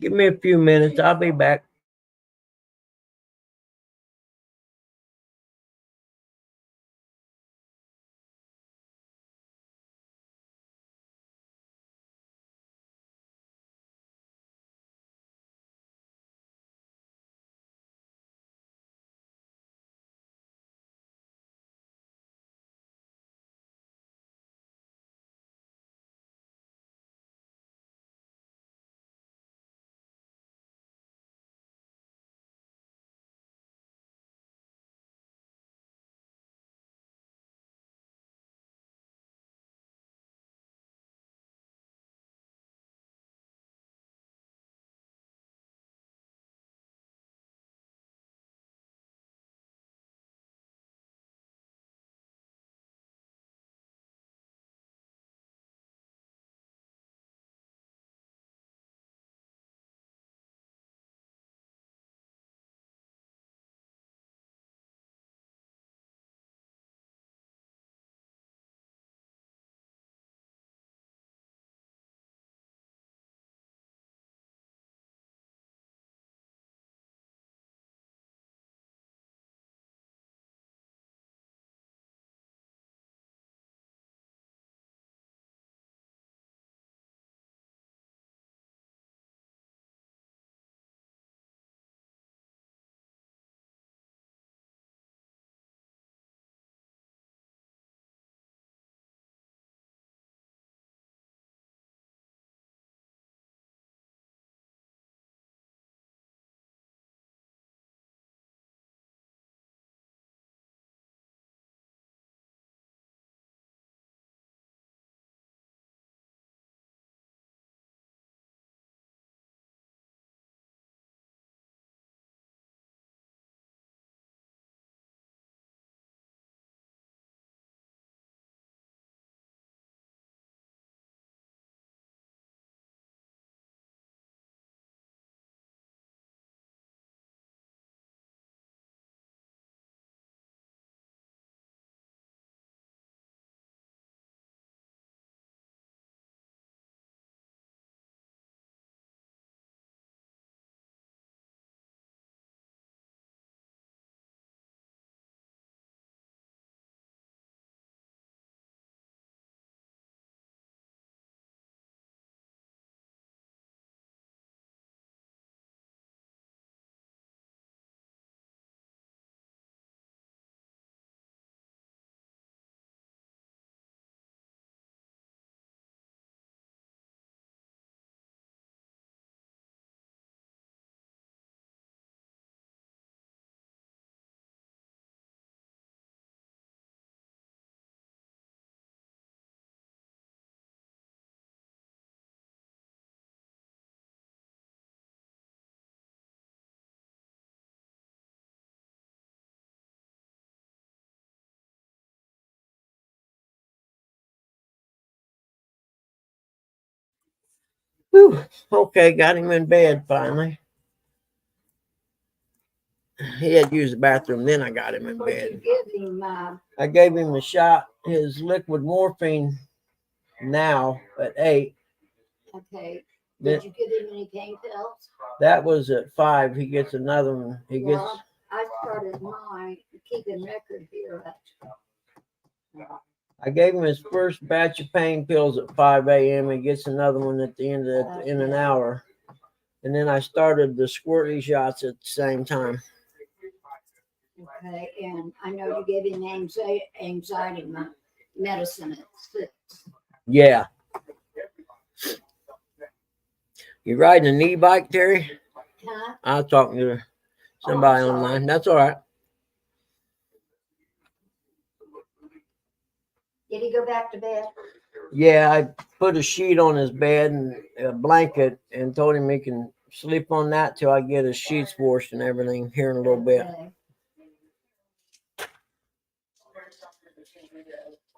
Give me a few minutes. I'll be back. Whew. Okay, got him in bed finally. He had used the bathroom, then I got him in What'd you bed. give him, I gave him a shot, his liquid morphine now at 8. okay, Then did you give him any pain pills? that was at 5. He gets another one. He gets. Well, I started mine, keeping record here. I gave him his first batch of pain pills at 5 a.m. He gets another one at the end of in an hour, and then I started the squirty shots at the same time. Okay, and I know you gave him anxiety medicine at 6. Yeah. You riding an e-bike, Terry? Huh? I was talking to somebody sorry. online. That's all right. Did he go back to bed? Yeah, I put a sheet on his bed and a blanket and told him he can sleep on that till I get his sheets washed and everything here in a little bit. Okay.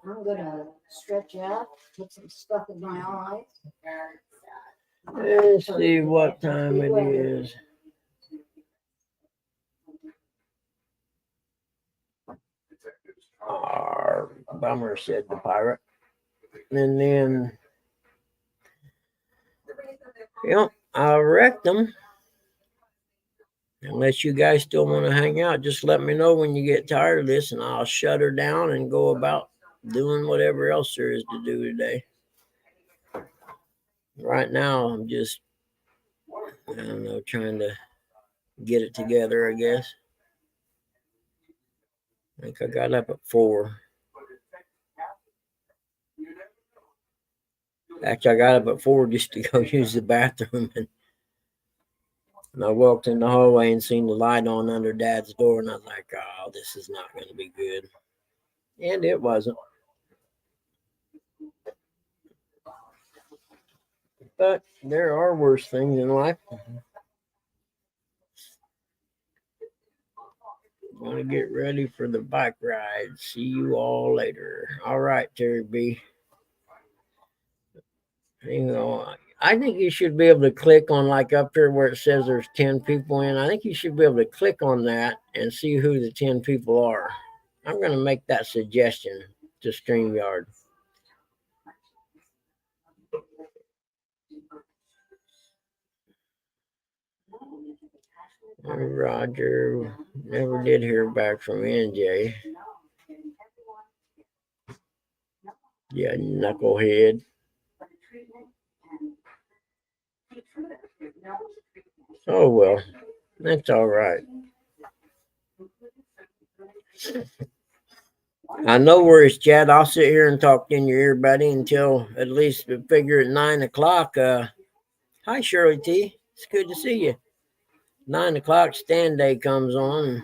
I'm gonna stretch out, put some stuff in my eyes. Let's see what time it is. Our bummer, said the pirate. And then, I'll wreck them. Unless you guys still want to hang out, just let me know when you get tired of this and I'll shut her down and go about doing whatever else there is to do today. Right now, I'm just, I don't know, trying to get it together, I guess. I think I got up at 4. Actually, I got up at 4 just to go use the bathroom. And I walked in the hallway and seen the light on under Dad's door. And I was like, oh, this is not going to be good. And it wasn't. But there are worse things in life. Gonna get ready for the bike ride. See you all later. All right, Terry B. You know, I think you should be able to click on, like up here where it says there's 10 people in. I think you should be able to click on that and see who the 10 people are. I'm going to make that suggestion to StreamYard. Roger, never did hear back from NJ. Yeah, knucklehead. Oh, well, that's all right. I know where it's Chad. I'll sit here and talk in your ear, buddy, until at least we figure at 9 o'clock. Hi, Shirley T. It's good to see you. 9 o'clock stand day comes on, and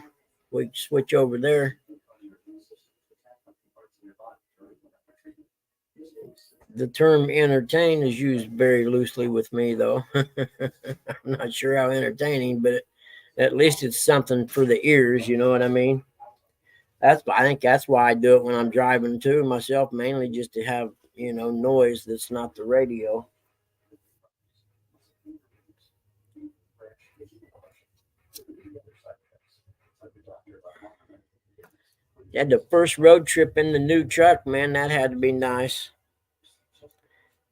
we can switch over there. The term entertain is used very loosely with me, though. I'm not sure how entertaining, but at least it's something for the ears. You know what I mean? I think that's why I do it when I'm driving too myself, mainly just to have, noise that's not the radio. Yeah, the first road trip in the new truck, man, that had to be nice.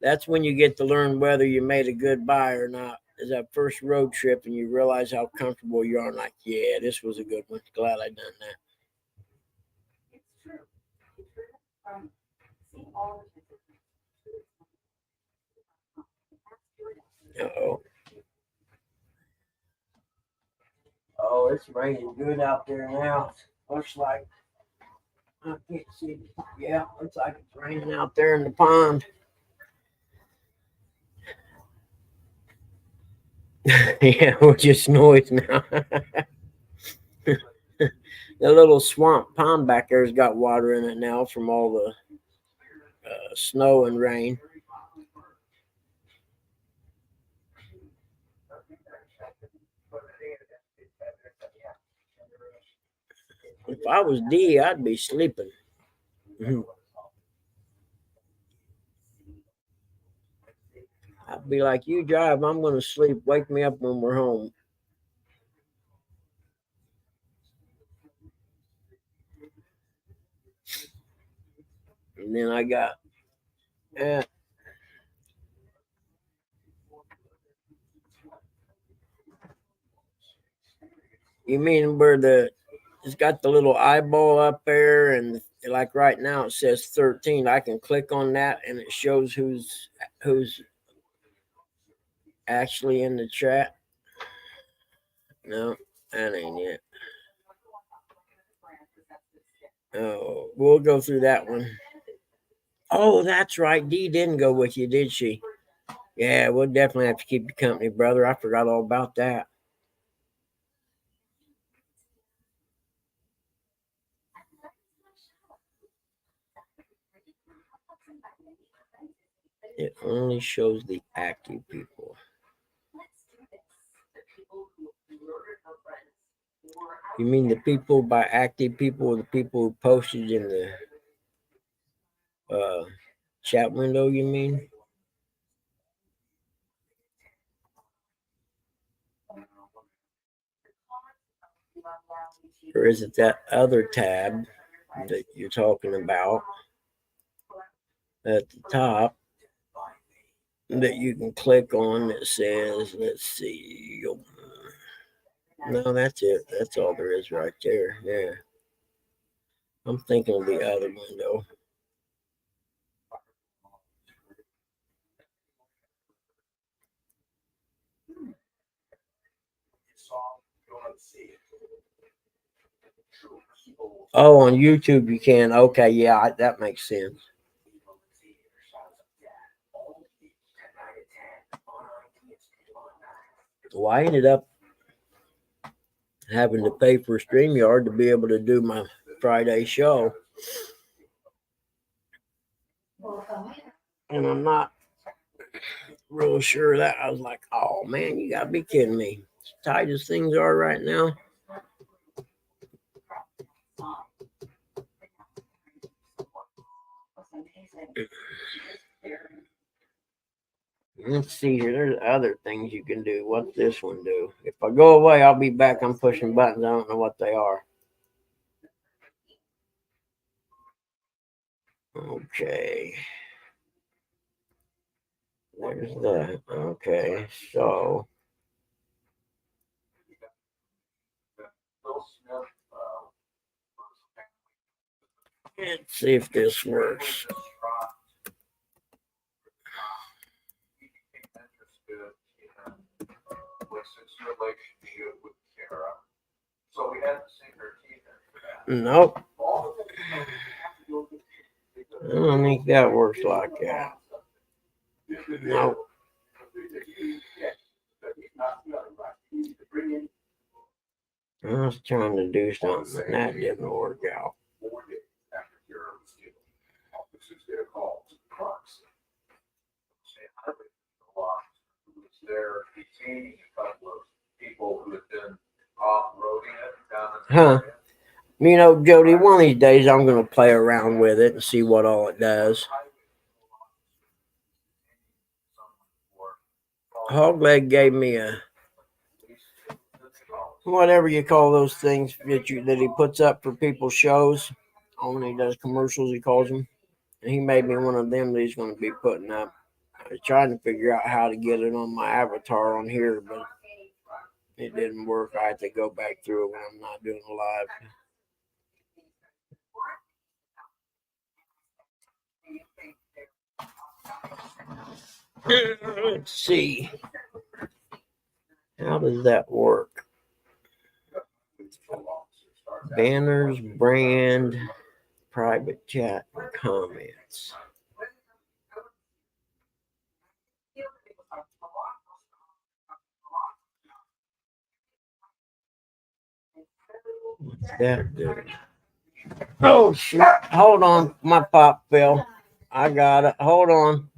That's when you get to learn whether you made a good buy or not. Is that first road trip and you realize how comfortable you are. And like, yeah, this was a good one. Glad I done that. Uh-oh. Oh, it's raining good out there now. Looks like, I can't see. Yeah, looks like it's raining out there in the pond. Yeah, we're just noise now. The little swamp pond back there's got water in it now from all the snow and rain. If I was D, I'd be sleeping. I'd be like, you drive, I'm going to sleep. Wake me up when we're home. And then I got, you mean where it's got the little eyeball up there, and like right now it says 13. I can click on that and it shows who's actually in the chat. No, that ain't it. Oh, we'll go through that one. Oh, that's right. Dee didn't go with you, did she? Yeah, we'll definitely have to keep you company, brother. I forgot all about that. It only shows the active people. You mean the people by active people, or the people who posted in the chat window, you mean? Or is it that other tab that you're talking about at the top? that you can click on that says, let's see. No, that's it. That's all there is right there. Yeah. I'm thinking of the other one though. You saw, you want to see it. True evil Oh, on YouTube you can. Okay, yeah, that makes sense. will see your shadows of death. All week tonight at 10 on ITSP Online. Well, I ended up having to pay for StreamYard to be able to do my Friday show. And I'm not real sure of that. I was like, oh man, you gotta be kidding me. As tight as things are right now. Let's see here. There's other things you can do. What's this one do? If I go away, I'll be back. I'm pushing buttons. I don't know what they are. Okay. There's that. Okay. So Bill Smith, let's see if this works. he became interested in Wix's relationship with Kara. So we had to sink our teeth into that. Nope. All of it, you know, you have to go to- I don't think that works like that. Nope. I was trying to do something and that didn't work out. 4 days after Kara was killed, officers get a call to the crime scene. Say, Harvey, who was there detaining a couple of people who had been off-roading it down in the Huh. area. You know, Jody, one of these days I'm going to play around with it and see what all it does. Hogleg gave me a whatever you call those things that he puts up for people's shows. When he does commercials, he calls them. And he made me one of them that he's going to be putting up. I was trying to figure out how to get it on my avatar on here, but it didn't work. I had to go back through it when I'm not doing a live. Let's see. How does that work? Banners, brand, private chat, and comments. What's that do? Oh, shoot. Hold on. My pop fell. I got it. Hold on.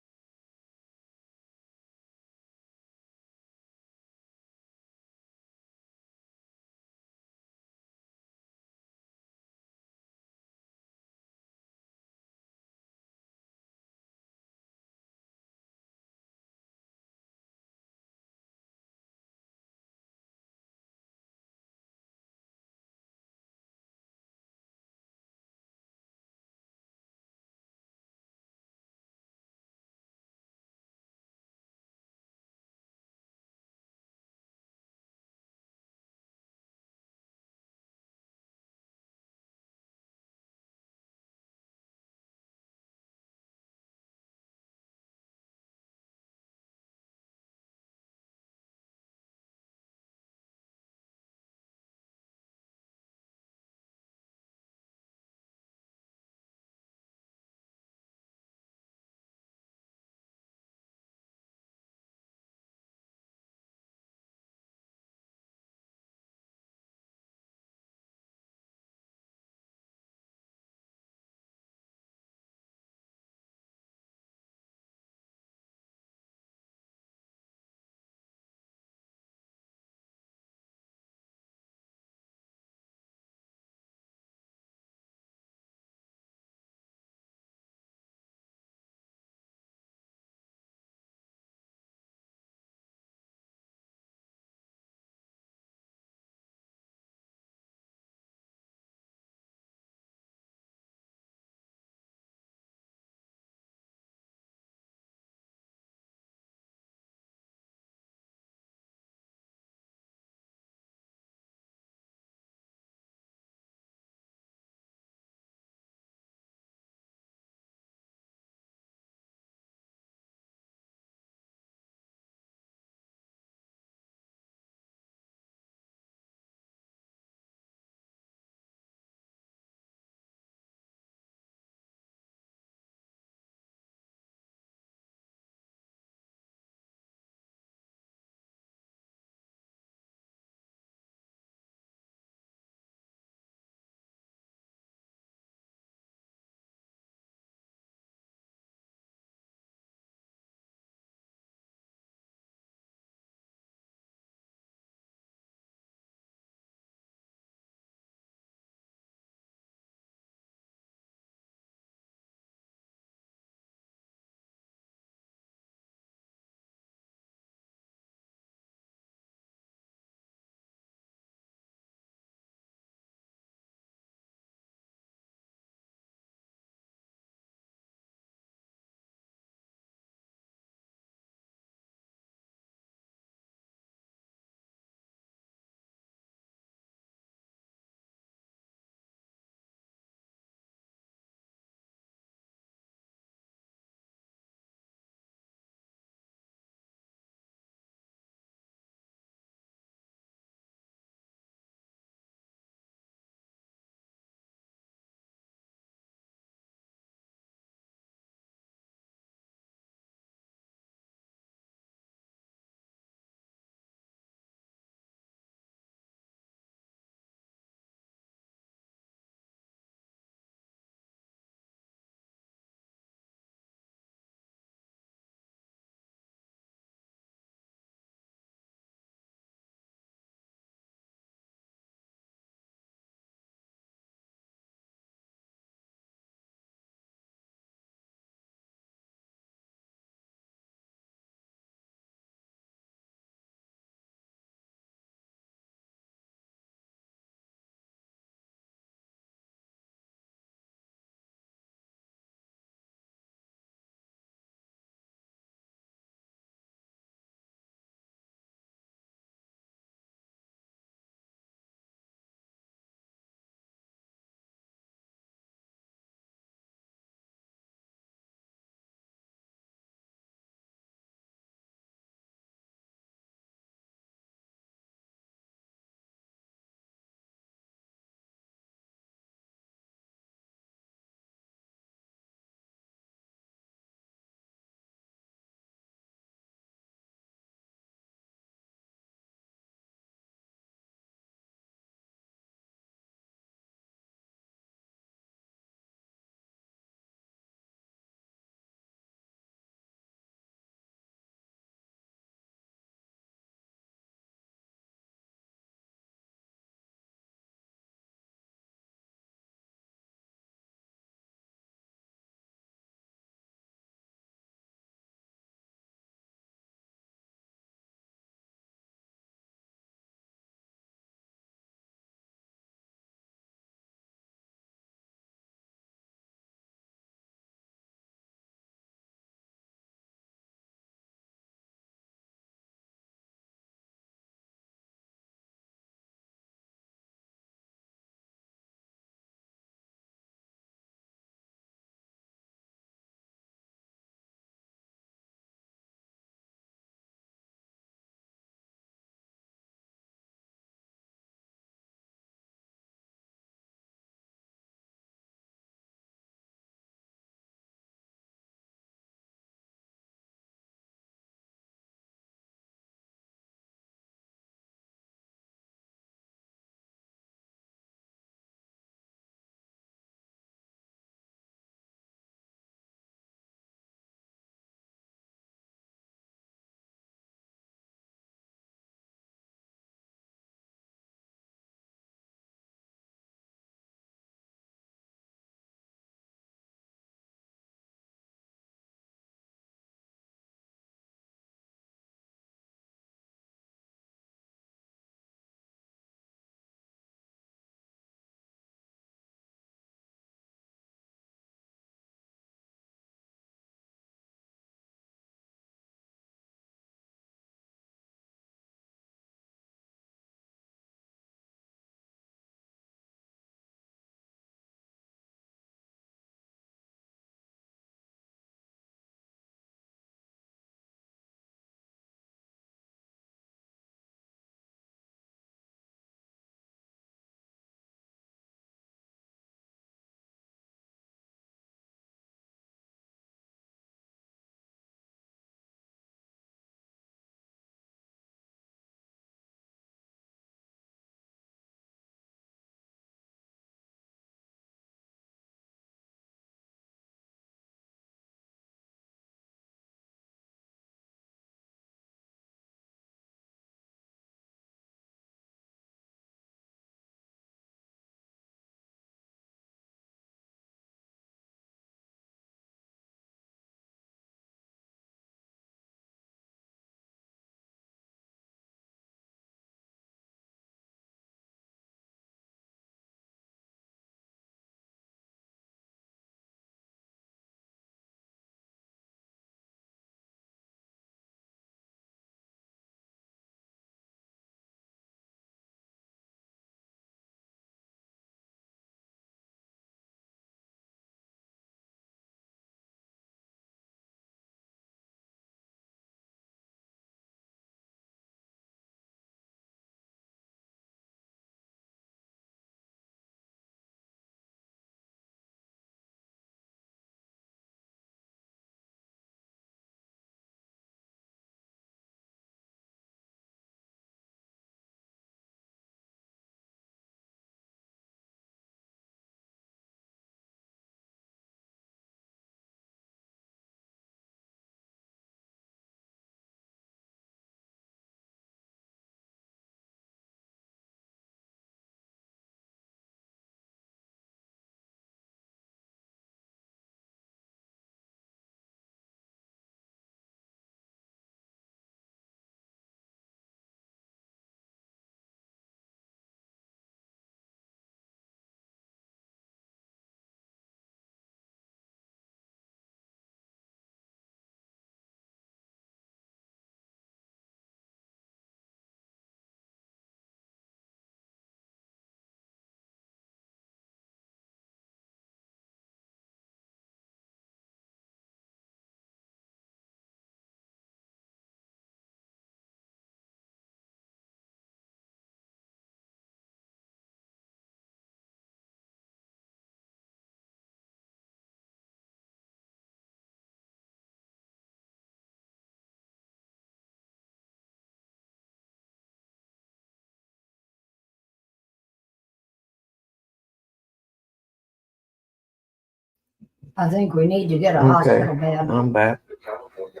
I think we need to get a Okay. hospital bed. I'm back. The California.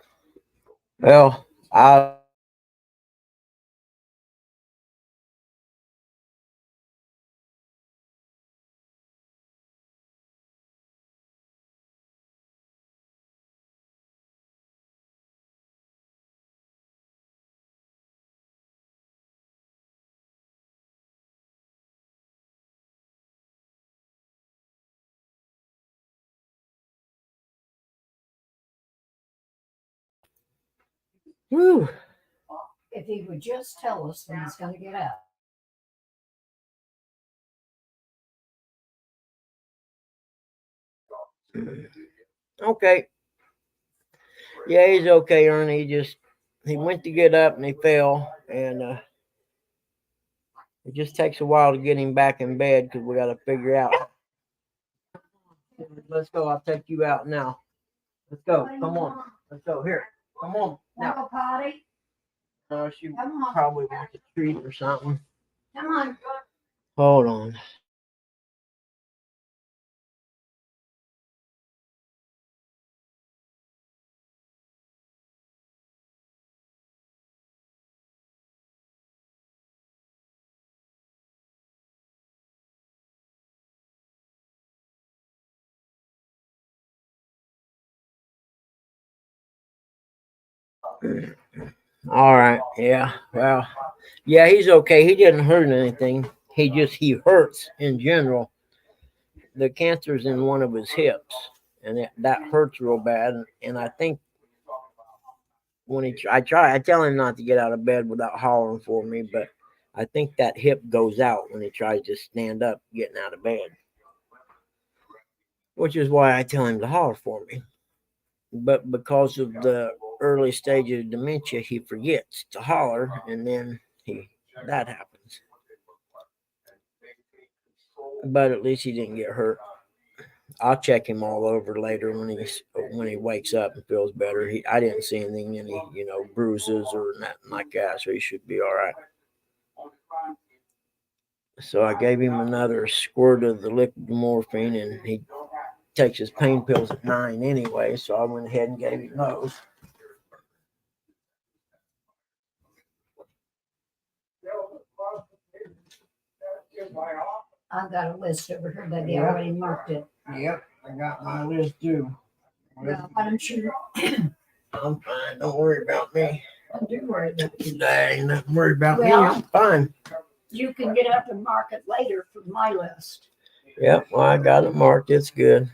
Well, I whew, If he would just tell us when he's gonna get out. okay. Yeah, he's okay, Ernie. He went to get up and he fell, and it just takes a while to get him back in bed because we got to figure out. Let's go. I'll take you out now. Let's go. Come on. Let's go. Here. Come on. Now. Go potty. She Come on. probably wants a treat or something. Come on. Hold on. All right. Yeah. Well, yeah, he's okay. He didn't hurt anything. He hurts in general. The cancer's in one of his hips, and that hurts real bad. And I think when I tell him not to get out of bed without hollering for me, but I think that hip goes out when he tries to stand up getting out of bed, which is why I tell him to holler for me. But because of the early stage of dementia, he forgets to holler, and then that happens. But at least he didn't get hurt. I'll check him all over later when he wakes up and feels better. I didn't see anything, any bruises or nothing like that, so he should be all right. So I gave him another squirt of the liquid morphine, and he takes his pain pills at 9 anyway, so I went ahead and gave him those. I've got a list over here that they already marked it. Yep, I got my list too. Well, why don't you I'm fine. Don't worry about me. do worry about it? Dang, don't worry about me. Well- I'm fine. You can get up and mark it later from my list. Yep, well, I got it marked. It's good.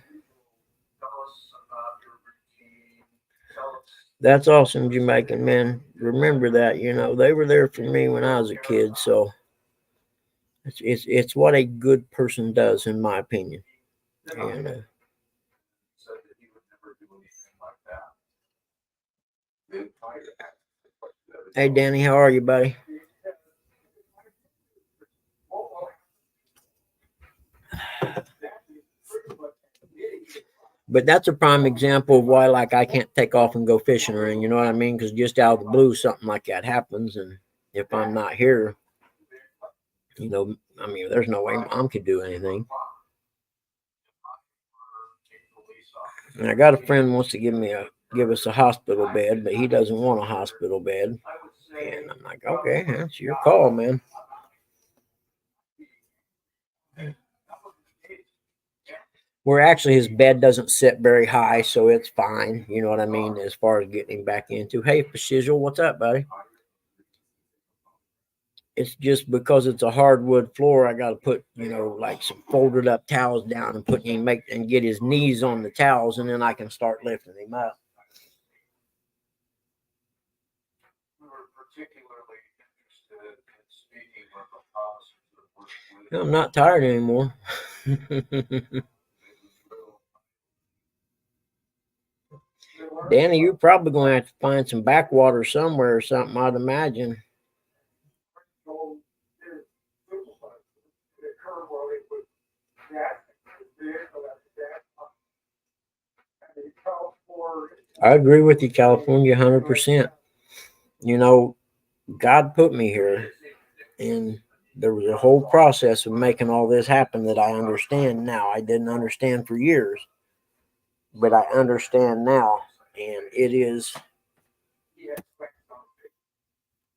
That's awesome, Jamaican men. Remember that, they were there for me when I was a kid, so it's what a good person does, in my opinion. And Said that he would never do anything like that. hey, Danny, how are you, buddy? But that's a prime example of why, like, I can't take off and go fishing or anything. You know what I mean? Because just out of the blue, something like that happens, and if I'm not here, there's no way Mom could do anything. And I got a friend who wants to give us a hospital bed, but he doesn't want a hospital bed. And I'm like, okay, that's your call, man. Where actually his bed doesn't sit very high, so it's fine. You know what I mean? As far as getting him back into. Hey, Shizzle, what's up, buddy? It's just because it's a hardwood floor, I got to put, like some folded up towels down and put him and get his knees on the towels, and then I can start lifting him up. We were particularly interested in speaking with the officers that worked with. I'm not tired anymore. Danny, you're probably going to have to find some backwater somewhere or something, I'd imagine. I agree with you, California, 100%. God put me here, and there was a whole process of making all this happen that I understand now. I didn't understand for years. but I understand now, and it is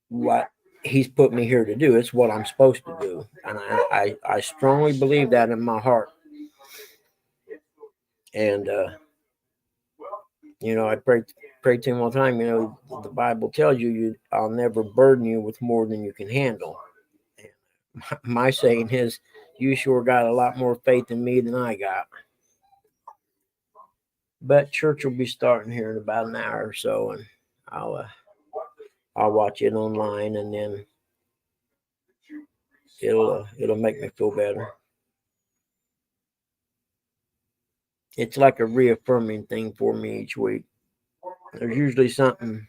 what he's put me here to do. It's what I'm supposed to do, and I strongly believe that in my heart. And you know, I pray to him all the time. You know, the Bible tells you, I'll never burden you with more than you can handle. And my saying is, you sure got a lot more faith in me than I got. But church will be starting here in about an hour or so, and I'll watch it online, and then it'll make me feel better. It's like a reaffirming thing for me each week. There's usually something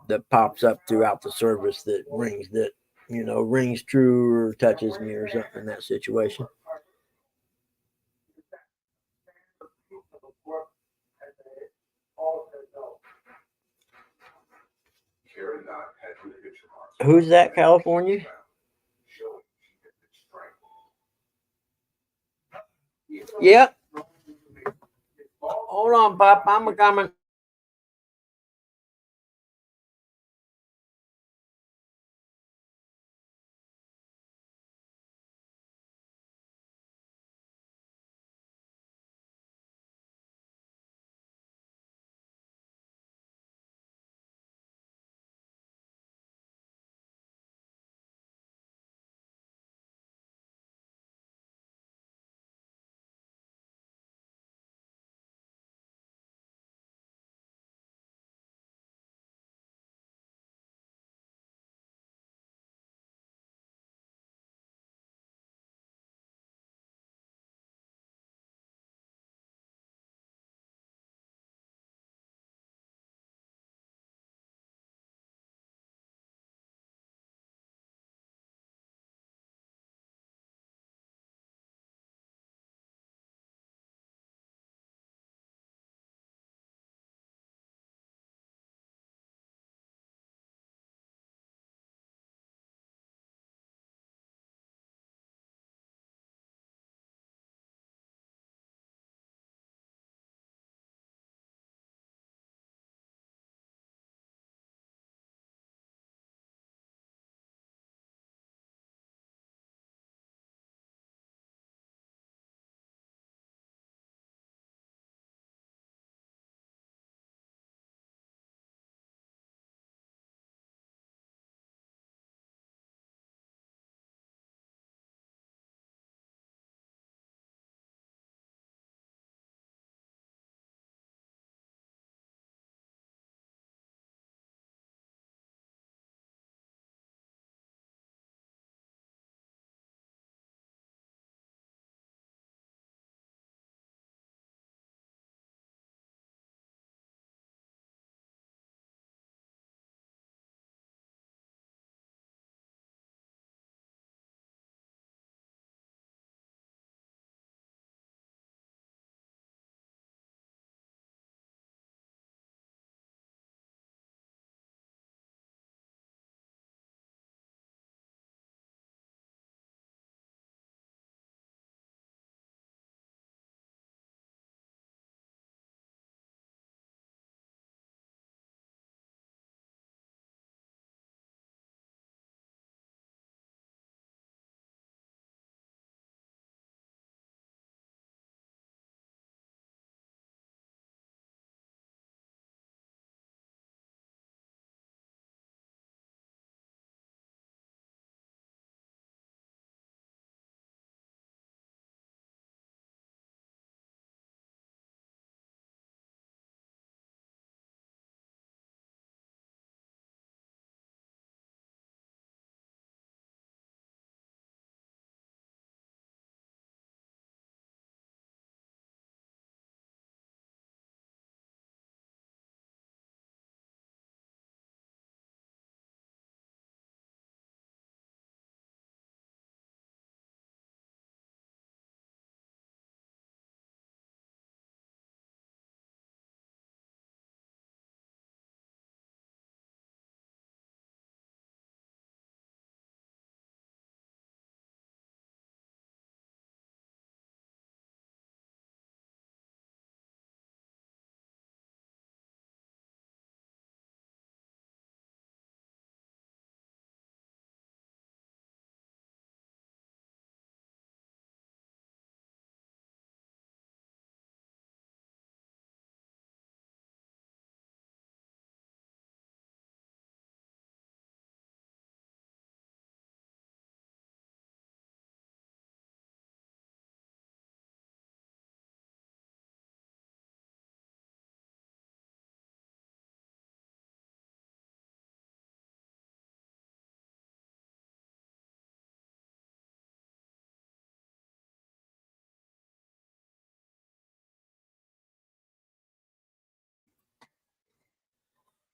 that pops up throughout the service that rings true or touches me or something in that situation. Karen Knott had her hitch marks. Who's that, California? Showing she had been strangled. Yep. Hold on, Pop. I'm a coming.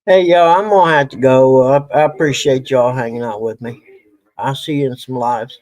Hey, y'all, I'm gonna have to go. I appreciate y'all hanging out with me. I'll see you in some lives.